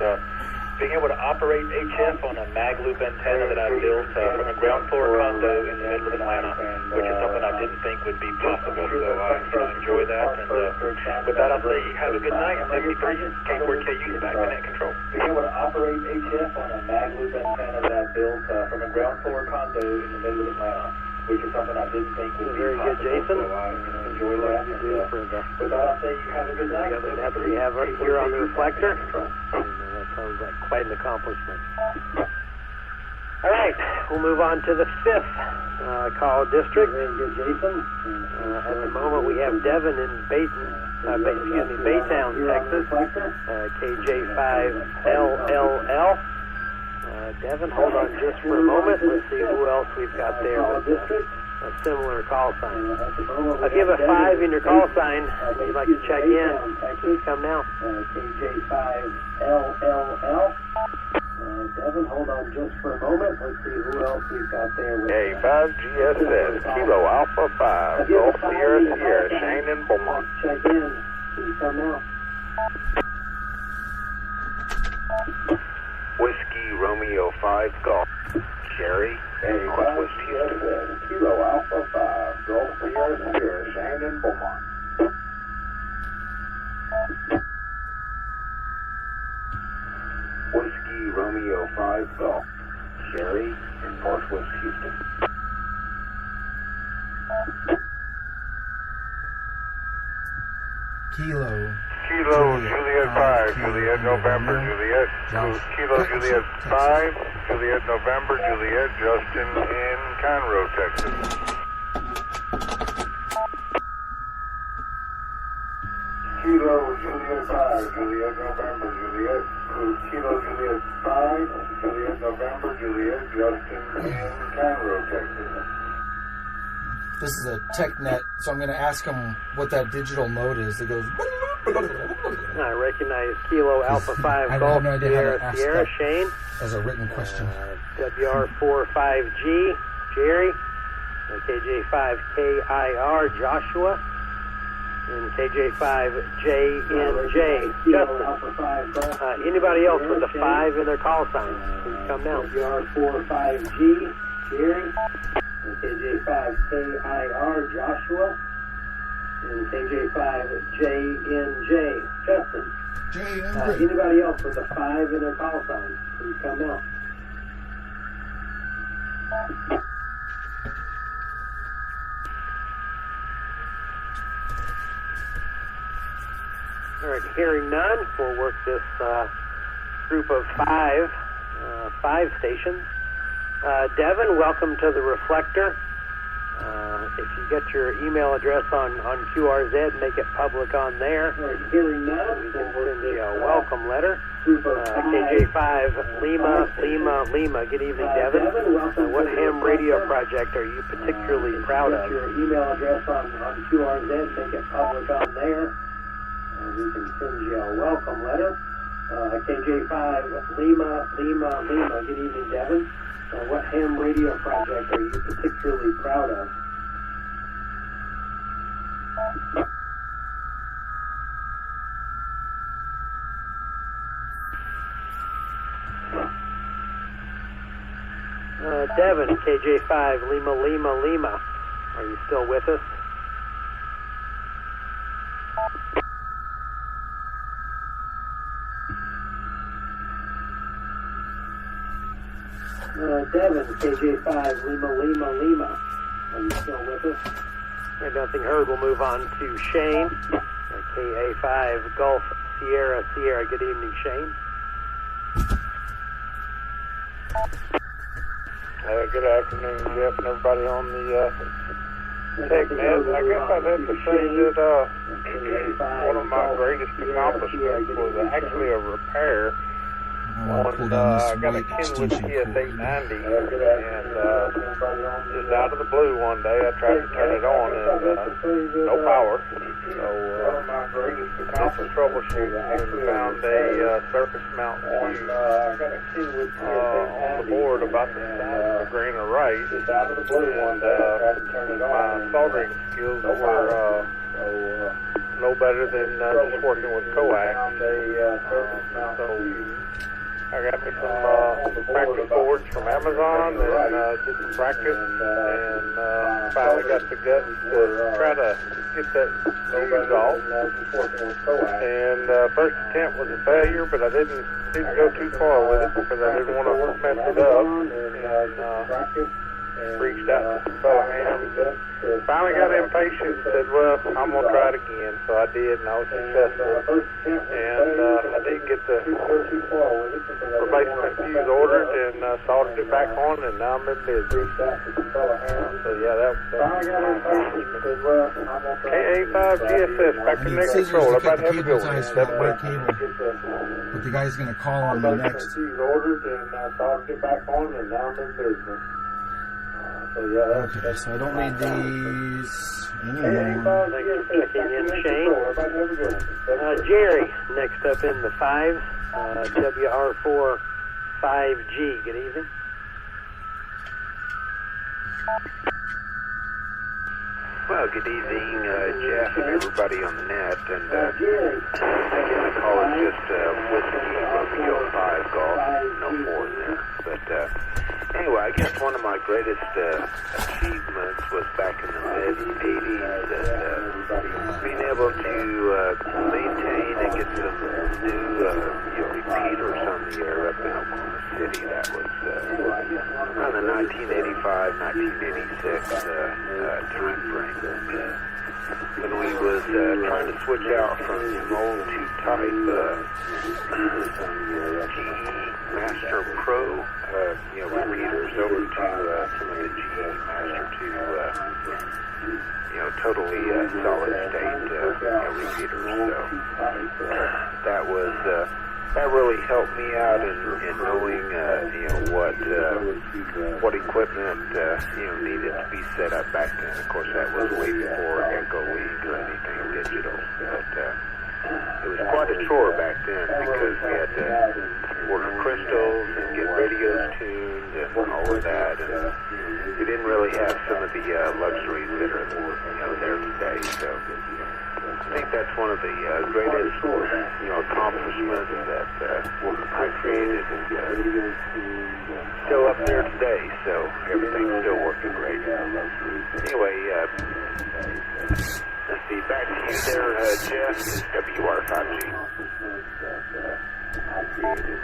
being able to operate HF on a mag loop antenna that I built from a ground floor condo in the middle of Atlanta, which is something I didn't think would be possible. So I enjoy that. And with that, I'll say have a good night. 73, K4KU, back to net control. Being able to operate HF on a mag loop antenna that I built from a ground floor condo in the middle of Atlanta, which is something I didn't think would be very possible. Good, Jason. So I enjoy that. With that, I'll say you have a good night. The other net we have here on the reflector. That sounds like quite an accomplishment. All right, we'll move on to the fifth call district. Very good, Jason. At the moment, we have Devin in Baytown, Texas. KJ5LLL. Devin, hold on just for a moment. Let's see who else we've got there with a similar call sign. I'll give a 5 in your call sign. If you'd like to check in, please come now. KJ5LLL. Devin, hold on just for a moment. Let's see who else we've got there. Hey, 5GSS, Kilo Alpha 5, Golf Sierra Sierra, Shane and Beaumont. Check in. Please come now. Whiskey Romeo 5 Golf, Sherry, Hey, Northwest Houston. Kilo Alpha 5, Golf Sierra Sierra, Shane and Beaumont. Whiskey Romeo 5 Golf, Sherry, in Northwest Houston. Kilo Juliet 5, Juliet November, Juliet, Kilo Juliet 5, Juliet November, Juliet, Justin in Conroe, Texas. Kilo Juliet 5, Juliet, November, Juliet, Kilo Juliet 5, Juliet, November, Juliet, Justin in Conroe, Texas. This is a TechNet, so I'm going to ask him what that digital mode is. It goes... I recognize Kilo Alpha 5 I Golf have no idea how to ask Sierra that Shane. as a written question. WR45G Jerry. KJ5KIR Joshua. And KJ5JNJ Justin. Anybody else with a 5 in their call sign, please come down. WR45G Jerry. KJ5KIR Joshua. And KJ5JNJ Justin. Anybody else with a 5 in their call sign, please come out. All right, hearing none, we'll work this group of five stations. Devin, welcome to the Reflector. If you get your email address on QRZ, make it public on there. Hearing none, we can send you a welcome letter. KJ5 Lima. Good evening, Devin. What ham radio project are you particularly proud of? Your email address on QRZ, make it public on there. We can send you a welcome letter. KJ5 Lima. Good evening, Devin. What ham radio project are you particularly proud of? Devin, KJ5 Lima. Are you still with us? Devin, KJ5 Lima. Are you still with us? Right, nothing heard. We'll move on to Shane. KA5 Gulf Sierra. Good evening, Shane. Good afternoon, Jeff, and everybody on the TechNet. I guess I'd have to say that one of my greatest accomplishments was actually a repair on I got a Kenwood TS890, and just out of the blue one day I tried to turn it on and no power. So did some troubleshooting and found a surface mount fuse on the board about the size of a grain of rice, and my soldering skills were no better than just working with coax. So I got me some practice boards from Amazon and did some practice, and finally got the guts to try to get that fuse off. And first attempt was a failure, but I didn't go too far with it because I didn't want to mess it up, and reached out to some fellow hams. Finally got impatient and said, well, I'm going to try it again. So I did, and I was successful. And I did get the replacement fuse ordered and soldered it back on, and now I'm in business. So yeah, that was KA5GSS, back to net control. Everybody have a good one. But the guy's going to call on me next. Fuse ordered and soldered it back on, and now I'm in business. Okay, so I don't need these anymore. Thanks for checking in, Shane. Jerry, next up in the 5s, WR4 5G. Good evening. Well, good evening, Jeff and everybody on the net. And again, the call is just Whiskey Romeo 5 Golf, no 4 in there. But anyway, I guess one of my greatest achievements was back in the mid-'80s, and being able to maintain and get some new repeaters on the air up in Oklahoma City. That was around the 1985-1986 time frame. When we was trying to switch out from some old two-type GE Master Pro repeaters over to some of the GE Master 2 totally solid state repeaters. So that was that really helped me out in knowing what equipment needed to be set up back then. Of course, that was way before Echo League or anything digital, but it was quite a chore back then because we had to order crystals and get radios tuned and all of that, and we didn't really have some of the luxuries that are there today. So I think that's one of the greatest accomplishments that I created, and still up there today. So everything's still working great. Anyway, let's see. Back to you there, Jeff. It's WR5G. I created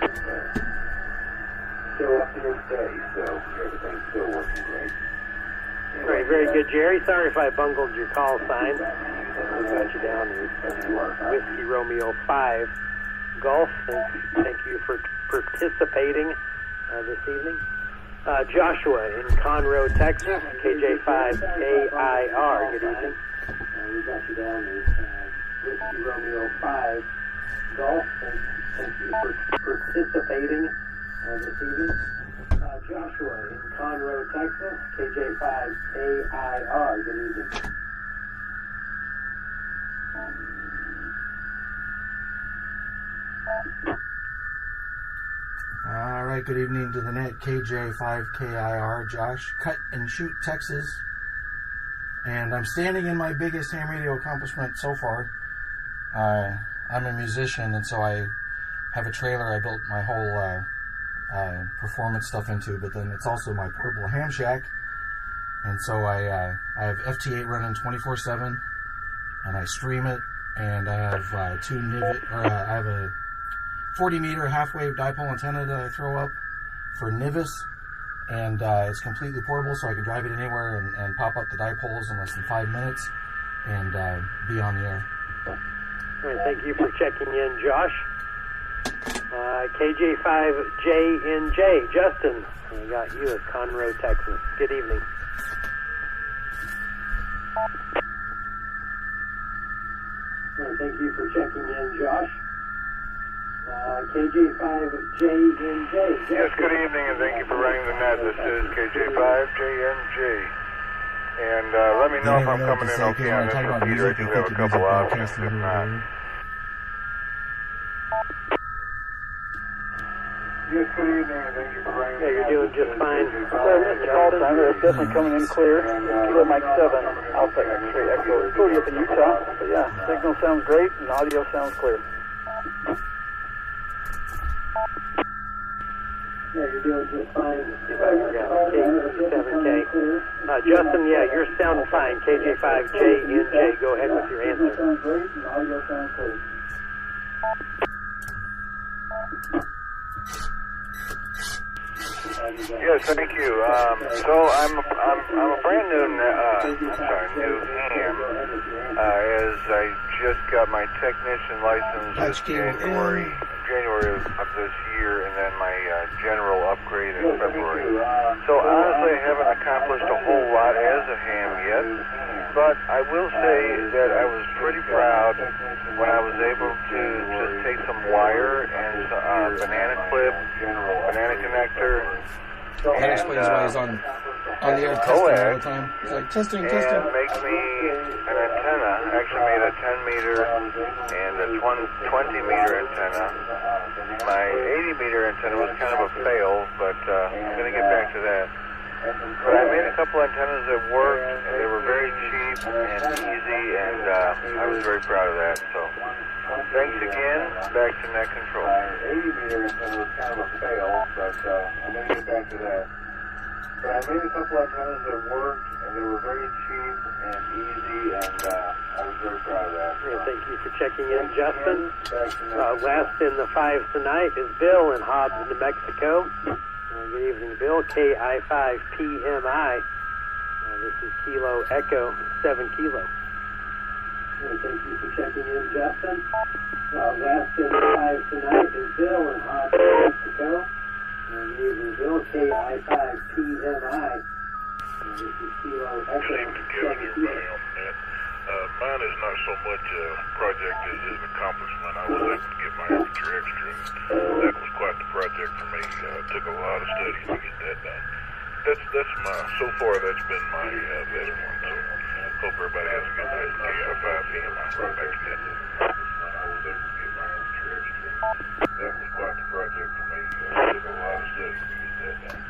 still up there today, so everything's still working great. All right, very good, Jerry. Sorry if I bungled your call sign. We got you down as Whiskey Romeo 5 Golf. Thank you for participating this evening. Joshua in Conroe, Texas, KJ5KIR. Good evening. We got you down as Whiskey Romeo 5 Golf. Thank you for participating this evening. Joshua in Conroe, Texas, KJ5KIR. Good evening. All right, good evening to the net, KJ5KIR, Josh, Cut and Shoot, Texas. And I'm standing in my biggest ham radio accomplishment so far. I'm a musician, and so I have a trailer I built my whole performance stuff into, but then it's also my portable ham shack. And so I have FT8 running 24/7, and I stream it, and I have I have a 40-meter half-wave dipole antenna that I throw up for NVIS, and it's completely portable, so I can drive it anywhere and pop up the dipoles in less than 5 minutes and be on the air. All right, thank you for checking in, Josh. KJ5JNJ, Justin, I got you at Conroe, Texas. Good evening. All right, thank you for checking in, Josh. KJ5JNJ. Yes, good evening, and thank you for running the net. This is KJ5JNJ. And let me know if I'm coming in okay on this repeater. I do have a couple options, if not. Yes, good evening, and thank you for running the net. Yeah, you're doing just fine. Sorry, Mr. Call Timer. It's definitely coming in clear. Kilo Mike 7, Alpha X-ray Echo. Cody up in Utah. But yeah, signal sounds great, and audio sounds clear. Yeah, you're doing just fine. K7K. Justin, yeah, you're sounding fine. KJ5JNJ, go ahead with your answer. Sounds great, and audio sounds clear. Yes, thank you. So I'm a brand new new ham. As I just got my technician license this January of this year, and then my general upgrade in February. So honestly, I haven't accomplished a whole lot as a ham yet, but I will say that I was pretty proud when I was able to just take some wire and banana clip, banana connector. That explains why he's on the air testing all the time. He's like, testing. And make me an antenna. Actually made a 10-meter and a 20-meter antenna. My 80-meter antenna was kind of a fail, but I'm going to get back to that. But I made a couple antennas that worked, and they were very cheap and easy, and I was very proud of that. So thanks again. Back to net control. 80-meter antenna was kind of a fail, but I'm going to get back to that. But I made a couple antennas that worked, and they were very cheap and easy, and I was very proud of that. Yeah, thank you for checking in, Justin. Last in the fives tonight is Bill in Hobbs, New Mexico. Good evening, Bill. KI5PMI. This is Kilo Echo 7 Kilo. Thank you for checking in, Justin. Last in the fives tonight is Bill in Hobbs, New Mexico. Good evening, Bill. KI5PMI. This is Kilo Echo 7 Kilo. Mine is not so much a project as an accomplishment. I was able to get my aperture extra, and that was quite the project for me. Took a lot of studies to get that done. That's my, so far that's been my best one. So hope everybody has a good night. K5 p.m. I'm right back in that. I was able to get my aperture extra. That was quite the project for me. Took a lot of studies to get that done.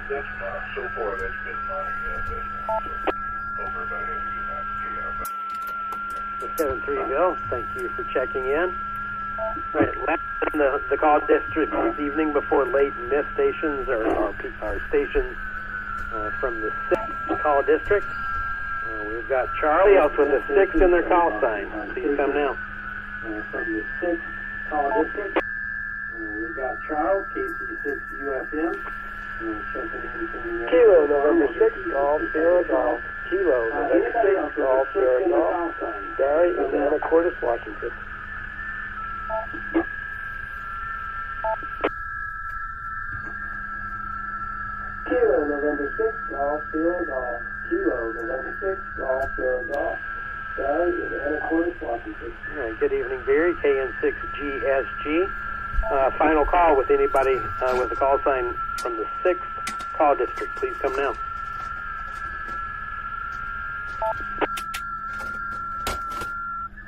That's my, so far that's been my best one. So hope everybody has a good night. K5. 7-3 Bill, thank you for checking in. Right, last in the call district this evening before late and miss stations or stations from the 6th call district. We've got Charlie else with a 6 in their call sign. Please come now. From the 6th call district, we've got Charles, KC6UFM. Checking in from the Kilo, November 6th, Golf, Sierra Golf. Kilo, November 6th, Golf, Sierra Golf. Barry in Anacortes, Washington. Kilo, November 6th, Golf, Sierra Golf. Kilo, November 6th, Golf, Sierra Golf. Barry in Anacortes, Washington. All right, good evening, Barry, KN6GSG. Final call with anybody with a call sign from the 6th call district. Please come now.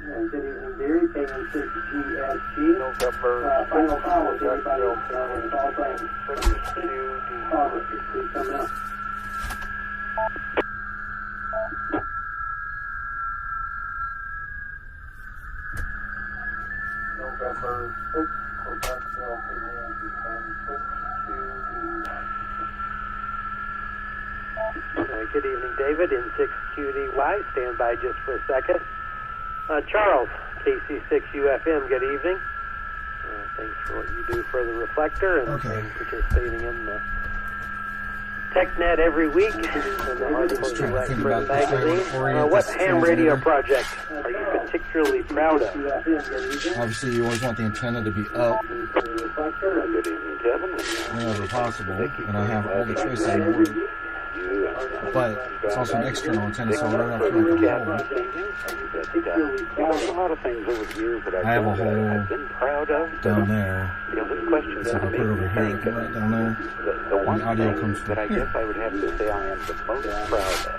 Good evening, Barry, KN6GSG. November final call with anybody with a call sign from the 6th call district. Please come now. November 6th, Quebec, Pennsylvania, and 6QD. Good evening, David, in 6QDY. Stand by just for a second. Charles, KC6UFM, good evening. Thanks for what you do for the Reflector and participating in the TechNet every week and the articles you write for the magazine. What ham radio project are you particularly proud of? Obviously, you always want the antenna to be up Good evening, Kevin. whenever possible, and I have all the choices in the world. But it's also an external antenna, so I don't have to make a hole. There's a lot of things over the years that I have a hole been proud of down there. This question So if I put it over here, it can right down there. the one The audio thing comes from that I here. guess I would have to say I am the most proud of.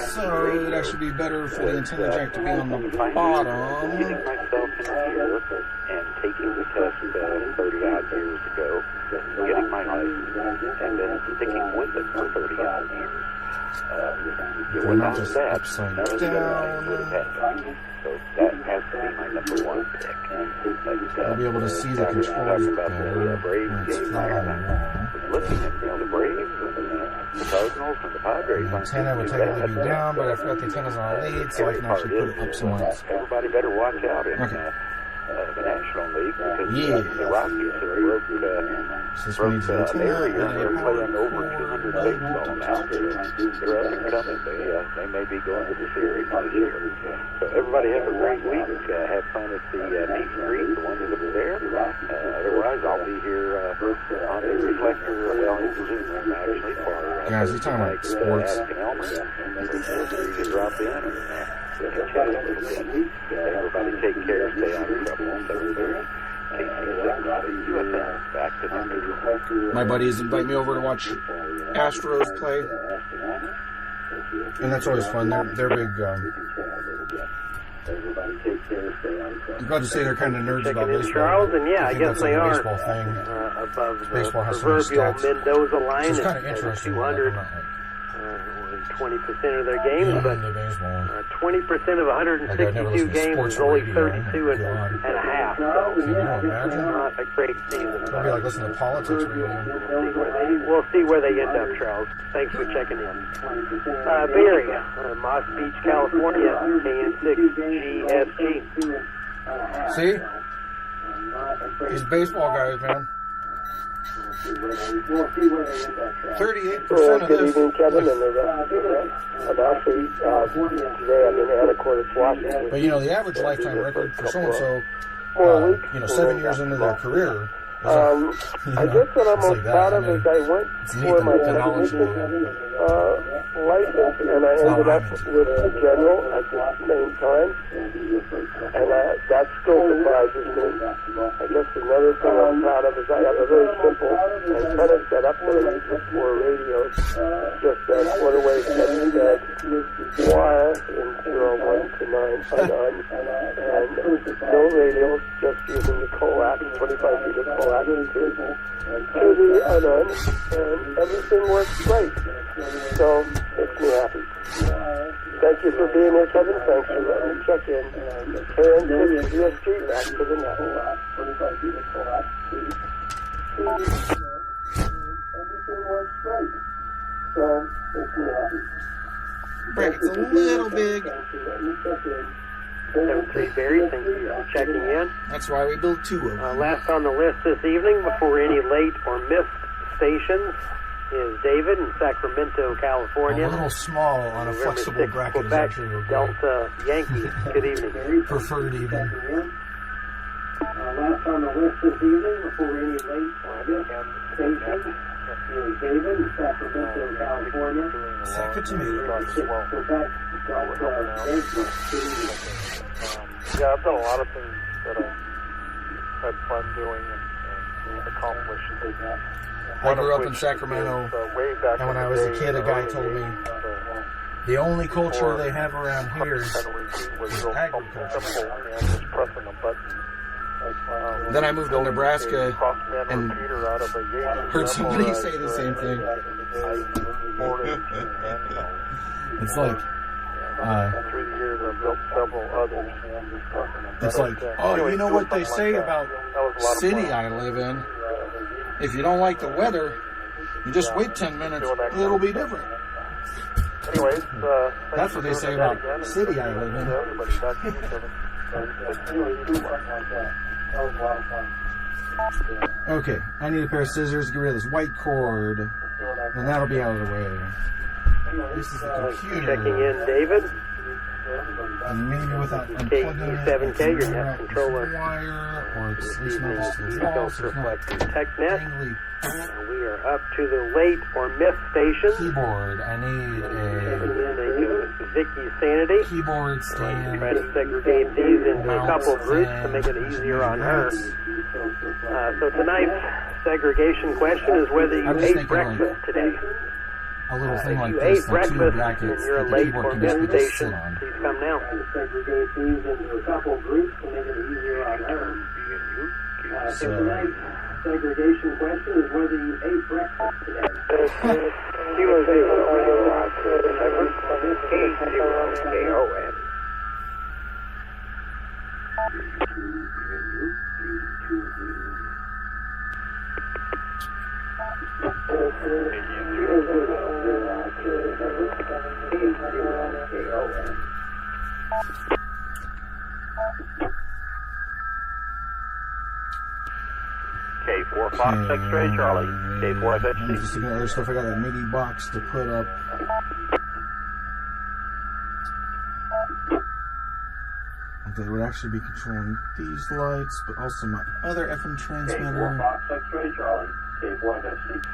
So it actually be better for the antenna jack to be on the bottom. Getting myself in here and taking the test 30 odd years ago, getting my license, and then sticking with it for 30 odd years. Without just that, upside none of the down. other things would have happened. So that has to be my number one pick. But, I'll be able to see the talking controls about better the Braves when it's game flat last on the night. wall. Looking at the Braves and the Cardinals and the Padres. The antenna would technically be down, but I forgot the antenna's on a lead, so I can actually put it up somewhere else. Everybody better watch out in the National League because the Rockies have broke an area and they're playing over 200 baseball now. They're up and coming. They may be going to the series this year. So everybody have a great week. Have fun at the meet and greet, the ones that are there. Otherwise, I'll be here on the Reflector, well, in the Zoom room actually for Guys, you're talking about sports. Ask and Elmer. So feel free to drop in and we can chat a little bit. Everybody take care, stay out of trouble. 7:30. KC6 back to number. My buddies invite me over to watch Astros play, and that's always fun. They're big. I'm glad to say they're kind of nerds about baseball. Charles, and yeah, I think guess that's they like a are baseball thing. Above the Baseball has so many proverbial stats. Mendoza line So it's kind at of interesting. 200. 20% of their games, but 20% of 162 games is only 32 and a half. So not a great season. It'll be like listening to politics radio. We'll see where they end up, Charles. Thanks for checking in. Barry, Moss Beach, California, KN6GSG. See? These baseball guys, man. 38% of Good this. evening, Kevin, and the rest of us. Today I'm in Anacortes, Washington. But you know, the average lifetime record for so-and-so, 7 years into their career I guess what I'm most proud of is I went for my technician license, and I ended up with the general at the same time, and that still surprises me. I guess another thing I'm proud of is I have a very simple antenna set up that I use for radios, just a foot-away head wire in 01 to 9 unknown, and no radios, just using the coax, 25 feet of coax to the unknown, and everything works great. So, makes me happy. Thank you for being here, Kevin. Thanks for letting me check in. And USG, back to the net. Everything works great. So, makes me happy. Bracket's a little big. 7-3 Barry, thank you for checking in. That's why we built 2 of them. Last on the list this evening, before any late or missed stations, is David in Sacramento, California. A little small on a flexible bracket is actually okay. Delta Yankee. Good evening. Preferred even. Last on the list this evening, before any late or missed stations, is David in Sacramento, California. Quebec, Delta Yankee. Yeah, I've done a lot of things that I've had fun doing and accomplished. I grew up in Sacramento, and when I was a kid, a guy told me the only culture they have around here is agriculture. Then I moved to Nebraska and heard somebody say the same thing. It's like, through the years, I've built several others. it's like, oh, you know what they say about city I live in? If you don't like the weather, you just wait 10 minutes, it'll be different. Anyways, that's what they say about city I live in. Okay, I need a pair of scissors to get rid of this white cord, and that'll be out of the way. This is the computer. Checking in, David. And maybe without unplugging K7K, your net controller. Wire, or it's at least not just the East wall, Coast so it's not Reflector TechNet. We are up to the late or missed stations. keyboard. I need a Vicky's Sanity. keyboard stand. Try to segregate these into a couple of groups to make it easier on her. So tonight's segregation question is whether you ate breakfast today. A little thing like you this, ate the breakfast two brackets and you're a that the late keyboard or can missed just station, sit on. please come now. Segregate these into a couple groups to make it easier on her. So tonight's segregation question is whether you ate breakfast today. Kilo 0, 7, 8, 0, AON. K4 Fox X-ray Charlie. K4 I'm just looking at other stuff. I got that MIDI box to put up. That would actually be controlling these lights, but also my other FM transmitter. K4 Fox X-ray Charlie. K4 FC.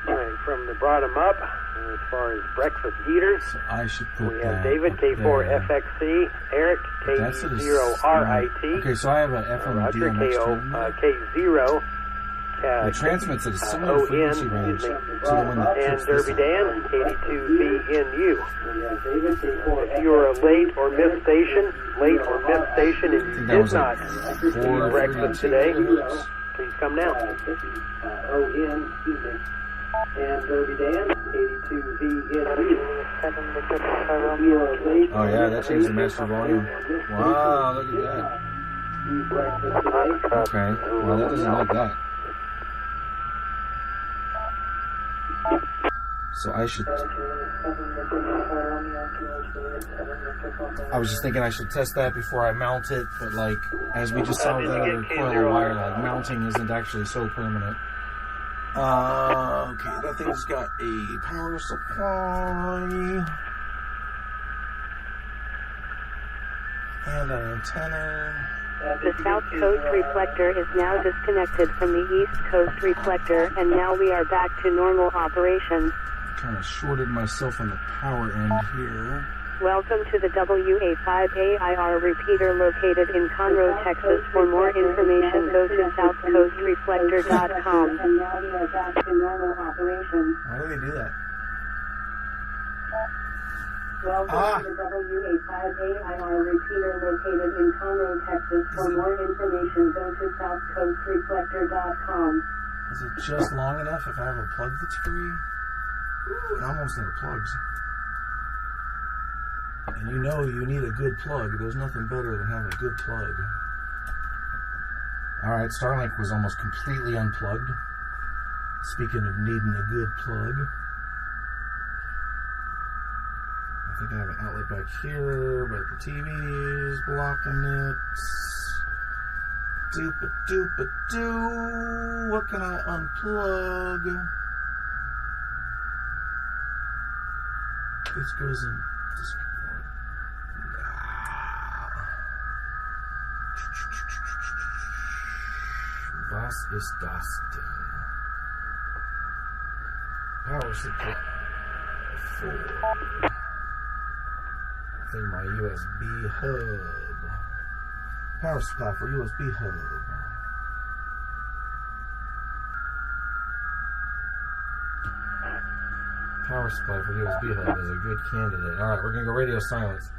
All right, from the bottom up, as far as breakfast eaters, So I should put we have that David, up K4 there. FXC, Eric, That's at a K0RIT, Okay, so I have an FM Roger, DMX transmitter. K0, It transmits at a similar frequency range to the one that and puts this Derby on. Dan, K2VNU. If you are a late or missed station, and you did not eat breakfast today, please come now. And Derby Dan, 82VNU. Oh yeah, that changed the master volume. Wow, look at that. Okay, well that doesn't like that. So I should... I was just thinking I should test that before I mount it, but like, as we just saw with that other coil of wire, like mounting isn't actually so permanent. Okay, that thing's got a power supply and an antenna. The South Coast Reflector is now disconnected from the East Coast Reflector, and now we are back to normal operation. Kind of shorted myself on the power end here. Welcome to the WA5AIR repeater located in Conroe, Texas. For more information, go to southcoastreflector.com. And now we are back to normal operation. Why do they do that? Welcome to the WA5AIR repeater located in Conroe, Texas. For more information, go to southcoastreflector.com. Is it just long enough if I have a plug that's free? Ooh, and I'm almost out of plugs. And you know you need a good plug. There's nothing better than having a good plug. Alright, Starlink was almost completely unplugged. Speaking of needing a good plug. I think I have an outlet back here, but the TV is blocking it. Doop-a-doop-a-doo. What can I unplug? This goes in this. Was ist das denn? Power supply for, I think, my USB hub. Power supply for USB hub. Power supply for USB hub is a good candidate. Alright, we're going to go radio silence.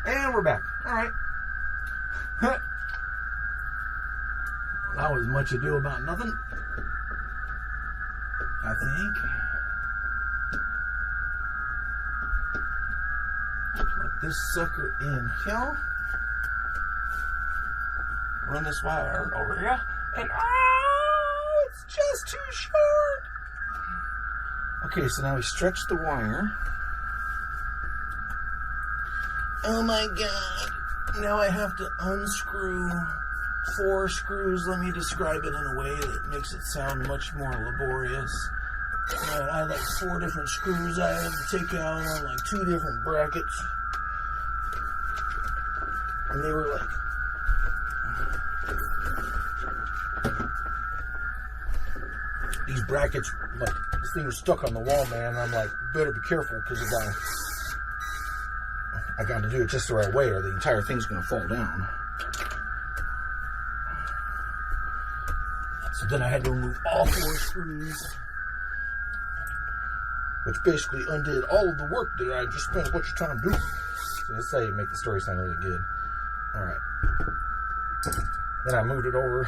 And we're back. Alright. That was much ado about nothing, I think. Plug this sucker in here. Run this wire over here. And oh, it's just too short. Okay, so now we stretch the wire. Oh my god. Now I have to unscrew 4 screws. Let me describe it in a way that makes it sound much more laborious. I had like 4 different screws I had to take out on like 2 different brackets. And they were like, these brackets, like, this thing was stuck on the wall, man. I'm like, better be careful, because if I got to do it just the right way, or the entire thing's going to fall down. So then I had to remove all 4 screws, which basically undid all of the work that I just spent a bunch of time doing. So that's how you make the story sound really good. Alright. Then I moved it over.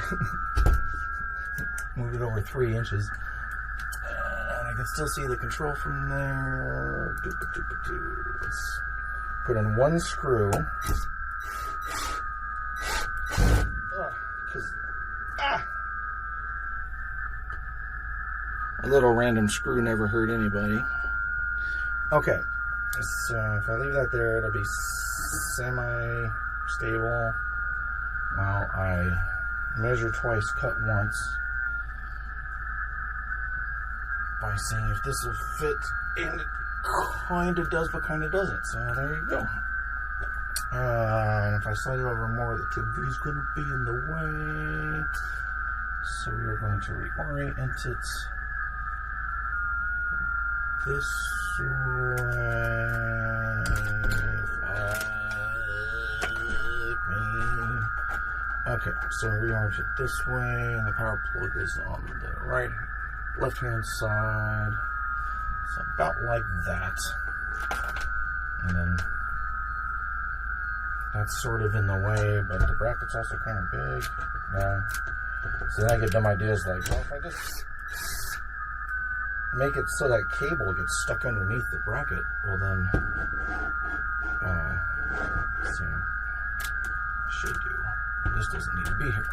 Moved it over 3 inches. And I can still see the control from there. Let's put in 1 screw. A little random screw never hurt anybody. Okay, so if I leave that there, it'll be semi-stable. While I measure twice, cut once, by seeing if this will fit, and it kind of does, but kind of doesn't. So there you go. And if I slide it over more, the TV is going to be in the way. So we are going to reorient it this way. Fuck me. Okay, so reorient it this way, and the power plug is on the left-hand side. So about like that. And then that's sort of in the way, but the bracket's also kind of big. No. So then I get dumb ideas like, well, if I just make it so that cable gets stuck underneath the bracket, well then, let's see, I should do. This doesn't need to be here.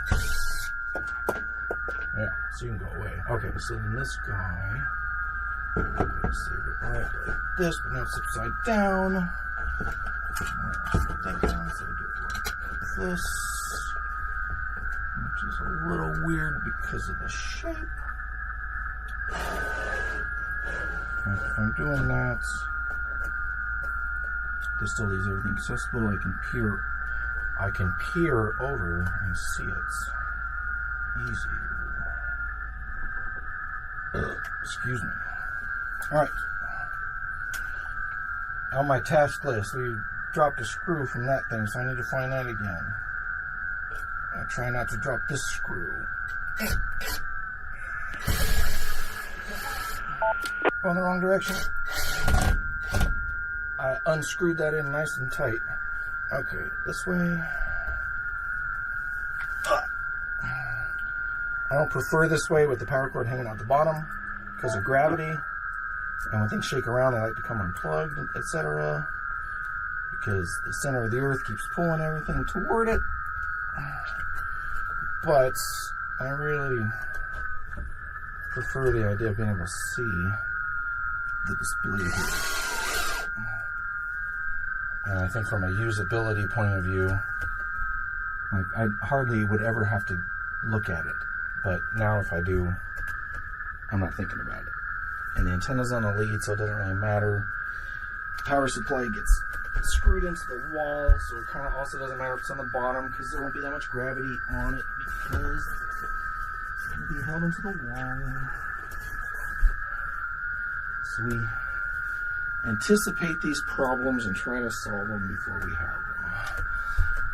Yeah, so you can go away. Okay, so then this guy, let's see, right like this, but now it's upside down. So we do it like this, which is a little weird because of the shape. If I'm doing that, this still leaves everything accessible. I can peer over and see it. Easy. Excuse me. Alright. On my task list, we dropped a screw from that thing, so I need to find that again. I try not to drop this screw. Going the wrong direction. I unscrewed that in nice and tight. Okay, this way. I don't prefer this way with the power cord hanging out the bottom because of gravity. And when things shake around, they like to come unplugged, etc. Because the center of the earth keeps pulling everything toward it. But I really prefer the idea of being able to see the display here. And I think from a usability point of view, like I hardly would ever have to look at it. But now if I do, I'm not thinking about it. And the antenna's on a lead, so it doesn't really matter. Power supply gets screwed into the wall, so it kind of also doesn't matter if it's on the bottom because there won't be that much gravity on it because it'll be held into the wall. So we anticipate these problems and try to solve them before we have them.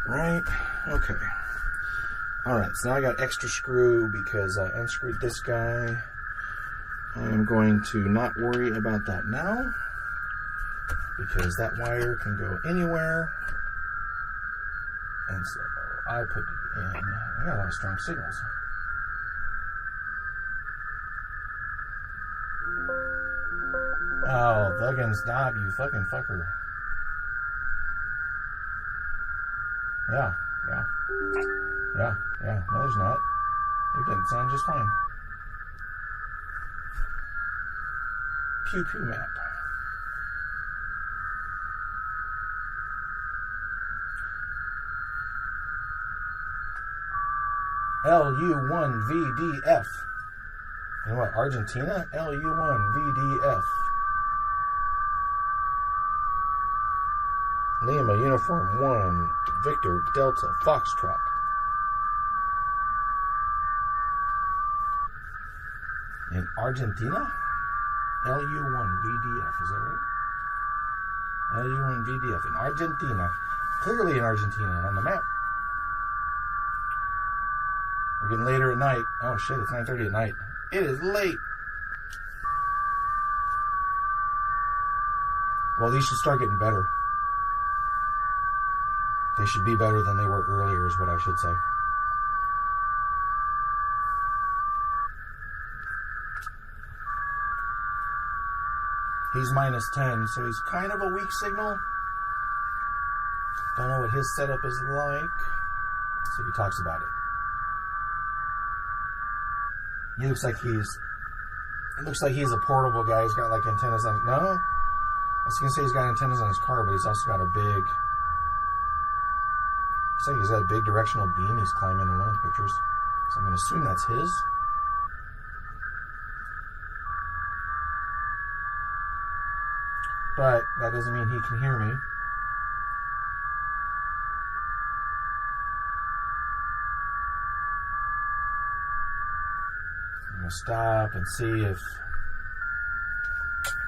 Right? Okay. Alright, so now I got extra screw because I unscrewed this guy. I'm going to not worry about that now because that wire can go anywhere. And so I put it in. I got a lot of strong signals. Oh, fucking stop, you fucking fucker. Yeah. No, there's not. You're getting sound just fine. Pew pew map. LU1VDF. You know what? Argentina? LU1VDF. Lima Uniform 1, Victor Delta Foxtrot. In Argentina? LU1VDF, is that right? LU1VDF in Argentina. Clearly in Argentina on the map. We're getting later at night. Oh shit, it's 9:30 at night. It is late. Well, these should start getting better. They should be better than they were earlier is what I should say. He's -10, so he's kind of a weak signal. Don't know what his setup is like. Let's see if he talks about it. He looks like he's a portable guy. He's got like antennas on. No, I was gonna say he's got antennas on his car, but he's also got a big. Looks like he's got a big directional beam he's climbing in one of the pictures. So I'm gonna assume that's his. But that doesn't mean he can hear me. I'm going to stop and see if...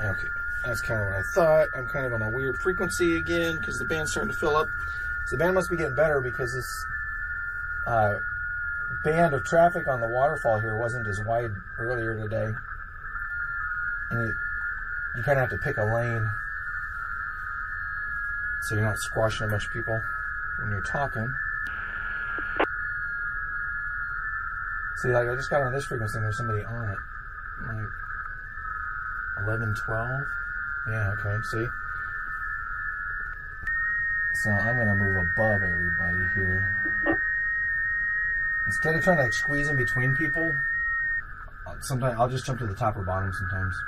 Okay, that's kind of what I thought. I'm kind of on a weird frequency again because the band's starting to fill up. So the band must be getting better because this band of traffic on the waterfall here wasn't as wide earlier today. And you kind of have to pick a lane so you're not squashing a bunch of people when you're talking. See, like I just got on this frequency and there's somebody on it. Like 11, 12. Yeah, okay, see? So I'm going to move above everybody here. Instead of trying to like squeeze in between people, sometimes I'll just jump to the top or bottom sometimes.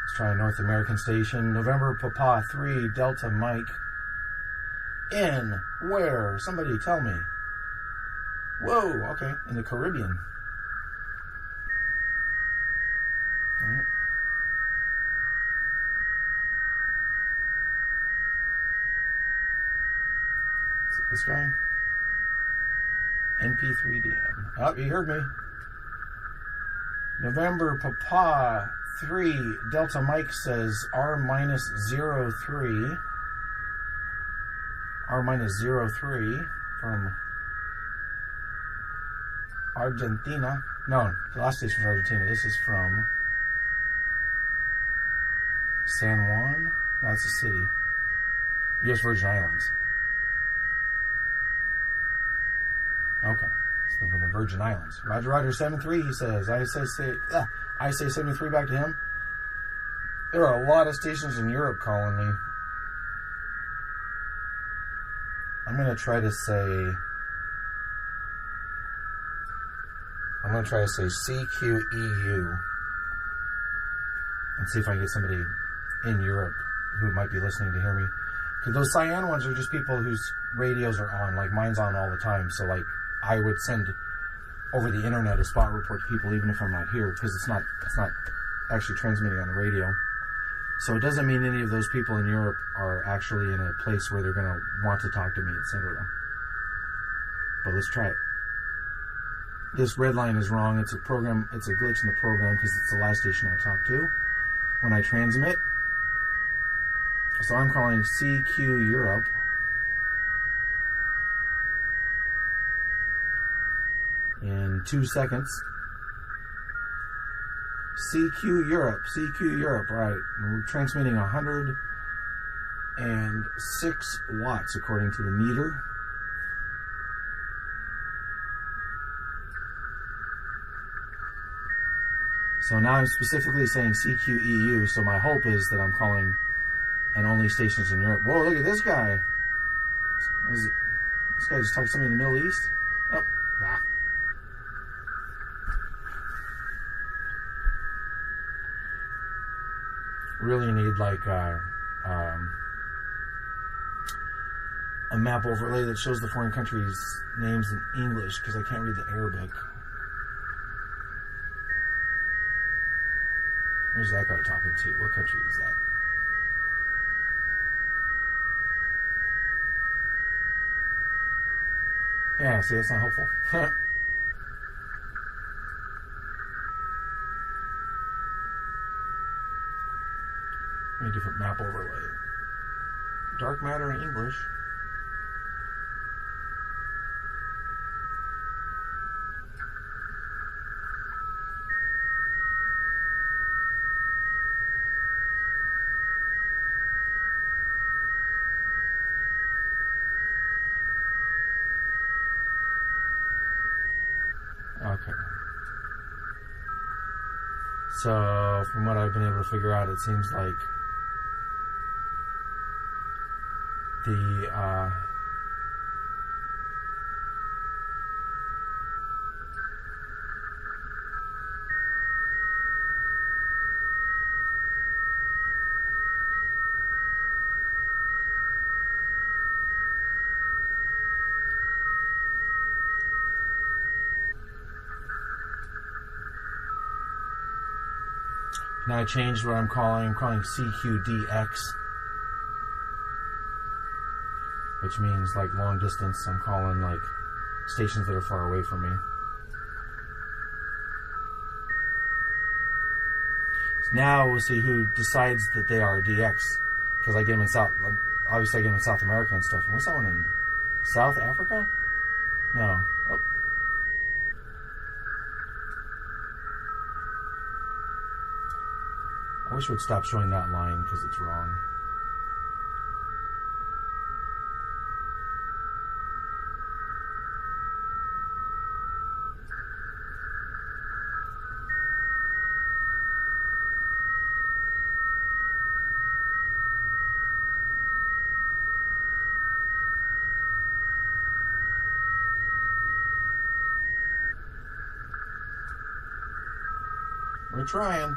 Let's try a North American station. November Papa 3 Delta Mike. In where? Somebody tell me. Whoa, okay, in the Caribbean. This guy? NP3DM. Oh, you heard me. November Papa 3 Delta Mike says R-03. R-03 from Argentina. No, the last station was Argentina. This is from San Juan? No, that's a city. U.S. Virgin Islands. Okay. It's from the Virgin Islands. Roger, Roger, 73, he says. I say 73 back to him. There are a lot of stations in Europe calling me. I'm going to try to say CQEU and see if I can get somebody in Europe who might be listening to hear me. Because those cyan ones are just people whose radios are on. Like, mine's on all the time. So, like, I would send over the internet a spot report to people even if I'm not here, because it's not actually transmitting on the radio. So it doesn't mean any of those people in Europe are actually in a place where they're going to want to talk to me, etc. But let's try it. This red line is wrong. It's a program. It's a glitch in the program because it's the last station I talk to when I transmit. So I'm calling CQ Europe. In 2 seconds. CQ Europe. All right. We're transmitting 106 watts according to the meter. So now I'm specifically saying CQEU, so my hope is that I'm calling and only stations in Europe. Whoa, look at this guy. This guy just talked to somebody in the Middle East? Oh, ah. Really need like a map overlay that shows the foreign countries' names in English, because I can't read the Arabic. Where's that guy talking to? What country is that? Yeah, see, that's not helpful. A different map overlay. Dark matter in English. Okay. So, from what I've been able to figure out, it seems like the now I changed what I'm calling CQDX, which means like long distance. I'm calling like stations that are far away from me. So now we'll see who decides that they are DX, because I get them in South. Obviously, I get them in South America and stuff. And what's that one in South Africa? No. Oh. I wish it would stop showing that line because it's wrong. We're trying.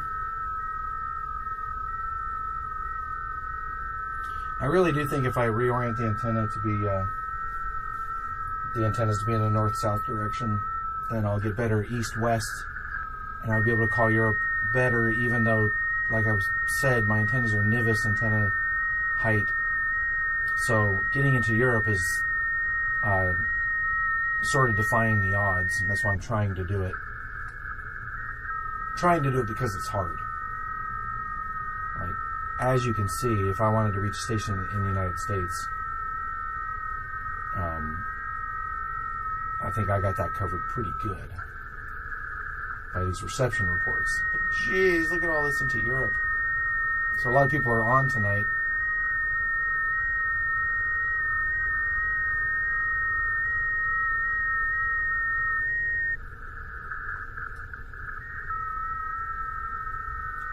I really do think if I reorient the antenna to be the antennas to be in a north-south direction, then I'll get better east-west, and I'll be able to call Europe better, even though, like I said, my antennas are NVIS antenna height. So getting into Europe is sort of defying the odds. And that's why I'm trying to do it. Trying to do it because it's hard. Like, as you can see, if I wanted to reach a station in the United States, I think I got that covered pretty good by these reception reports. But geez, look at all this into Europe. So a lot of people are on tonight.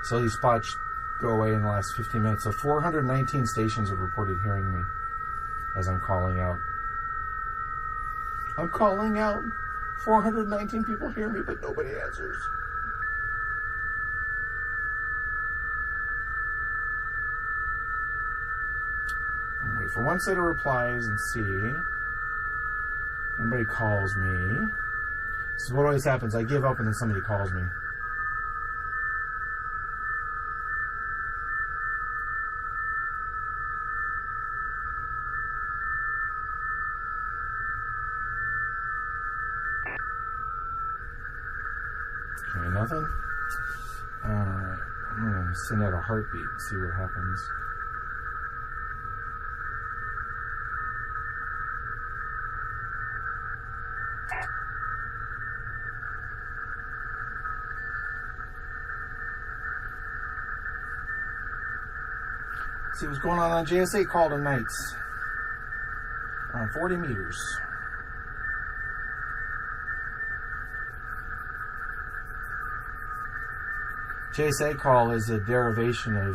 So these spots go away in the last 15 minutes. So 419 stations have reported hearing me as I'm calling out. I'm calling out. 419 people hear me, but nobody answers. I'll wait for one set of replies and see if anybody calls me. So what always happens, I give up and then somebody calls me. Okay, nothing? Alright, I'm going to send out a heartbeat and see what happens. Let's see what's going on JS8 call tonight. 40 meters. JS8 call is a derivation of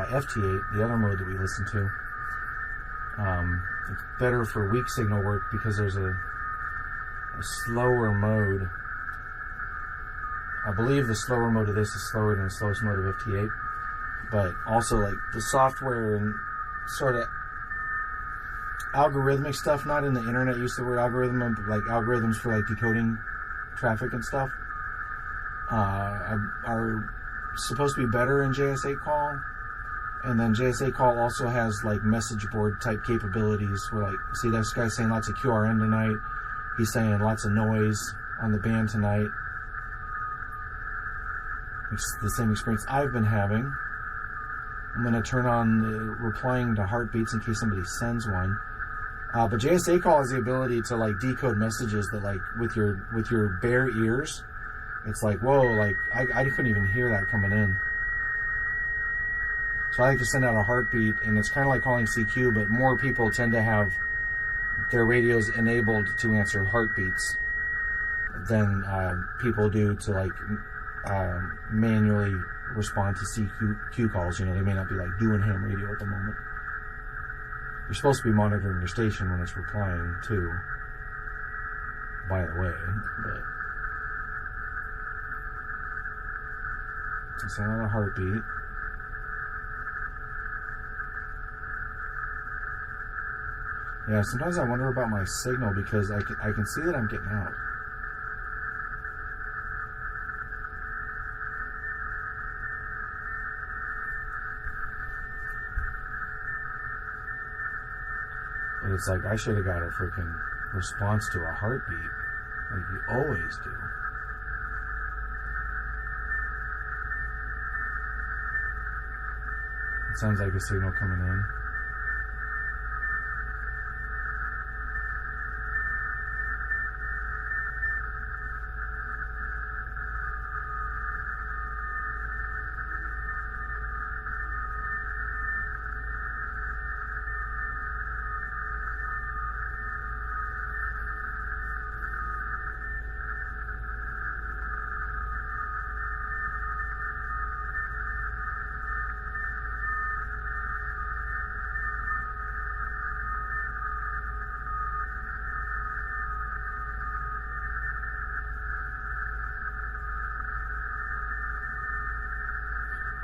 FT8, the other mode that we listen to. It's better for weak signal work because there's a slower mode. I believe the slower mode of this is slower than the slowest mode of FT8. But also, like, the software and sort of algorithmic stuff, not in the internet use of the word algorithm, but like algorithms for like decoding traffic and stuff, are supposed to be better in JS8 call. And then JS8 call also has like message board type capabilities where, like, see, this guy's saying lots of QRN tonight. He's saying lots of noise on the band tonight. It's the same experience I've been having. I'm going to turn on the replying to heartbeats in case somebody sends one. But JS8 call has the ability to like decode messages that, like, with your bare ears, it's like, whoa, like I couldn't even hear that coming in. So I like to send out a heartbeat, and it's kind of like calling CQ, but more people tend to have their radios enabled to answer heartbeats than people do to like manually respond to CQ calls. You know, they may not be like doing ham radio at the moment. You're supposed to be monitoring your station when it's replying too, by the way, but I send out a heartbeat. Yeah, sometimes I wonder about my signal because I can see that I'm getting out. But it's like I should have got a freaking response to a heartbeat, like you always do. It sounds like a signal coming in.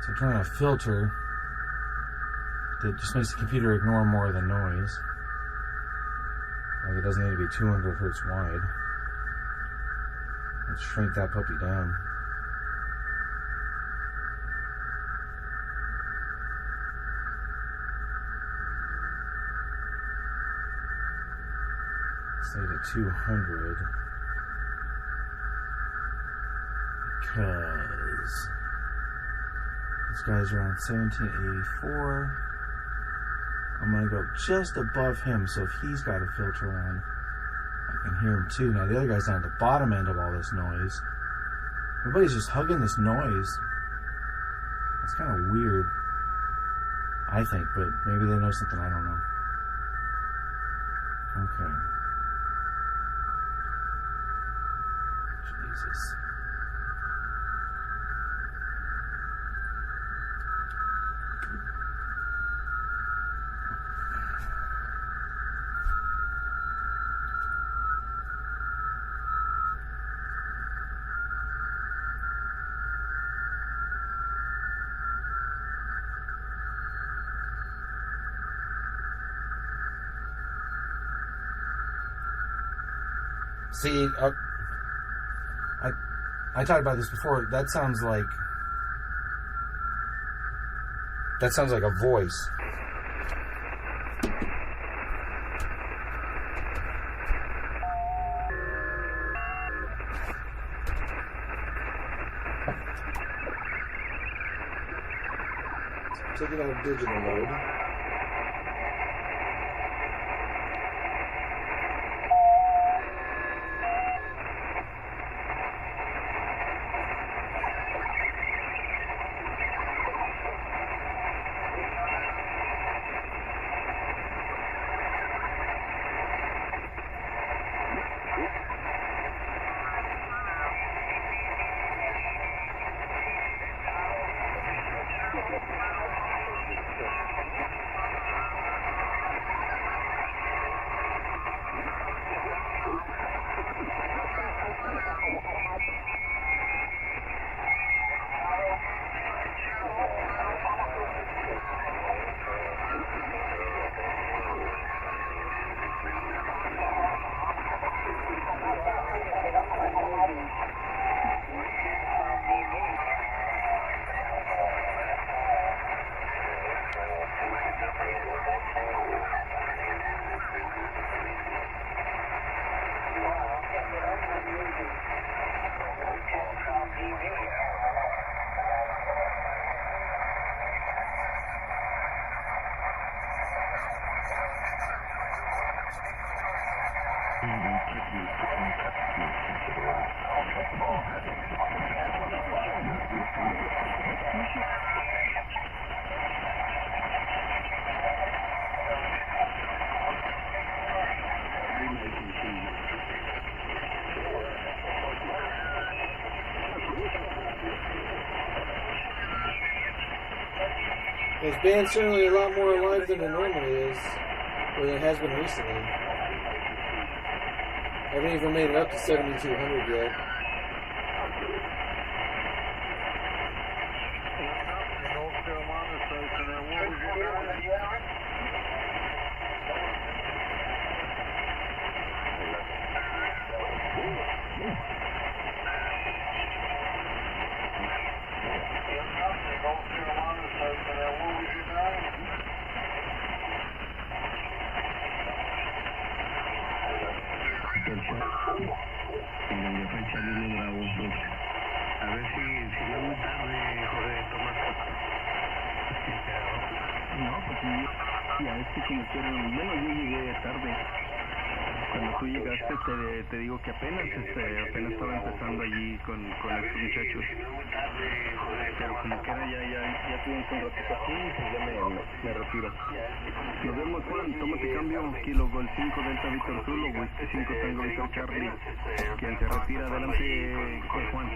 So I turn on a filter that just makes the computer ignore more of the noise. Like, it doesn't need to be 200 hertz wide. Let's shrink that puppy down. Stayed at 200 because this guy's around 1784. I'm going to go just above him, so if he's got a filter on, I can hear him too. Now the other guy's down at the bottom end of all this noise. Everybody's just hugging this noise. It's kind of weird, I think, but maybe they know something I don't know. Okay. Jesus. See, I talked about this before. That sounds like a voice. Take it out of digital mode. This band's certainly a lot more alive than it normally is, or than it has been recently. I haven't even made it up to 7,200 yet. Te digo que apenas estaba empezando allí con estos muchachos, pero como que ya tuvimos un ratito aquí, pues ya me retiro. Nos vemos, Juan, tómate cambio, Kilo Gol 5 Delta Víctor Zulu, Whisky 5 Tango Víctor Charlie, quien se retira adelante, Juan.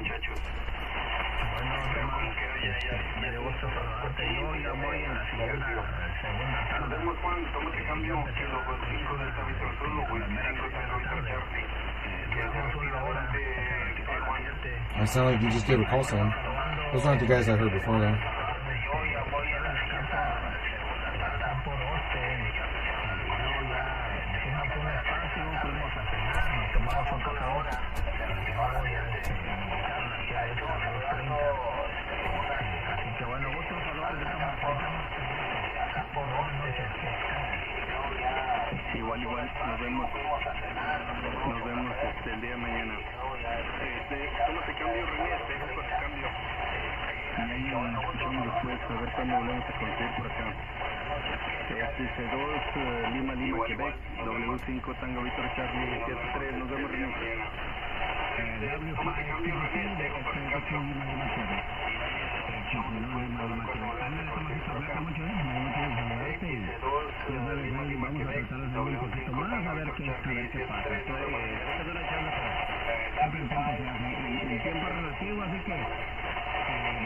Me debo saludarte, yo ya voy en la segunda tarde. Nos vemos, Juan, tómate cambio, Kilo Gol 5 Delta Víctor Zulu, Whisky 5 Tango Víctor Charlie. I sound like you just gave a call sign. Those aren't the guys I heard before, though. Igual, nos vemos el día de mañana. ¿Cómo te cambio, René? Te dejo con el cambio. Y nos escuchamos después, a ver cuándo volvemos a conseguir por acá. Dice 2 Lima, Quebec, W5 Tango Víctor Charlie 73, nos vemos, René. El tiempo es relativo, así que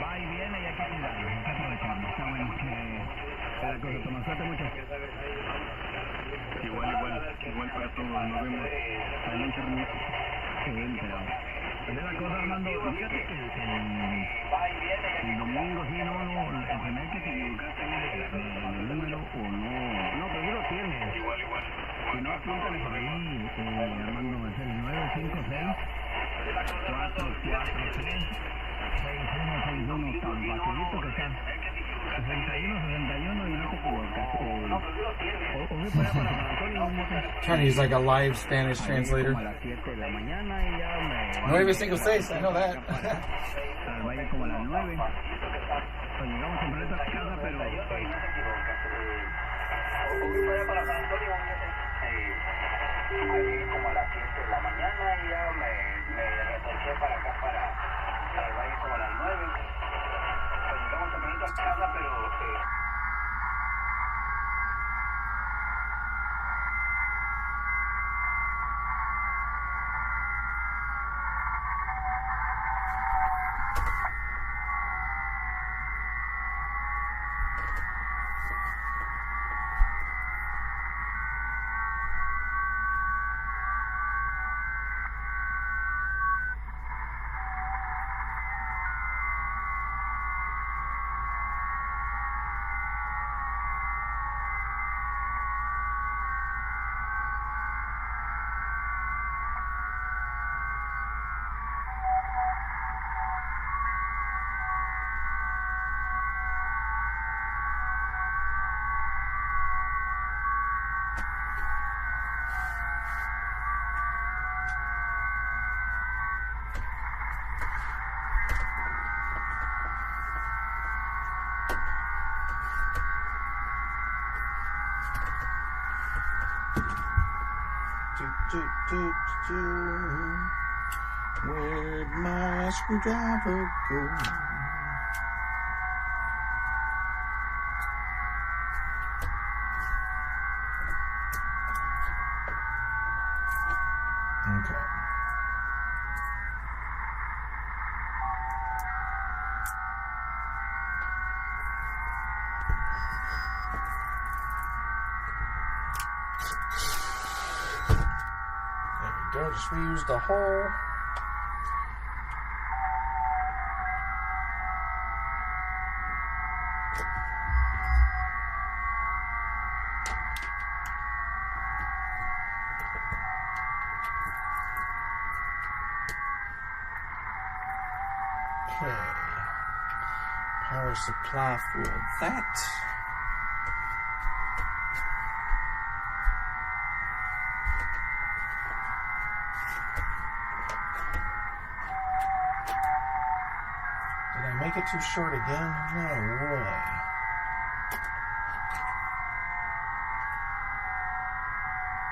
va y viene y hay que cuidarlo, hay que aprovecharlo. Está bueno la cosa, Tomás. Suerte mucho. Igual para todos, nos vemos. Adelante, René. Esa es la cosa, Armando. Fíjate que el domingo, sí, no, René, que te equivocaste en el número o no, pero sí lo tienes. Si no, apúntale por ahí, Armando, es el 956 443 6161, tan facilito que está. 61 y no te equivocas. Trying to use like a live Spanish translator. 956, I know that. Vaya como a las 9. Llegamos completo a la casa, pero como a las 7 de la mañana y ya me retorché para acá para el valle como a las 9. Llegamos completo a casa, pero Where'd my screwdriver go? Okay. There we go, just reuse the whole. Okay. Power supply for that. Did I make it too short again? No way.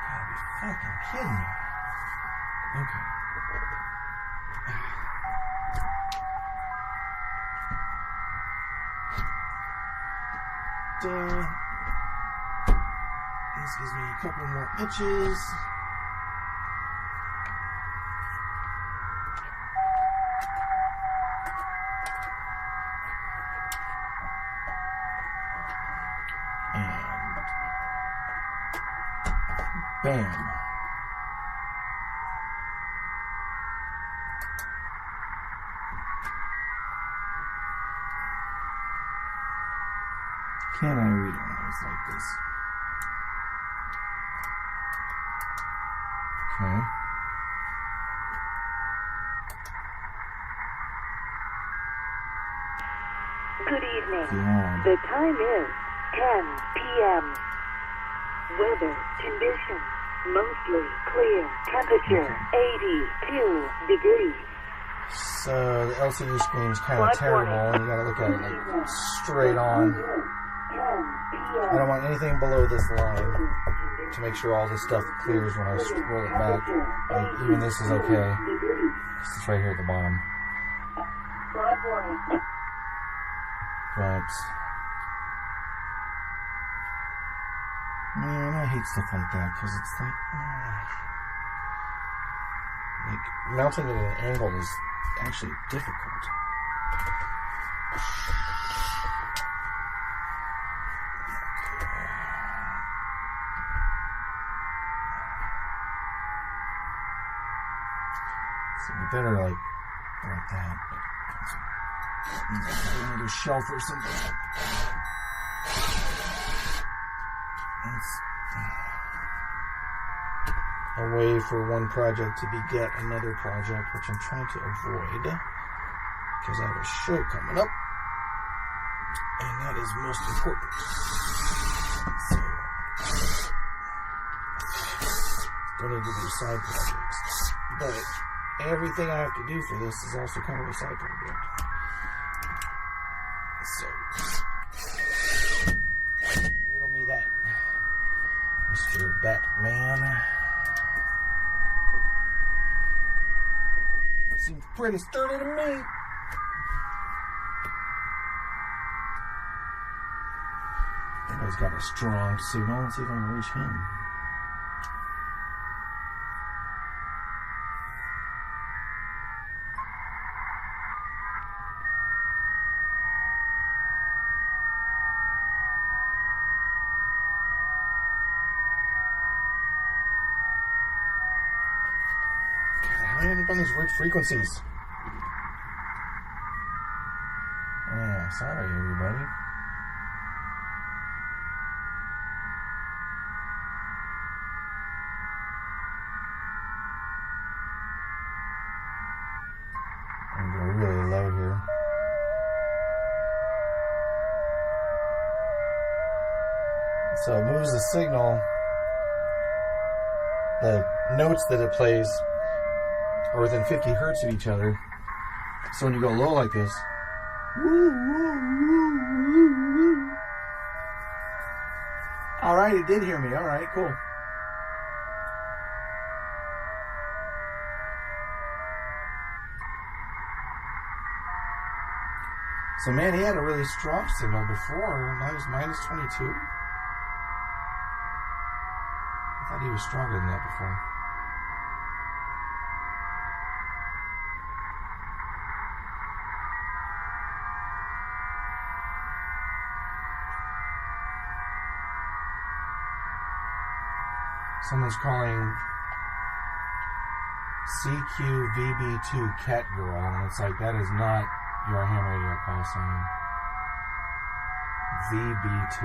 Gotta be fucking kidding me. Okay. This gives me a couple more inches. And bam. Can I read it when I was like this? Okay. Good evening. Yeah. The time is 10 p.m. Weather conditions. Mostly clear. Temperature 82 degrees. So the LCD screen's kind of terrible, and you gotta look at it like straight on. I don't want anything below this line to make sure all this stuff clears when I scroll it back. Like, even this is okay. It's right here at the bottom. But man, I hate stuff like that because it's like mounting it at an angle is actually difficult. So we better like that. Another shelf or something. It's a way for one project to beget another project, which I'm trying to avoid because I have a show coming up, and that is most important. So, don't need to do side projects, but everything I have to do for this is also kind of a side project. So, riddle me that, Mr. Batman. Seems pretty sturdy to me. That guy's got a strong signal. Let's see if I can reach him. I ended up on these weird frequencies. Yeah, sorry everybody. I'm gonna go really low here. So it moves the signal. The notes that it plays are within 50 hertz of each other. So when you go low like this, alright, it did hear me. Alright, cool. So man, he had a really strong signal before. Now he's minus 22. I thought he was stronger than that before. Someone's calling CQVB2 Cat Girl, and it's like, that is not your ham radio call sign. VB2.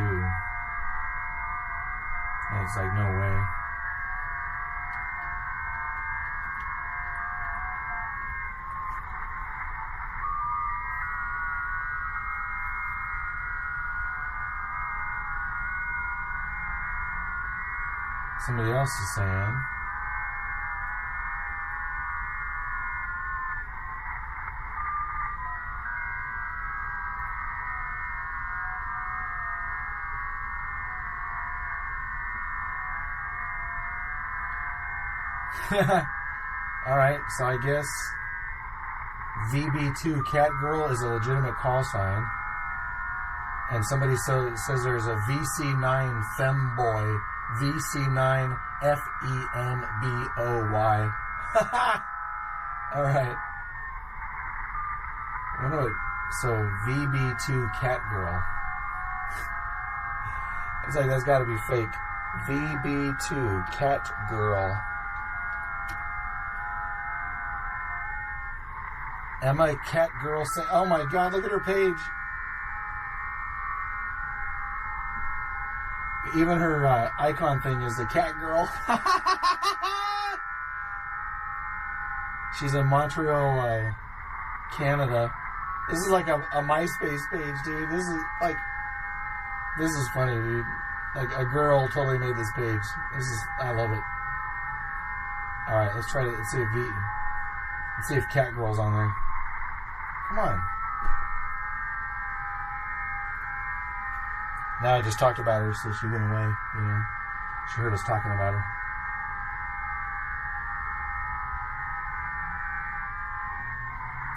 And it's like, no way. Somebody else is saying, alright, so I guess VB2 Cat Girl is a legitimate call sign. And somebody says there's a VC9 Femboy. VC9 FENBOY. Alright. So VB2 Cat Girl. It's like, that's gotta be fake. VB2 Cat Girl. Am I Cat Girl saying, oh my god, look at her page. Even her icon thing is the cat girl. She's in Montreal, Canada. This is like a MySpace page, dude. This is funny, dude. Like, a girl totally made this page. I love it. Alright, let's try to, let's see if Cat Girl's on there. Come on. Now I just talked about her, so she went away, you know. She heard us talking about her.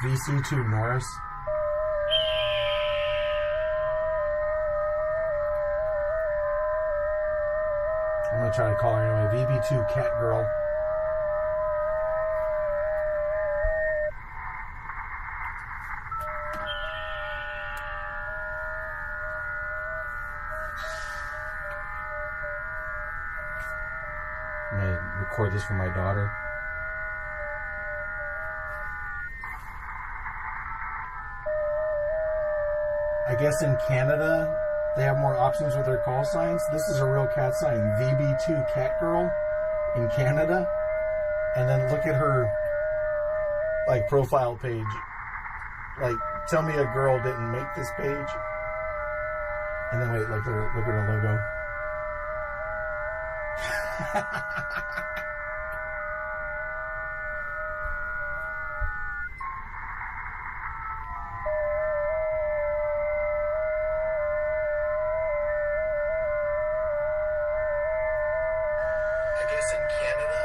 VC2 Norris. I'm going to try to call her anyway. VB2 Cat Girl. I'm going to record this for my daughter. I guess in Canada, they have more options with their call signs. This is a real cat sign. VB2 Cat Girl in Canada. And then look at her, like, profile page. Like, tell me a girl didn't make this page. And then wait, look at her logo. I guess in Canada,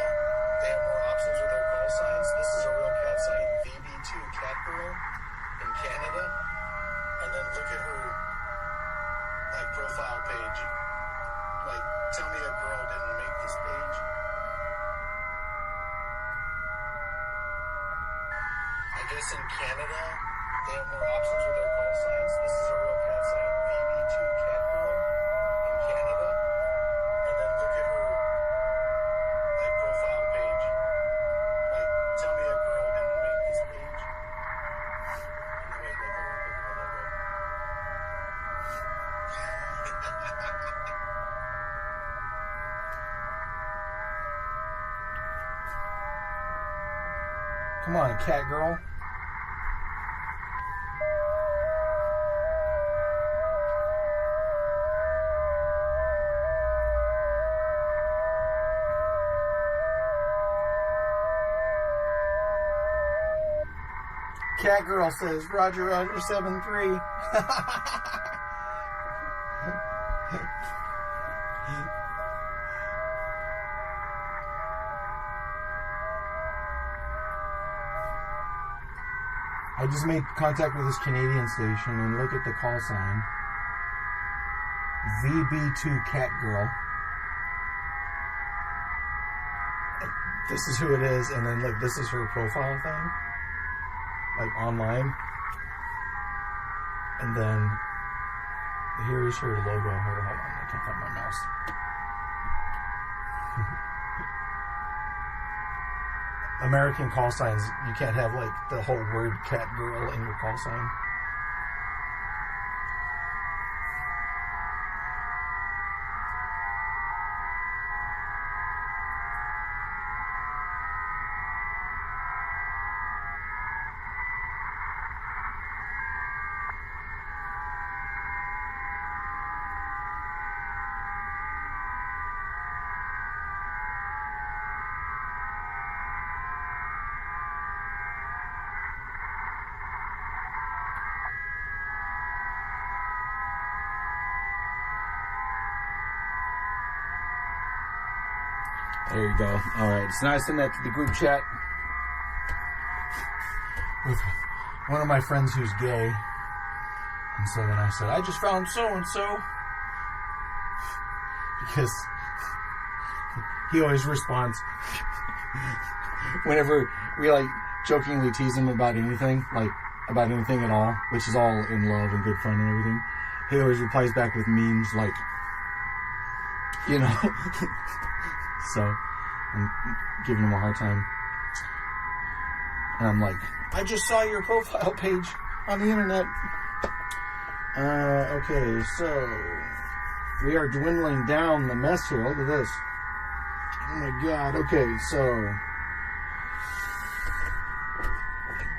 they have more options with their call signs. This is a real cat sign. VB2 Cat Girl in Canada. And then look at her, like, profile page. Like, tell me a girl didn't make this page. I guess in Canada, they have more options with their call signs. This is a real cat sign. VB2 Cat Girl in Canada. And then look at her, like, profile page. Like, tell me a girl didn't make this page. And then wait, look at her logo. Come on, Cat Girl. Cat Girl says, Roger, Roger, 7-3. I just made contact with this Canadian station and look at the call sign. VB2 Cat Girl. This is who it is, and then look, this is her profile thing. Like online. And then here is her logo. Hold on, I can't find my mouse. American call signs, you can't have like the whole word Cat Girl in your call sign. There you go. All right. So now I send that to the group chat with one of my friends who's gay. And so then I said, I just found so-and-so. Because he always responds whenever we like jokingly tease him about anything, like about anything at all, which is all in love and good fun and everything. He always replies back with memes like, you know. So, I'm giving him a hard time. And I'm like, I just saw your profile page on the internet. Okay, so we are dwindling down the mess here. Look at this. Oh my god. Okay, so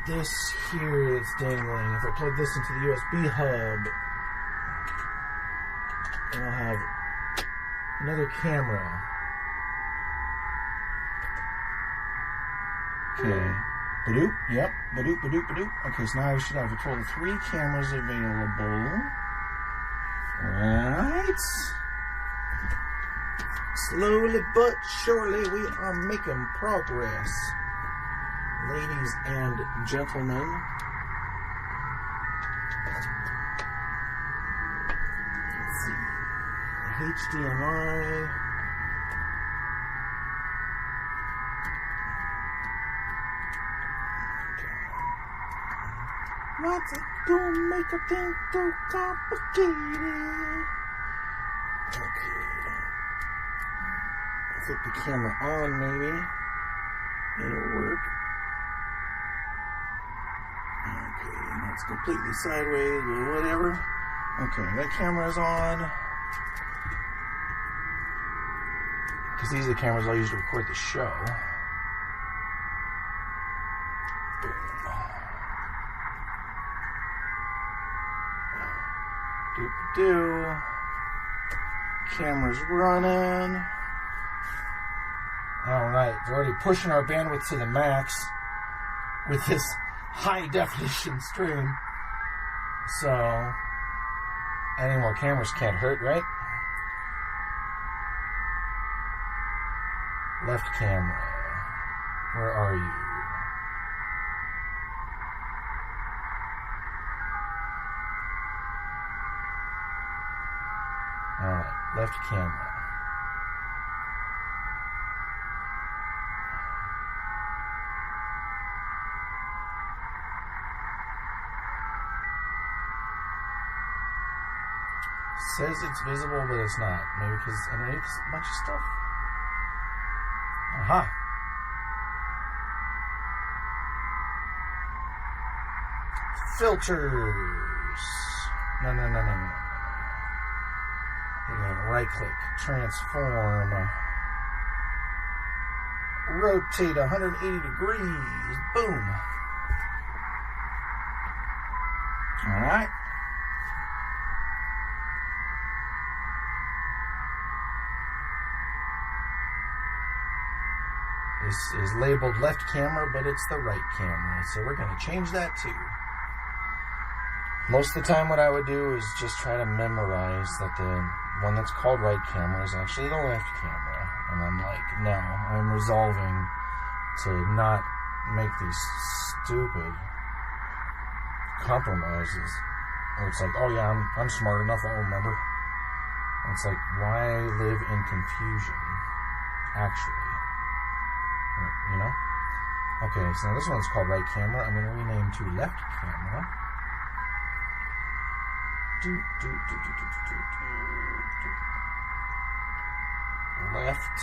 this here that's dangling, if I plug this into the USB hub, then I'll have Another camera. Okay. Badoop. Yep. Badoop, badoop, badoop. Okay, so now I should have a total of 3 cameras available. Right. Slowly but surely we are making progress. Ladies and gentlemen. Let's see. HDMI. What's it gonna make a thing so complicated? Okay. Flip the camera on, maybe. It'll work. Okay, that's completely sideways, but whatever. Okay, that camera's on. Because these are the cameras I'll use to record the show. Do camera's running. Alright, we're already pushing our bandwidth to the max with this high definition stream. So any more cameras can't hurt, right? Left camera. Where are you? Alright, left camera. Says it's visible, but it's not. Maybe because underneath a bunch of stuff. Aha! Filters! No. Right click, transform, rotate 180 degrees, boom. All right. This is labeled left camera, but it's the right camera, so we're going to change that too. Most of the time what I would do is just try to memorize that the one that's called right camera is actually the left camera. And I'm like, no, I'm resolving to not make these stupid compromises. Or it's like, oh yeah, I'm smart enough, I'll remember. And it's like, why live in confusion? Actually. You know? Okay, so now this one's called right camera. I'm going to rename to left camera. Left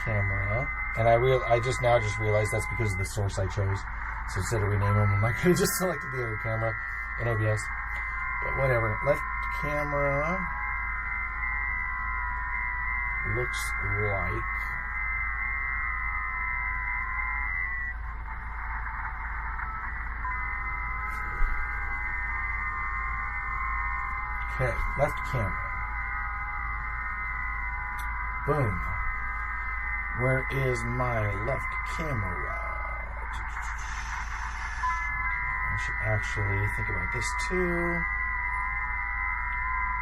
camera, and I just realized that's because of the source I chose. So instead of renaming them, I could have just selected the other camera in OBS. But whatever. Left camera looks like. Okay, left camera. Boom. Where is my left camera? I should actually think about this too.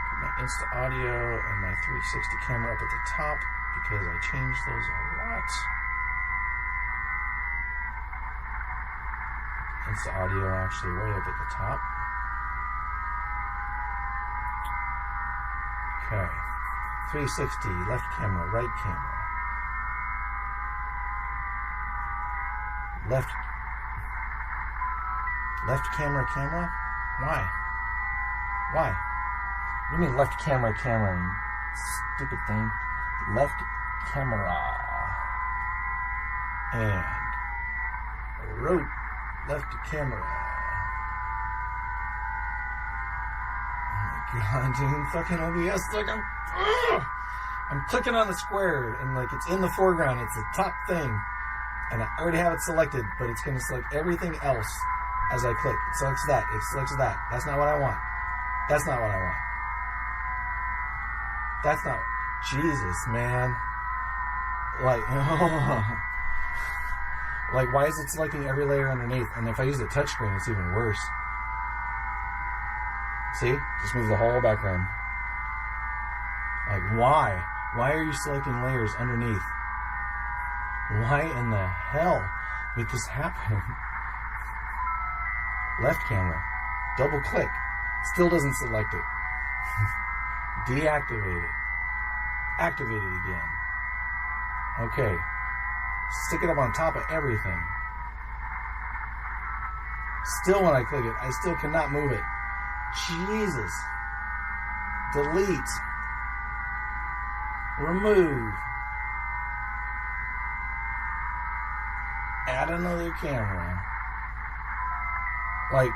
Put my Insta Audio and my 360 camera up at the top because I changed those a lot. Insta Audio actually right up at the top. Okay, 360, left camera, right camera. Left camera? Why? What do you mean left camera, stupid thing. Left camera. And left camera. God, dude, fucking OBS, like I'm clicking on the square and like it's in the foreground, it's the top thing, and I already have it selected, but it's going to select everything else as I click. It selects that. That's not what I want. That's not... Jesus, man. Like, like, why is it selecting every layer underneath? And if I use the touchscreen, it's even worse. See? Just move the whole background. Like, why? Why are you selecting layers underneath? Why in the hell did this happen? Left camera. Double click. Still doesn't select it. Deactivate it. Activate it again. Okay. Stick it up on top of everything. Still when I click it, I still cannot move it. Jesus. Delete. Remove. Add another camera. Like,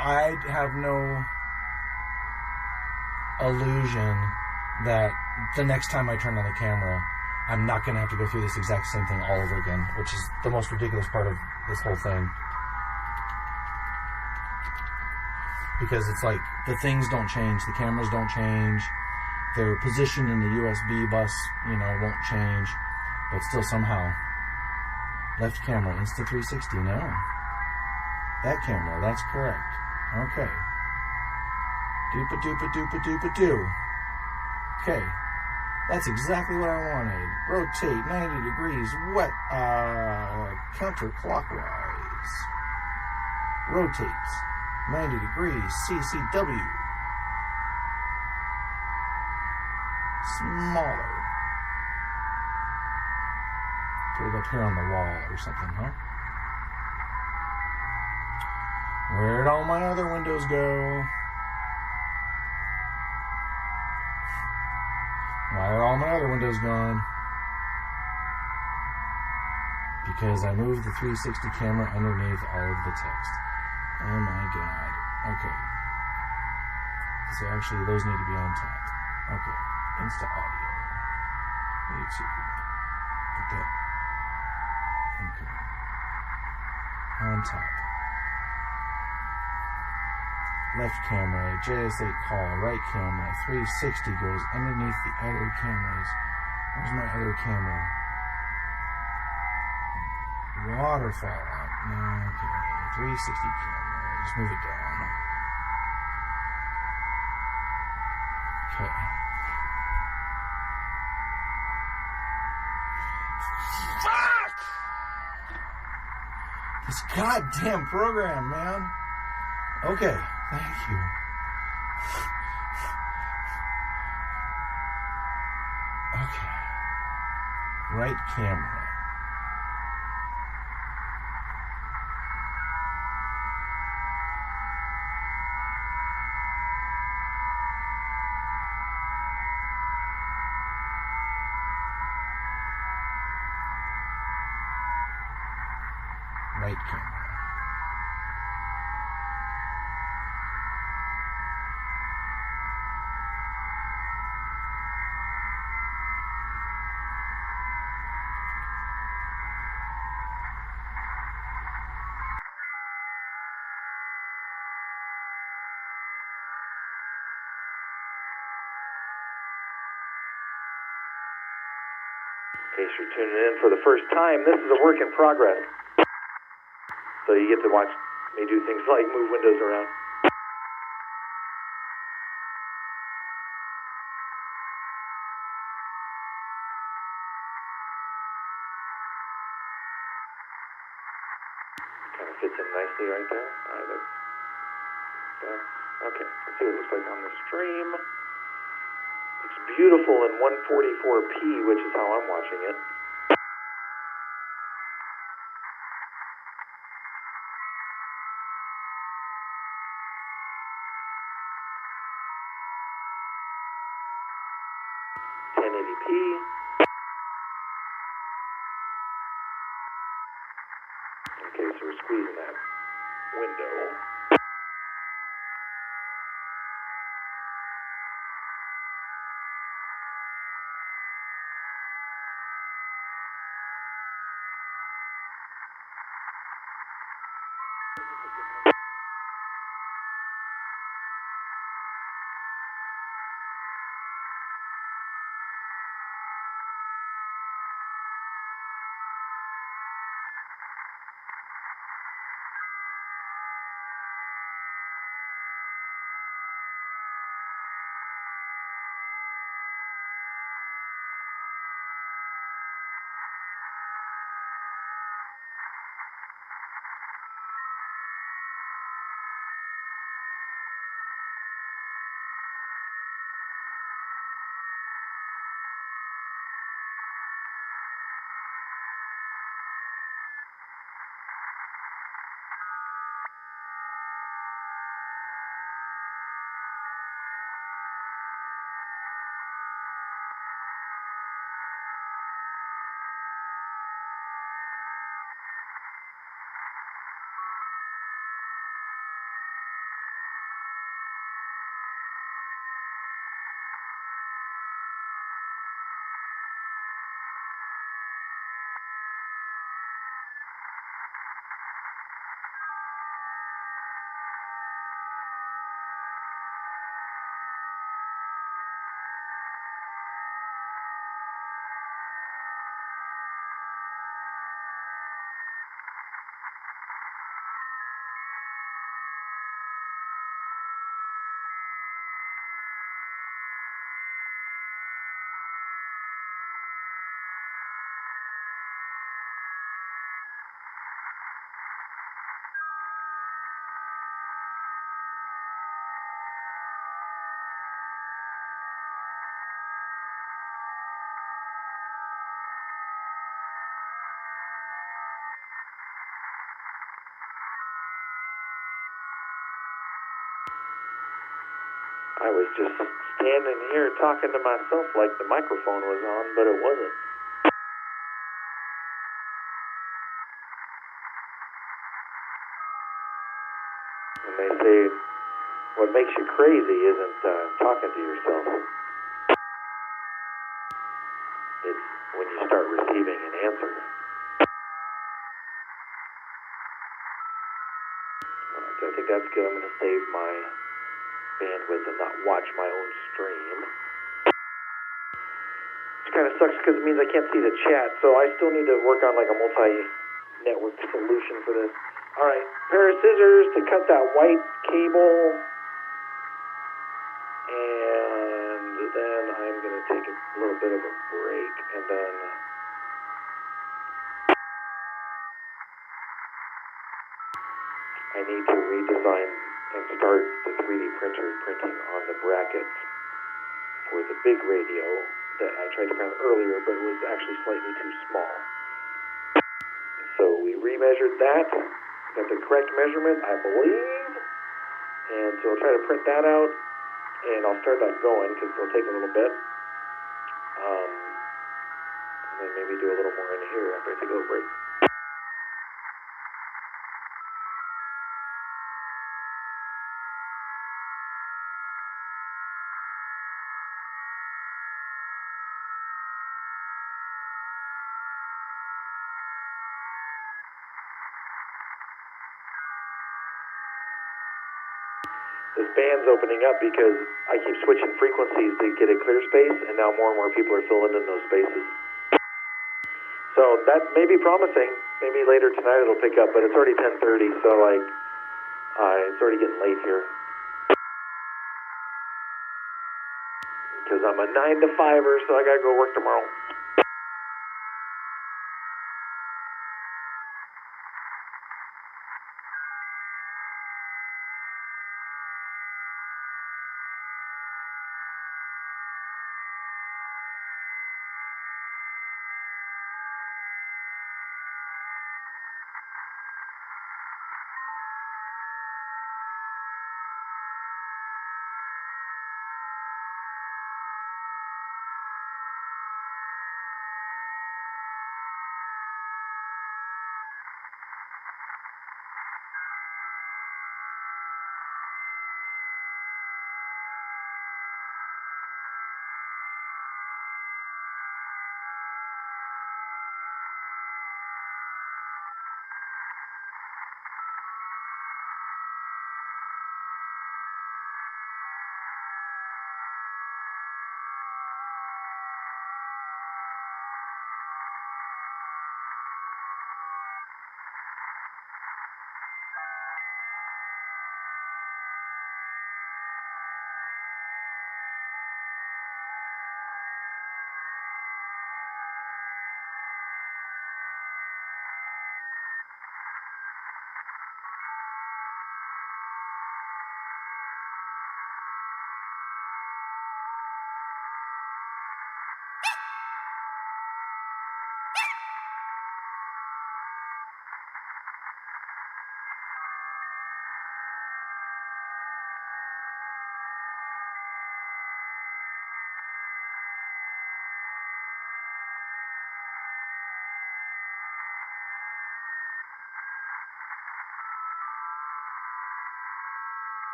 I have no illusion that the next time I turn on the camera, I'm not going to have to go through this exact same thing all over again, which is the most ridiculous part of this whole thing. Because it's like, the things don't change, the cameras don't change, their position in the USB bus, won't change, but still somehow, left camera, Insta360, no. That camera, that's correct. Okay. Doopa-doopa-doopa-doopa-doo. Okay. That's exactly what I wanted. Rotate 90 degrees, counterclockwise. Rotates 90 degrees, CCW. Smaller. Put it up here on the wall or something, huh? Where'd all my other windows go? Why are all my other windows gone? Because I moved the 360 camera underneath all of the text. Oh my god. Okay. So actually those need to be on top. Okay. Insta audio. YouTube. Put that. Okay. On top. Left camera, JS8 call, right camera, 360 goes underneath the other cameras. Where's my other camera? Waterfall. Okay, 360 camera. Just move it down. Okay. Fuck! This goddamn program, man. Okay, thank you. Okay. Right camera. Right camera. In case you're tuning in for the first time, this is a work in progress. So you get to watch me do things like move windows around. Kind of fits in nicely right there. Okay, let's see what it looks like on the stream. Looks beautiful in 144p, which is how I'm watching it. Okay, so we're squeezing that window. I was just standing here talking to myself like the microphone was on, but it wasn't. And they say what makes you crazy isn't talking to yourself. It's when you start receiving an answer. Alright, so I think that's good. I'm going to save my bandwidth and not watch my own stream. Which kind of sucks because it means I can't see the chat, so I still need to work on like a multi-network solution for this. Alright, pair of scissors to cut that white cable. And then I'm going to take a little bit of a break and then I need to redesign and start the 3D printer printing on the brackets for the big radio that I tried to print earlier, but it was actually slightly too small. So we remeasured that, got the correct measurement, I believe, and so I'll try to print that out, and I'll start that going because it'll take a little bit. And then maybe do a little more in here after I take a little break. This band's opening up because I keep switching frequencies to get a clear space, and now more and more people are filling in those spaces. So that may be promising. Maybe later tonight it'll pick up, but it's already 10:30, so like it's already getting late here. Because I'm a 9-to-5er, so I gotta go work tomorrow.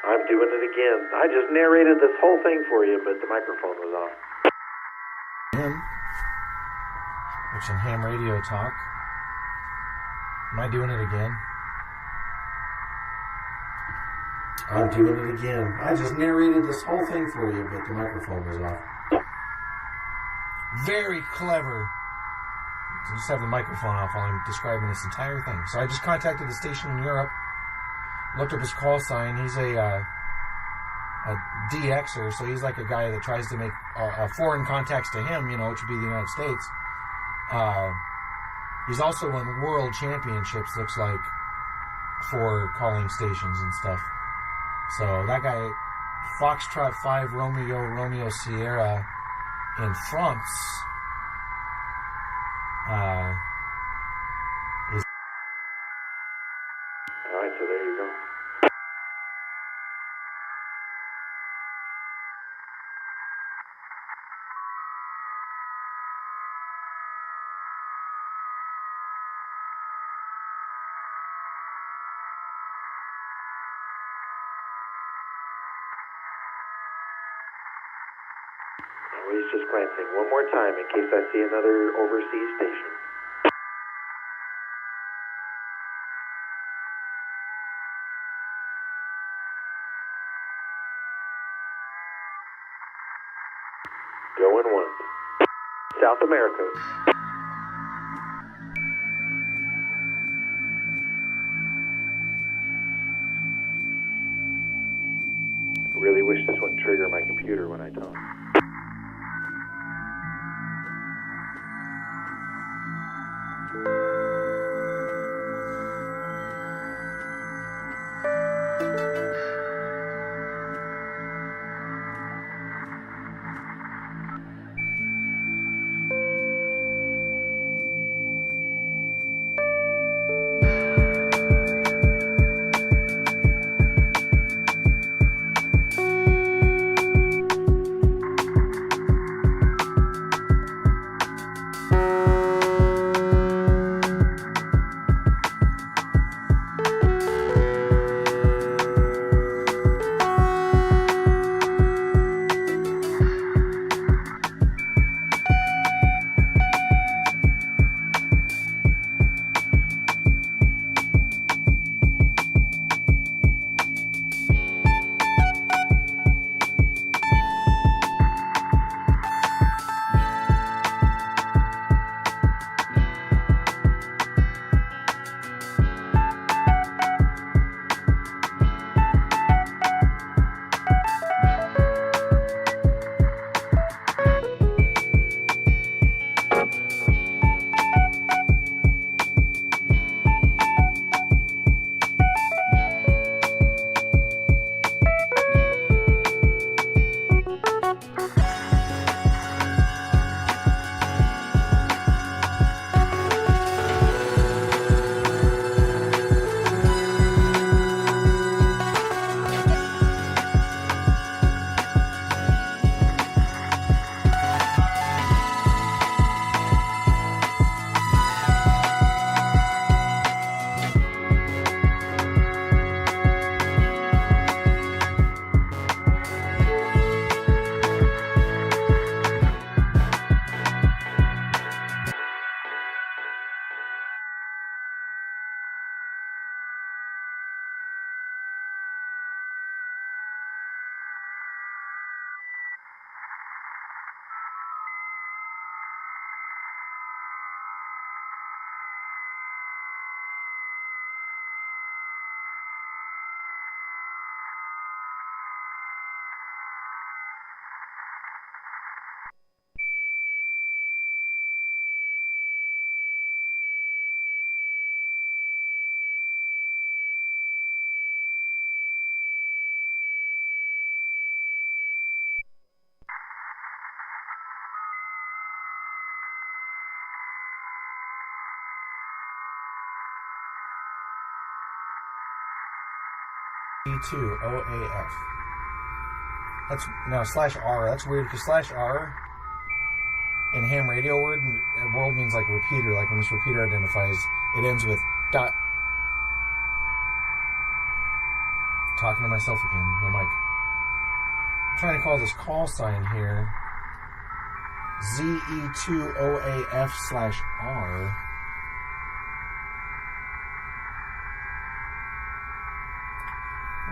I'm doing it again. I just narrated this whole thing for you, but the microphone was off. Which in ham radio talk. Am I doing it again? I'm doing it again. I just narrated this whole thing for you, but the microphone was off. Very clever. Just have the microphone off while I'm describing this entire thing. So I just contacted the station in Europe, looked up his call sign. He's a DXer, so he's like a guy that tries to make foreign contacts to him, which would be the United States. He's also won world championships, looks like, for calling stations and stuff. So that guy, Foxtrot 5 Romeo Sierra in France, is... Alright, so there you go. He's just glancing one more time in case I see another overseas station. Going once. South America. I really wish this wouldn't trigger my computer when I talk. E2 OAF. That's now /R. That's weird because /R in ham radio world means like repeater. Like when this repeater identifies, it ends with talking to myself again. I'm like, I'm trying to call this call sign here ZE2OAF/R.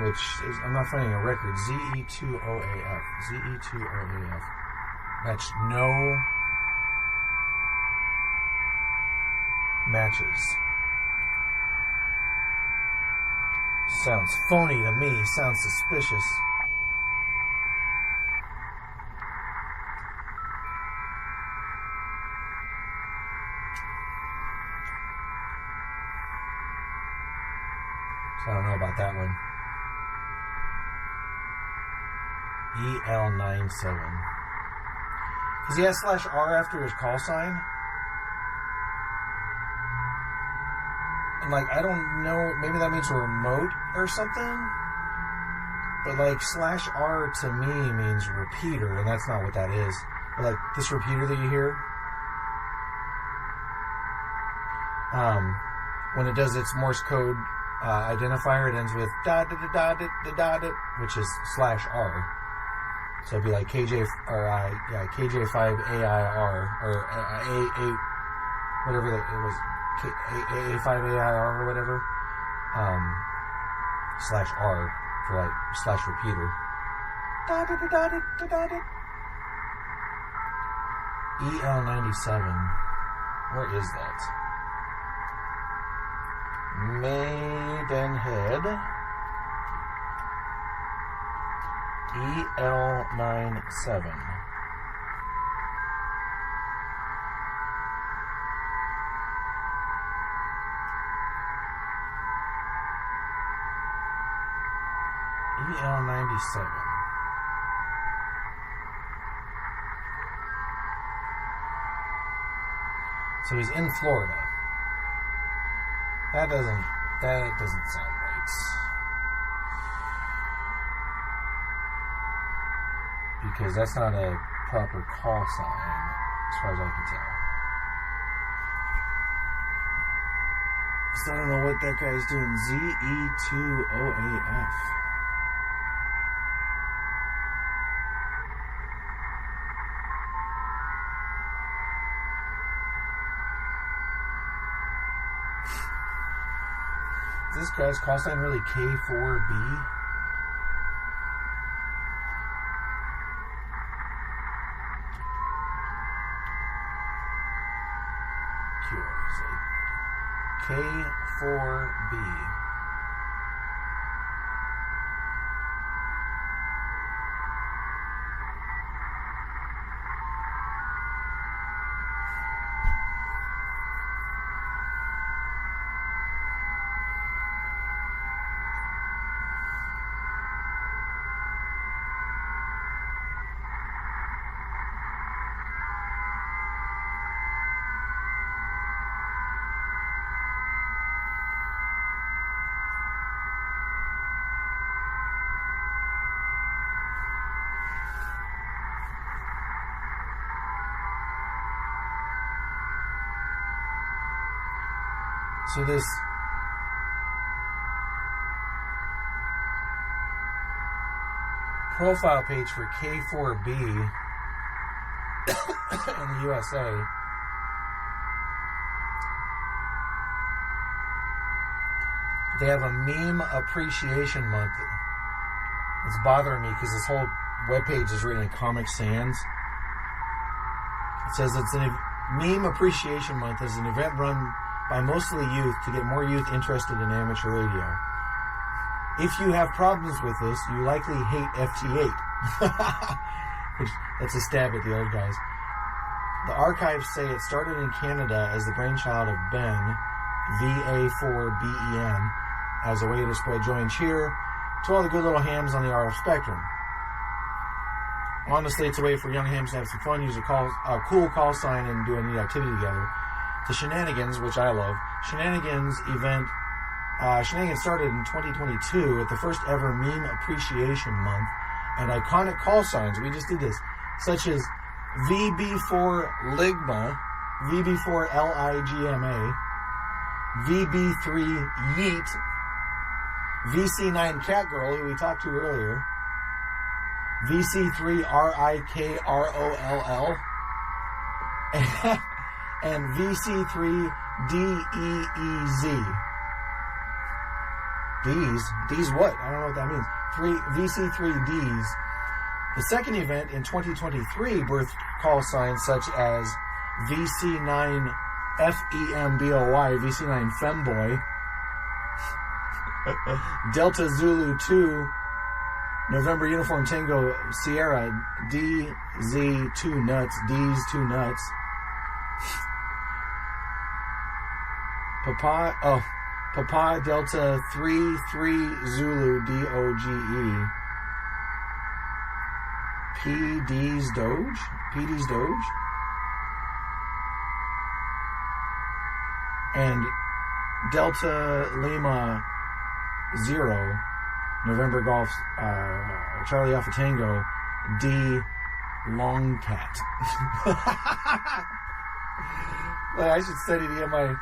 Which is, I'm not finding a record. ZE2OAF. ZE2OAF. That's no matches. Sounds phony to me. Sounds suspicious. So I don't know about that one. EL97. Does he have /R after his call sign? And like, I don't know, maybe that means a remote or something? But like, /R to me means repeater, and that's not what that is. But like, this repeater that you hear, when it does its Morse code identifier, it ends with da da da da da da da, which is /R. So it'd be like KJ5AIR, or A whatever it was, AA5AIR or whatever, /R for like /repeater. Da da da da da da da. EL97. Where is that? Maidenhead. EL97. EL97. So he's in Florida. That doesn't sound right. Because that's not a proper call sign, as far as I can tell. So I don't know what that guy's doing. ZE2OAF. Is this guy's call sign really K4B? K4B. So this profile page for K4B in the USA they have a meme appreciation month. It's bothering me because this whole webpage is written in Comic Sans. It says it's a meme appreciation month is an event run by mostly youth to get more youth interested in amateur radio. If you have problems with this, you likely hate FT8. Which, that's a stab at the old guys. The archives say it started in Canada as the brainchild of Ben, VA4BEN, as a way to spread joy and cheer to all the good little hams on the RF spectrum. Honestly, it's a way for young hams to have some fun, use a cool call sign, and do a neat activity together. The Shenanigans, which I love. Shenanigans event. Shenanigans started in 2022 at the first ever Meme Appreciation Month, and iconic call signs. We just did this, such as VB4 Ligma, VB4 LIGMA, VB3 Yeet, VC9 Catgirl, who we talked to earlier. VC3 RIKROLL. And VC3 DEEZ. D's what? I don't know what that means. VC3Ds. The second event in 2023 birthed call signs such as VC9 FEMBOY, VC9 Femboy, Delta Zulu 2, November Uniform Tango Sierra, DZ2 Nuts, D's 2 Nuts, Papa Delta 3 Zulu DOGE, PD's Doge, and Delta Lima 0, November Golf, Charlie Alpha Tango, D Long Cat. Well, I should study to get my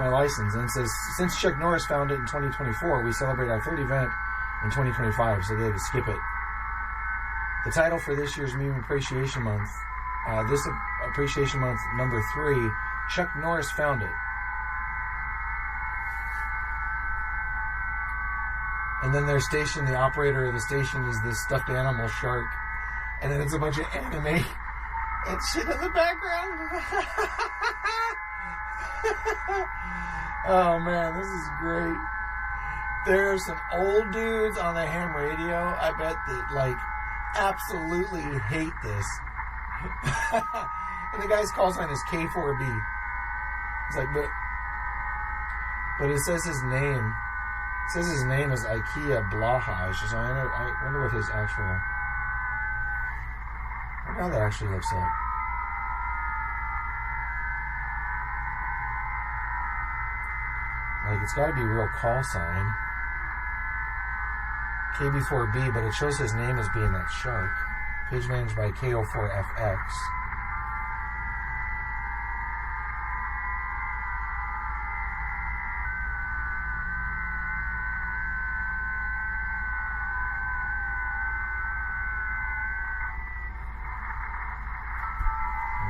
license. And it says, since Chuck Norris found it in 2024, we celebrate our third event in 2025, so they had to skip it. The title for this year's Meme Appreciation Month, this Appreciation Month number 3, Chuck Norris found it. And then their station, the operator of the station is this stuffed animal shark. And then it's a bunch of anime and shit in the background. Oh man, this is great. There's some old dudes on the ham radio, I bet, that like absolutely hate this. And the guy's call sign is K4B. It's like, but it says his name. It says his name is IKEA Blahaj, so I wonder what his actual... I wonder how that actually looks up. Like, it's got to be a real call sign. KB4B, but it shows his name as being that shark. Page managed by KO4FX.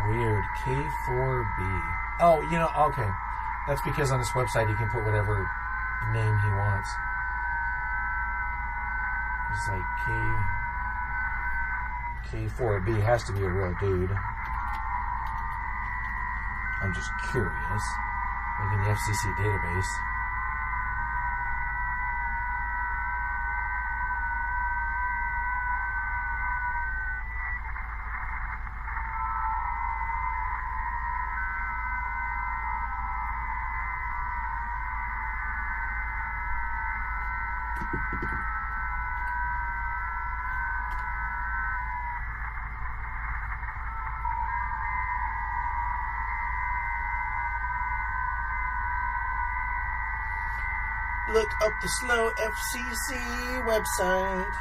Weird. K4B. Oh, you know, okay. That's because on this website he can put whatever name he wants. It's like K4B has to be a real dude. I'm just curious. Like in the FCC database. Look up the slow FCC website.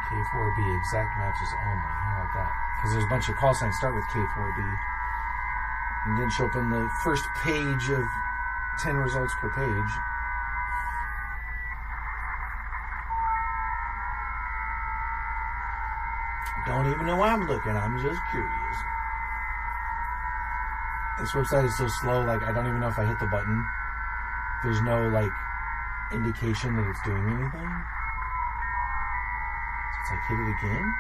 K4B exact matches only. How about that? Because there's a bunch of call signs start with K4B. And didn't show up on the first page of 10 results per page. Don't even know why I'm looking. I'm just curious. This website is so slow, like, I don't even know if I hit the button. There's no, like, indication that it's doing anything. So it's like, hit it again.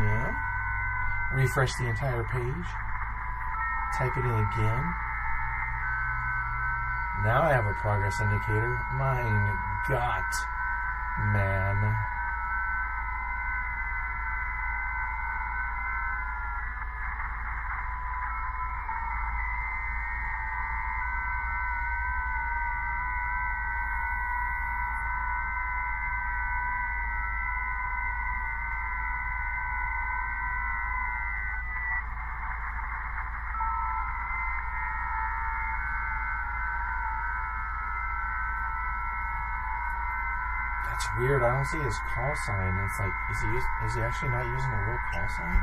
Yeah. Refresh the entire page. Type it in again. Now I have a progress indicator. Mein Gott, man. That's weird. I don't see his call sign. It's like, is he actually not using a real call sign?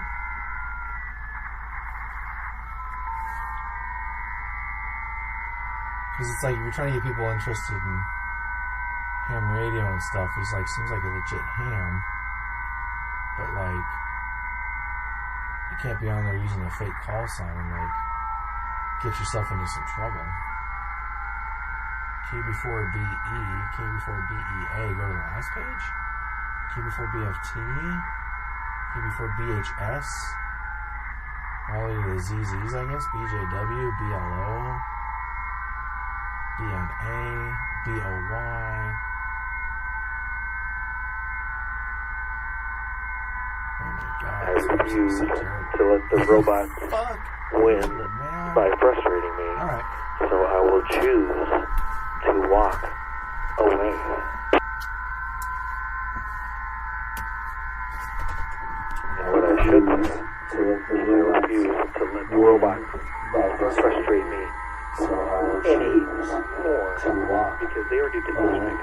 Because it's like, if you're trying to get people interested in ham radio and stuff, he's like, seems like a legit ham. But like, you can't be on there using a fake call sign and like, get yourself into some trouble. K before BE, K before BEA, go to the last page. K before BFT, K before BHS, all the way to the ZZs, I guess. BJW, BLO, BNA, BOY. Oh my God. I refuse to let the robot win by frustrating me. Alright. So I will choose to walk away. And what I should do is I refuse to let the robot frustrate me any more because they already did this to me.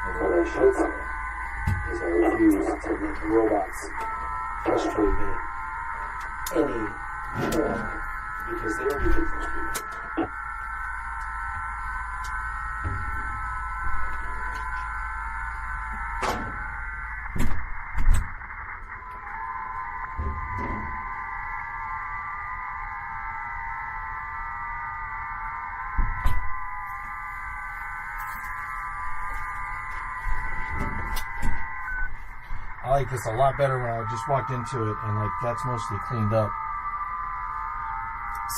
And what I should say is I refuse to let the robots frustrate me any more. Because they already did this to me. I like this a lot better when I just walked into it and like that's mostly cleaned up.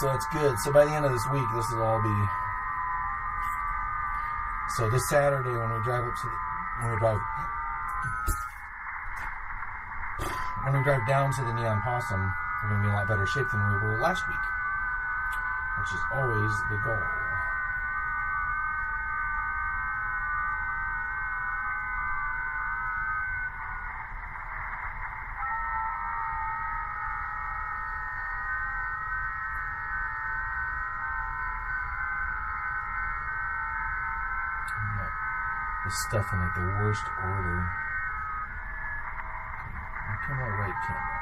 So it's good. So by the end of this week, this will all be. So this Saturday, when we drive down to the Neon Possum, we're going to be in a lot better shape than we were last week, which is always the goal. This stuff in like the worst order. Right camera, right camera.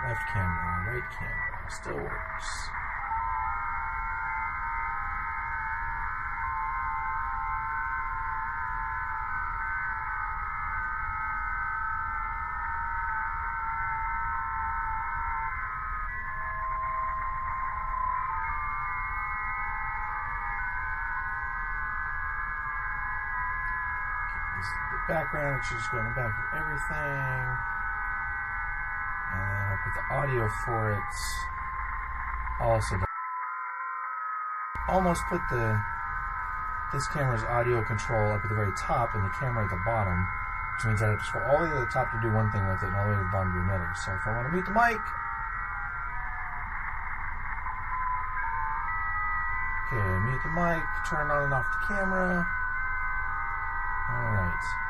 Left camera, right camera. Still works. Background, which is going to back of everything, and then I'll put the audio for it. Also, almost put this camera's audio control up at the very top and the camera at the bottom, which means I have to scroll all the way to the top to do one thing with it, and all the way to the bottom to do another. So if I want to mute the mic, okay, mute the mic, turn on and off the camera. All right.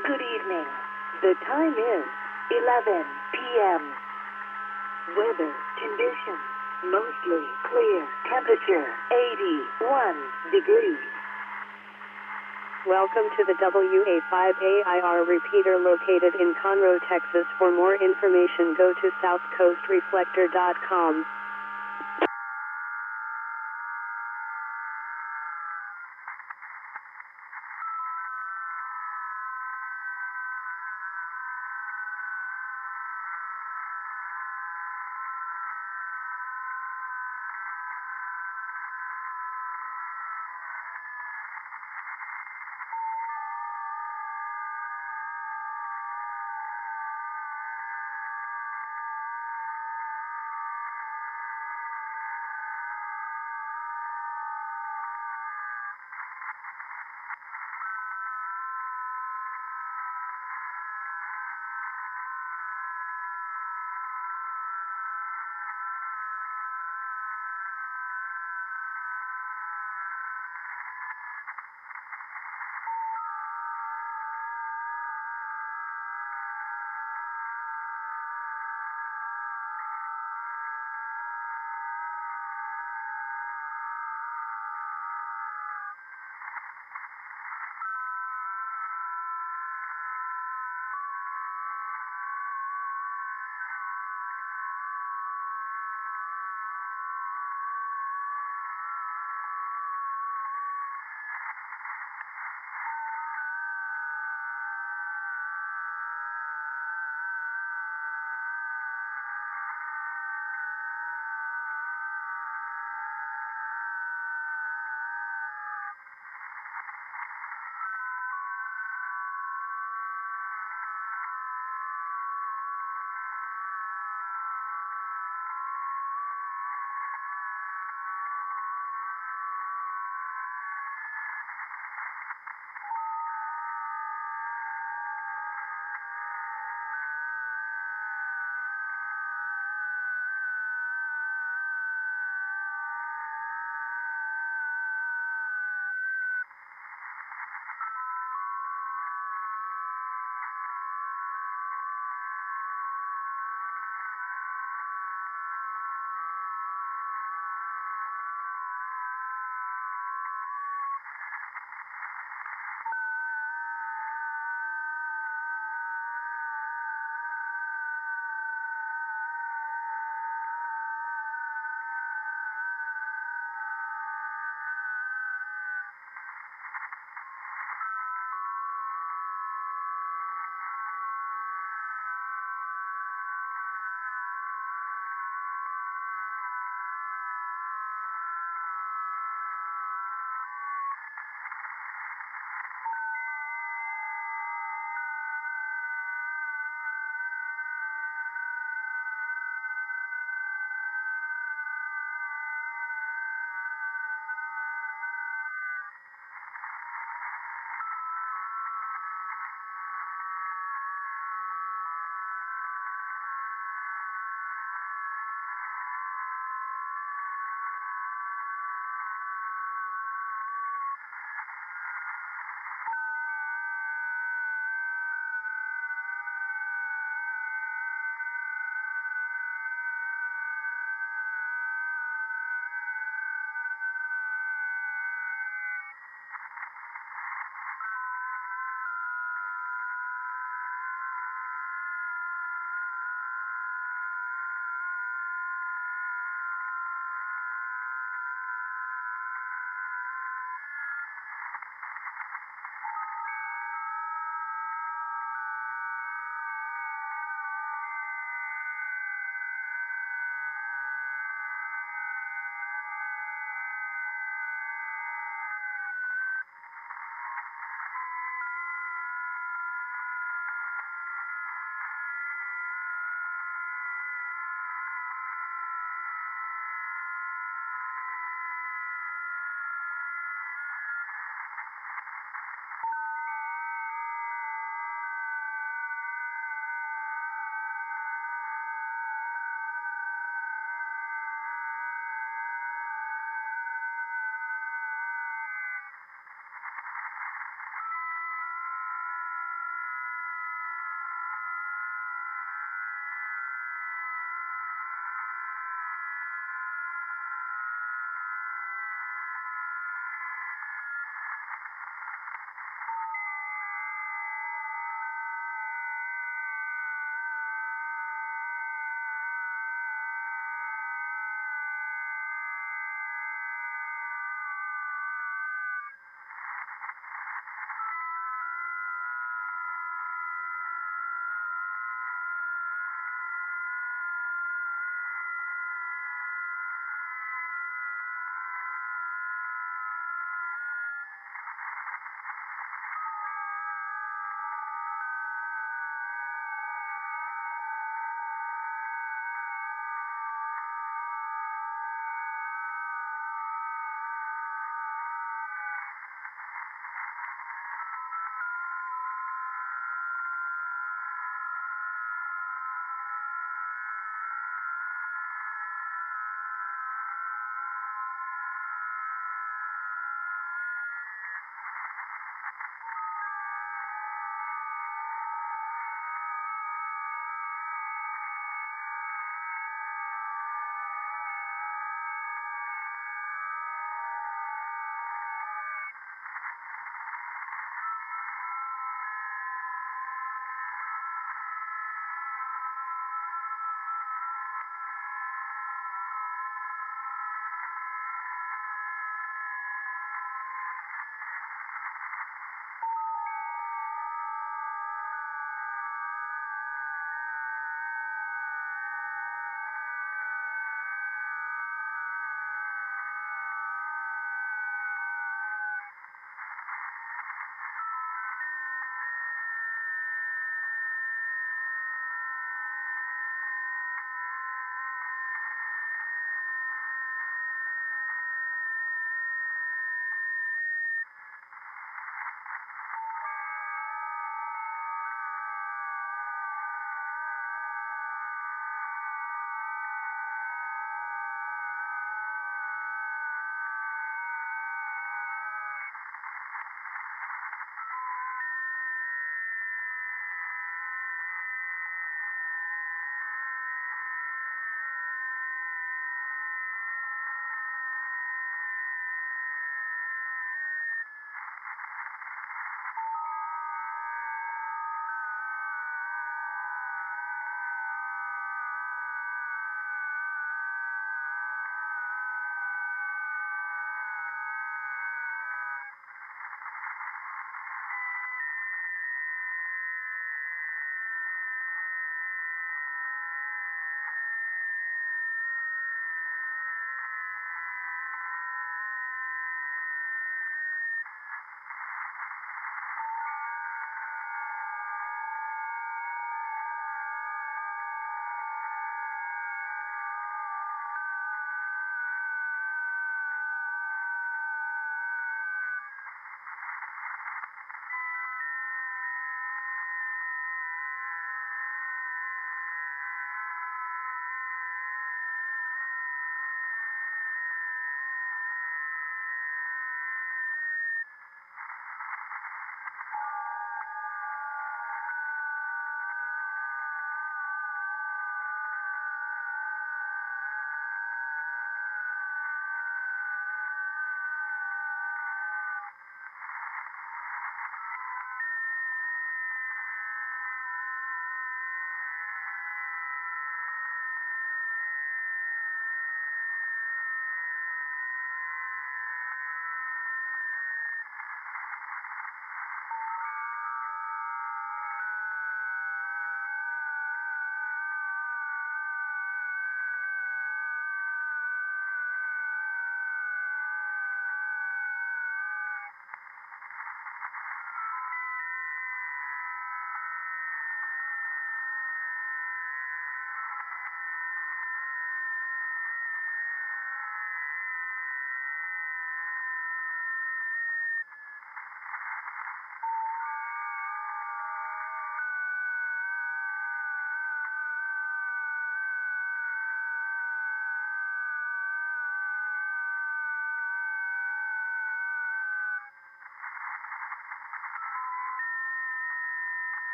Good evening. The time is 11 p.m. Weather conditions. Mostly clear. Temperature 81 degrees. Welcome to the WA5AIR repeater located in Conroe, Texas. For more information, go to southcoastreflector.com.